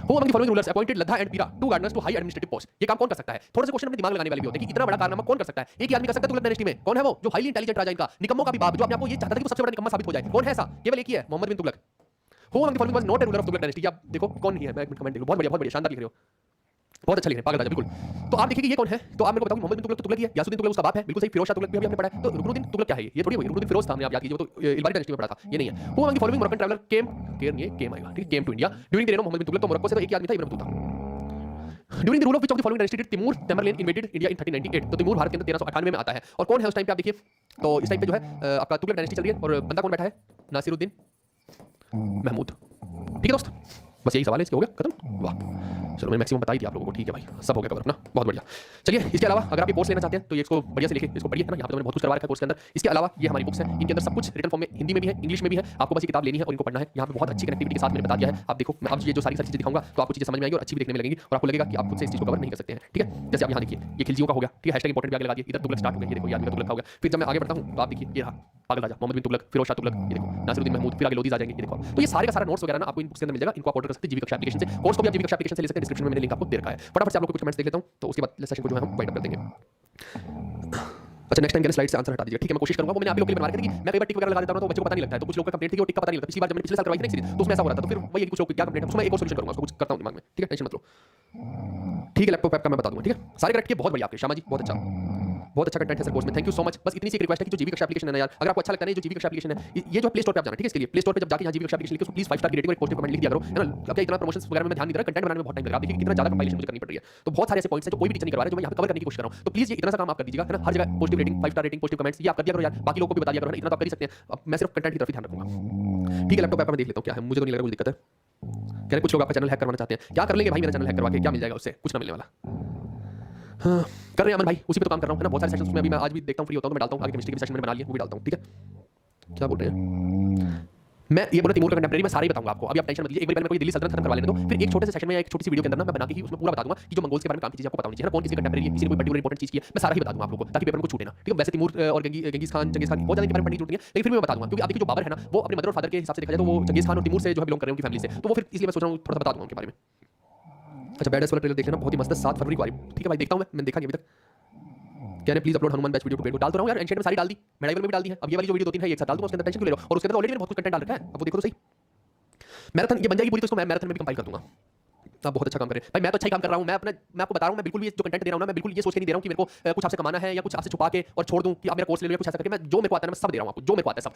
Who among the following rulers appointed Ladha and Pira, 2 gardeners to high administrative post, ये काम कौन कर सकता है, थोड़ा सा क्वेश्चन अपने दिमाग लगाने वाले भी होते हैं कि इतना बड़ा कारनामा कौन कर सकता है, एक ही आदमी कर सकता है तुगलक डायनेस्टी में, कौन है वो, जो हाईली इंटेलिजेंट राजा इनका, निकम्मों का भी बाप, जो अपने आप को ये चाहता था कि वो सबसे बड़ा निकम्मा साबित हो जाए, कौन है ऐसा, केवल एक ही है, मोहम्मद बिन Tughlaq. Who among the following was not a ruler of Tughlaq dynasty, आप देखो कौन नहीं है, मैं एक मिनट कमेंट देख लो, बहुत बढ़िया शानदार लिख रहे हो, बहुत अच्छा लिख रहे हैं, पागल राजा बिल्कुल। तो आप देखिए कि ये कौन है, तो आप मेरे को बताओ मोहम्मद बिन तुगलक तो तुगलक ही है, यासुद्दीन तुगलक उसका बाप है, बिल्कुल सही, फिरोज शाह तुगलक भी हमने पढ़ा है, तो रुकनुद्दीन तुगलक क्या है, ये थोड़ी है, रुकनुद्दीन फिरोज था, हमने आप याद कीजिए, वो तो इल्बारी डायनेस्टी में पढ़ा था, ये नहीं है। Who among the following Moroccan traveler came आएगा, ठीक है, came to India during the reign of Mohammad बिन तुगलक, तो मोरक्को से तो एक ही आदमी था, Ibn Battuta. During the rule of which of the following dynasty did Timur Tamerlane invaded India in 1398, तो तिमूर भारत के अंदर 1398 में आता है, और कौन है उस टाइम पे आप देखिए, तो इस टाइम पे जो है आपका तुगलक डायनेस्टी चल रही है, और बंदा कौन बैठा है, नासिरुद्दीन महमूद, ठीक है दोस्त, बस यही सवाल है, इसके हो गया खत्म, वाह चलो मैंने मैक्सिमम बता ही दिया आप लोगों को, ठीक है भाई सब हो गया कवर अपना, बहुत बढ़िया। चलिए इसके अलावा अगर आप ये कोर्स लेना चाहते हैं तो ये इसको बढ़िया से लिखिए, इसको पढ़िए, है ना, यहाँ पे मैंने बहुत कुछ करवा रखा है कोर्स के अंदर। इसके अलावा ये हमारी बुक्स है, इनके अंदर सब कुछ रिटन फॉर्म में हिंदी में भी है, इंग्लिश में भी है, आपको बस ये किताब लेनी है और इनको पढ़ना है, यहाँ पे बहुत अच्छी कनेक्टिविटी के साथ मैंने बता दिया है। आप देखो मैं अब ये जो सारी चीजें दिखाऊंगा तो आपको चीजें समझ में आएंगी और अच्छी भी देखने में लगेंगी, और आपको लगेगा कि आप खुद से इस चीज को कवर नहीं कर सकते हैं, ठीक है। जैसे आप यहाँ देखिए ये खिलजियों का हो गया, ठीक है, हैशटैग इंपॉर्टेंट भी आगे लगा दिया, इधर तुगलक स्टार्ट हो गया, ये देखो ये आदमी का तुगलक का हो गया। फिर जब मैं आगे बढ़ता हूँ तो आप देखिए ये रहा पागल राजा, मोहम्मद बिन तुगलक, फिरोज शाह तुगलक, ये देखो नासिरुद्दीन महमूद, फिर आगे लोधीज आ जाएंगे, ये देखो। तो ये सारे का सारा नोट्स वगैरह ना आपको इन बुक्स के अंदर मिल जाएगा। इनको आप ऑर्डर कर सकते हैं जीवी कक्षा एप्लीकेशन से। कोर्स को भी आप जीवी कक्षा एप्लीकेशन से ले सकते हैं, डिस्क्रिप्शन में मैंने लिंक आपको दे रखा है। फटाफट से आप लोग कुछ कमेंट्स देख लेता हूं, तो उसके बाद सेशन को जो है हम वाइंड अप कर देंगे। अच्छा, नेक्स्ट टाइम स्लाइड से आंसर हटा दीजिए, ठीक है? मैं कोशिश करूंगा। वो मैंने आप लोगों के लिए बनवा रखा है कि मैं कई बार टिक वगैरह लगा देता हूं तो बच्चों को पता नहीं लगता है, तो कुछ लोगों का कंप्लेंट थी कि वो टिक का पता नहीं लगता। पिछली बार जब मैंने पिछले साल करवाई थी ना सीरीज, तो उसमें ऐसा हो रहा था। तो फिर वही कुछ लोग क्या कंप्लेंट है, उसमें एक और सॉल्यूशन करूंगा, उसको कुछ करता हूं दिमाग में, ठीक है? टेंशन मत लो, ठीक है? लैपटॉप ऐप का मैं बता दूंगा, ठीक है? सारे करेक्ट किए, बहुत बढ़िया आपके शामा जी, बहुत अच्छा, बहुत अच्छा कंटेंट है सर कोर्स में, थैंक यू सो मच। बस इतनी सी एक रिक्वेस्ट है कि जो जीवी कक्षा एप्लीकेशन है ना यार, अगर आपको अच्छा लगता है ना, जो जीवी कक्षा एप्लीकेशन है, ये जो प्ले स्टोर पे आप जाना, ठीक है? इसके लिए प्ले स्टोर पे जब जाके यहाँ जीवी कक्षा एप्लीकेशन लिखो, तो प्लीज 5 स्टार की रेटिंग और एक पॉजिटिव कमेंट लिख दिया करो, है ना? अब क्या इतना प्रमोशंस वगैरह में मैं ध्यान नहीं दे रहा, कंटेंट बनाने में बहुत टाइम लग रहा है। आप देखिए कितना ज्यादा कंपाइलेशन मुझे करनी पड़ रही है, तो बहुत सारे ऐसे पॉइंट्स हैं जो कोई भी टीचर नहीं करवा रहा है, जो मैं यहाँ पे कवर करने की कोशिश कर रहा हूँ। तो प्लीज ये इतना सा काम आप कर दीजिएगा, है ना? हर जगह positive rating, 5 star rating, positive comments, ये आप कर दिया करो यार, बाकी लोगों को भी बता दिया करो, है ना? इतना तो आप कर ही सकते हैं। अब मैं सिर्फ कंटेंट की तरफ ही ध्यान रखूंगा, ठीक है? लैपटॉप ऐप में देख लेता हूँ क्या है, मुझे तो नहीं लग रहा कुछ दिक्कत है। कह रहे कुछ लोग आपका चैनल हैक करवाना चाहते हैं, क्या कर लेंगे भाई? मेरा चैनल हैक करवा के क्या मिल जाएगा उससे? कुछ ना मिलने वाला। हाँ, कर रहे हैं अमन भाई, उसी पे तो काम कर रहा हूँ, है ना? बहुत सारे सेशंस में अभी मैं आज भी देखता हूँ, फ्री होता हूँ तो मैं डालता हूँ। आगे केमिस्ट्री के सेशन मैंने बना लिया, वो भी डालता हूँ, ठीक है? क्या बोल रहे हैं? मैं ये बोला तिमूर का कंटेम्परेरी मैं सारे ही बताऊंगा आपको, अभी आप टेंशन मत लीजिए। एक बार पहले मैं कोई दिल्ली सल्तनत खत्म करवा लेने दो, फिर एक छोटे से सेशन में या एक छोटी सी वीडियो के अंदर ना मैं बना के ही उसमें पूरा बता दूंगा कि जो मंगोल्स के बारे में काम की चीजें आपको बतानी चाहिए ना, कौन किसी कंटेम्परेरी है, किसी ने कोई पर्टिकुलर इंपॉर्टेंट चीज की है, मैं सारा ही बता दूंगा आप लोगों को, ताकि पेपर में कुछ छूटे ना, ठीक है? वैसे तिमूर और गंगीज खान, चंगेज खान बहुत ज्यादा के बारे में पढ़ने की जरूरत नहीं है, लेकिन फिर मैं बता दूंगा, क्योंकि आप देखिए जो बाबर है ना, वो अपने मदर और फादर के हिसाब से देखा जाए तो वो चंगेज खान और तिमूर से जो है बिलोंग कर रहे हैं, उनकी फैमिली से, तो वो फिर इसलिए मैं सोच रहा हूँ थोड़ा सा बता दूंगा उनके बारे में। अच्छा, बैड वाला ट्रेलर देख लेना, बहुत ही मस्त है, 7 फरवरी को आ रही है, ठीक है भाई? देखता हूँ मैं देखा नहीं अभी तक। कह रहे please upload Hanuman batch video to paid को डाल तो रहा हूँ यार, एंशिएंट में सारी डाल दी, मेडाइवल में भी डाल दी है। अब ये वाली जो वीडियो 2-3 है ये एक साथ डाल दूंगा, उसके अंदर टेंशन क्यों ले रहे हो? और उसके अंदर ऑलरेडी मैंने बहुत कुछ कंटेंट डाल रखा है, अब वो देखो तो सही। मैराथन ये बन जाएगी पूरी, तो इसको मैं मैराथन में भी कंपाइल कर दूंगा। आप बहुत अच्छा काम करें भाई, मैं तो अच्छा ही काम कर रहा हूँ। मैं आपको बता रहा हूँ, मैं बिल्कुल भी जो कंटेंट दे रहा हूँ ना, मैं बिल्कुल ये सोच के नहीं दे रहा हूँ कि मेरे को कुछ आपसे कमाना है या कुछ आपसे छुपा के और छोड़ दूं कि आप मेरा कोर्स ले लो या कुछ ऐसा करके। मैं जो मेरे को आता है ना मैं सब दे रहा हूँ आपको, जो मेरे को आता है सब।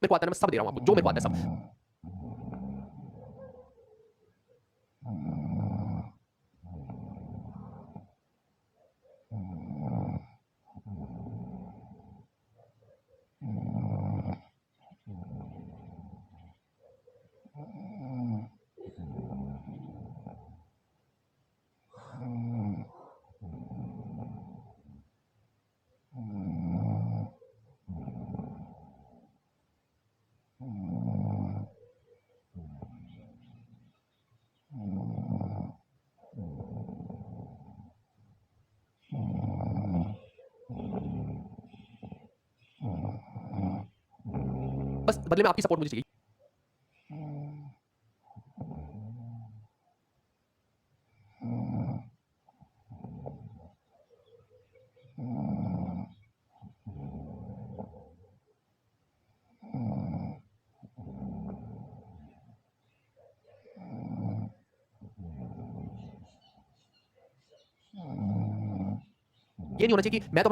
मेरे को आता है ना मैं सब दे रहा हूँ आपको, जो मेरे को आता है सब। बस बदले में आपकी सपोर्ट मुझे चाहिए। ये नहीं होना चाहिए कि मैं तो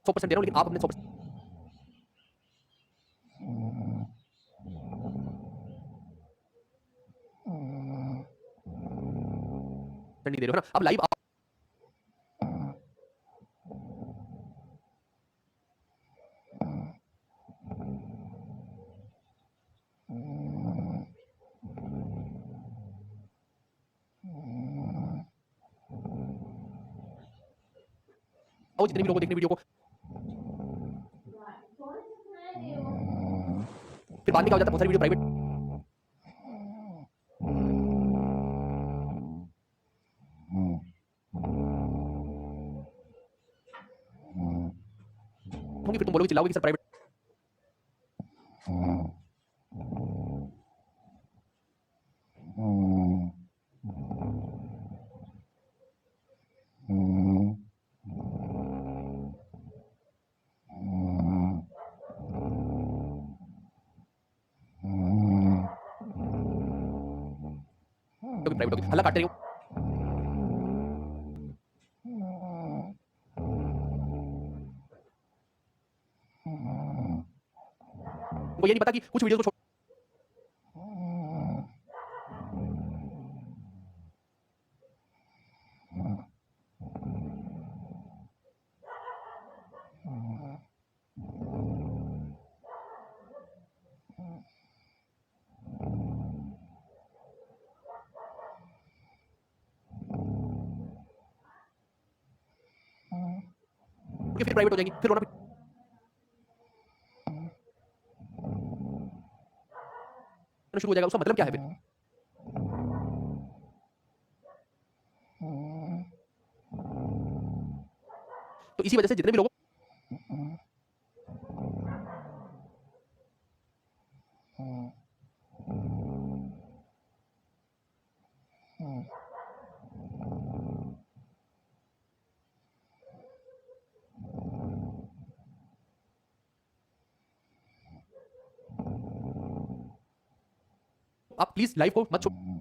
100% दे रहा हूँ, लेकिन आप अपने 100% नहीं दे रहे हो ना। अब लाइव आओ, जितने भी लोगों को देखने वीडियो को, फिर बाद में क्या हो जाता है, बहुत सारी वीडियो प्राइवेट होंगी, फिर तुम बोलोगे चिल्लाओगे कि सर प्राइवेट। प्राइवेट होगी, हल्ला काटते रही हूँ। वो ये नहीं पता कि कुछ वीडियो को आपकी फिर प्राइवेट हो जाएंगी, फिर रोना शुरू हो जाएगा। उसका मतलब क्या है फिर? तो इसी वजह से जितने भी लोगों आप प्लीज लाइफ को मत छोड़िए,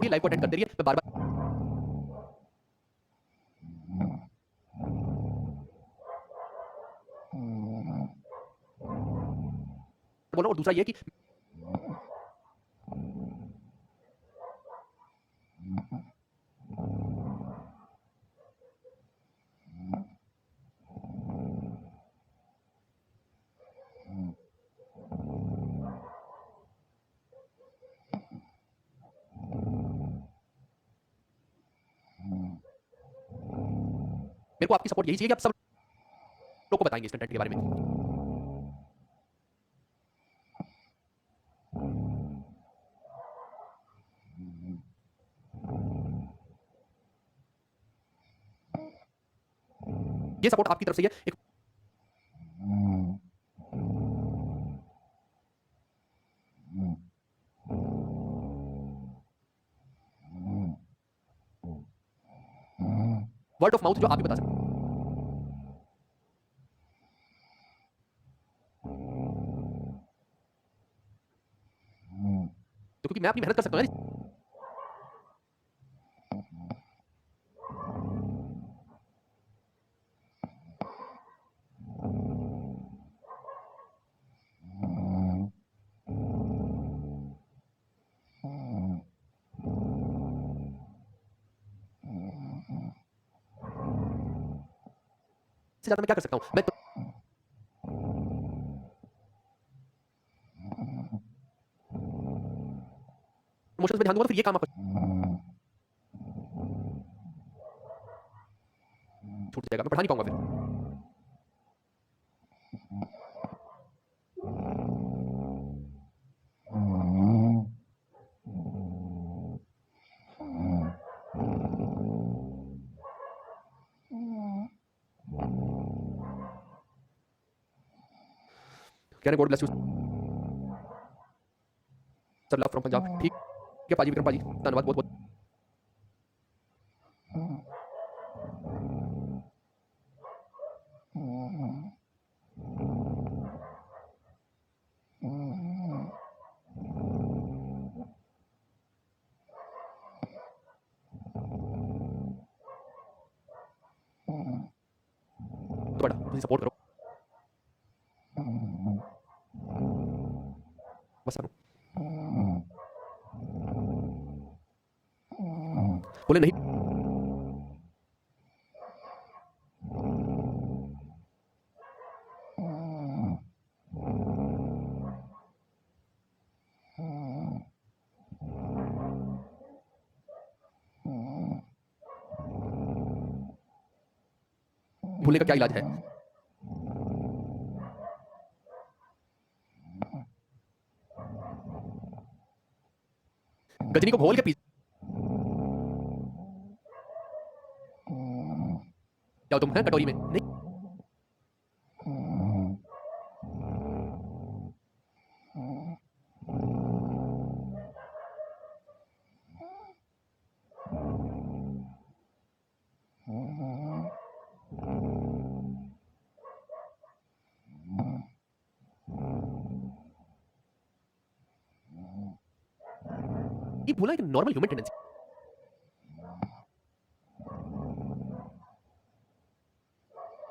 लाइफ को अटेंड करते रहिए। मैं बार बार बोल रहा हूँ। और दूसरा ये कि मेरे को आपकी सपोर्ट यही चाहिए कि आप सब लोग को बताएंगे इस कंटेंट के बारे में। ये सपोर्ट आपकी तरफ से है। एक वर्ड ऑफ माउथ जो आप भी बता सकते हैं। तो क्योंकि मैं अपनी मेहनत कर सकता हूँ ना। इससे ज्यादा मैं क्या कर सकता हूँ? मैं प्रमोशंस पे ध्यान दूंगा तो फिर ये काम आपका छूट जाएगा, मैं पढ़ा नहीं पाऊंगा फिर। कहने God bless you sir, love from Punjab. ठीक है पाजी, विक्रम पाजी, धन्यवाद बहुत बहुत। तो बड़ा मुझे सपोर्ट करो बस। बोले नहीं भूलने का क्या इलाज है? गजनी को घोल के पी जाओ तुम हैं कटोरी में नहीं। ये भूलना एक नॉर्मल ह्यूमन टेंडेंसी।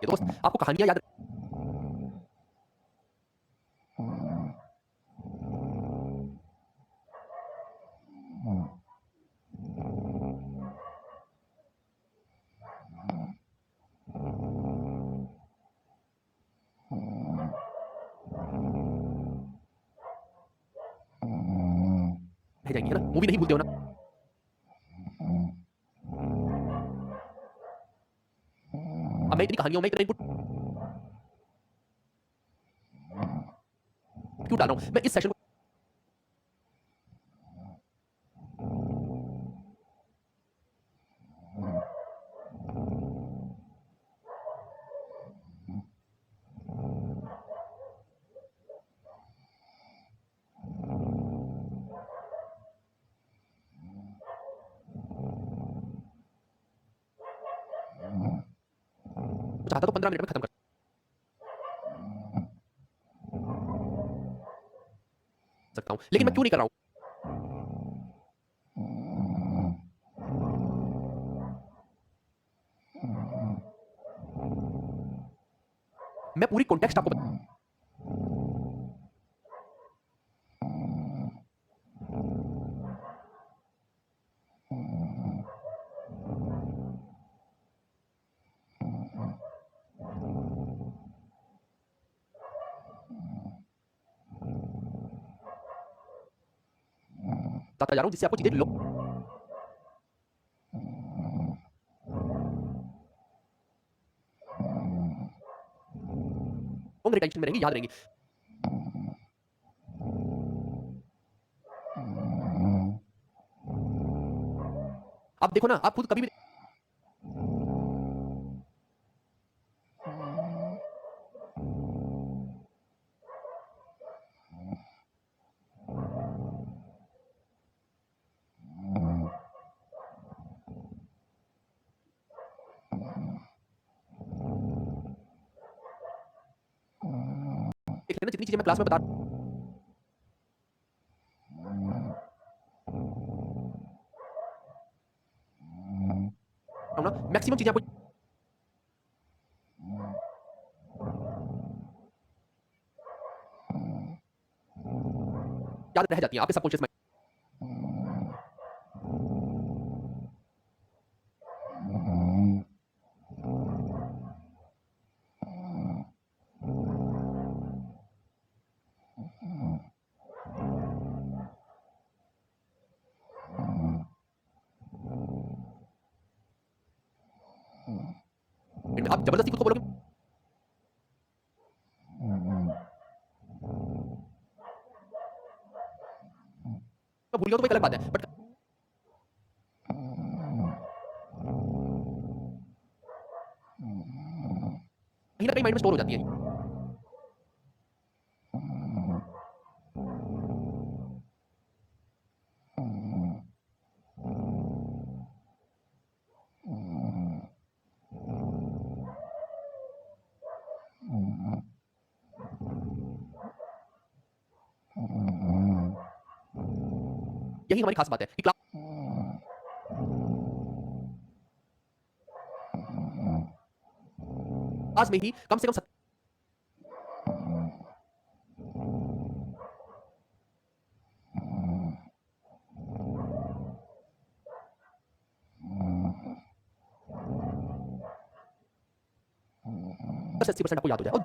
ये तो बस आपको कहानियां याद रह जाएंगी, है ना? मूवी नहीं भूलते हो ना? अब मैं इतनी कहानियों में इतना इनपुट क्यों डाल रहा हूं? मैं इस सेशन को चाहता तो 15 मिनट में खत्म कर सकता हूं, लेकिन मैं क्यों नहीं कर रहा हूं? मैं पूरी कॉन्टेक्स्ट आपको बताता जा रहा हूं जिससे आपको चीजें लो लॉन्ग रिटेंशन में रहेंगी, याद रहेंगी। आप देखो ना, आप खुद कभी भी देख लेना जितनी चीजें मैं क्लास में बता रहा हूं ना, मैक्सिमम चीजें आपको याद रह जाती हैं आपके सबकॉन्शियस माइंड। आप जबरदस्ती खुद को बोलोगे मैं भूल गया तो एक अलग बात है, बट कहीं ना कहीं माइंड में स्टोर हो जाती है। यही हमारी खास बात है कि क्लास में ही कम से कम से 80% आपको याद हो जाए। और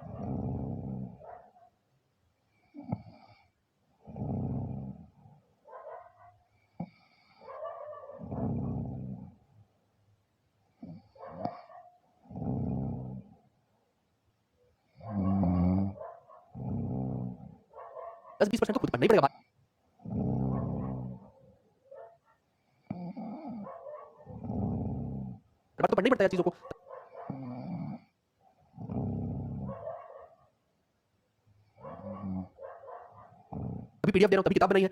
दस 20% तो खुद करना ही पड़ेगा। बात तो पढ़ना ही पड़ता है चीजों को। अभी पीडीएफ दे रहा हूं, तभी किताब बनाई है।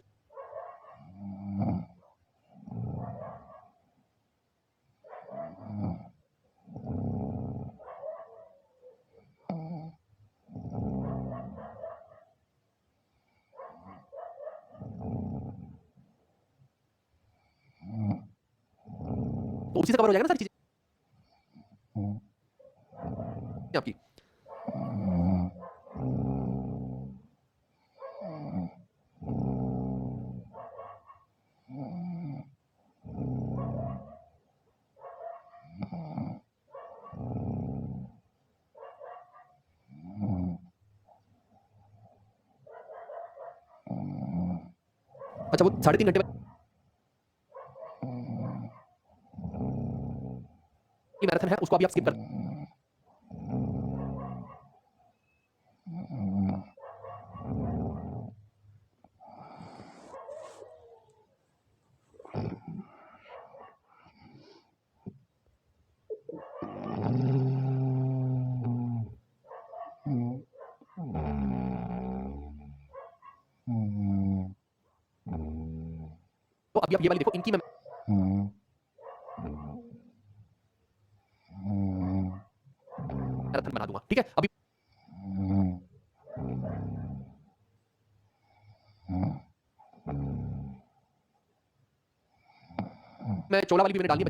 तो उसी से कवर हो जाएगा ना सारी चीजें आपकी। अच्छा वो 3.5 घंटे में की मैराथन है उसको अभी आप स्किप कर तो अभी आप ये वाली देखो, इनकी मैं मैराथन बना दूंगा, ठीक है। अभी मैं चोला वाली भी मैंने डाल दी।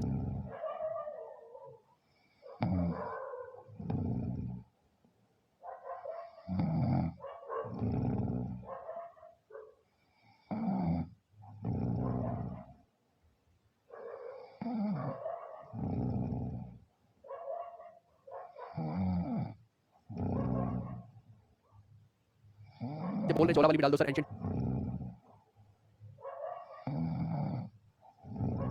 बोल रहे चोला वाली भी डाल दो सर, एंशिएंट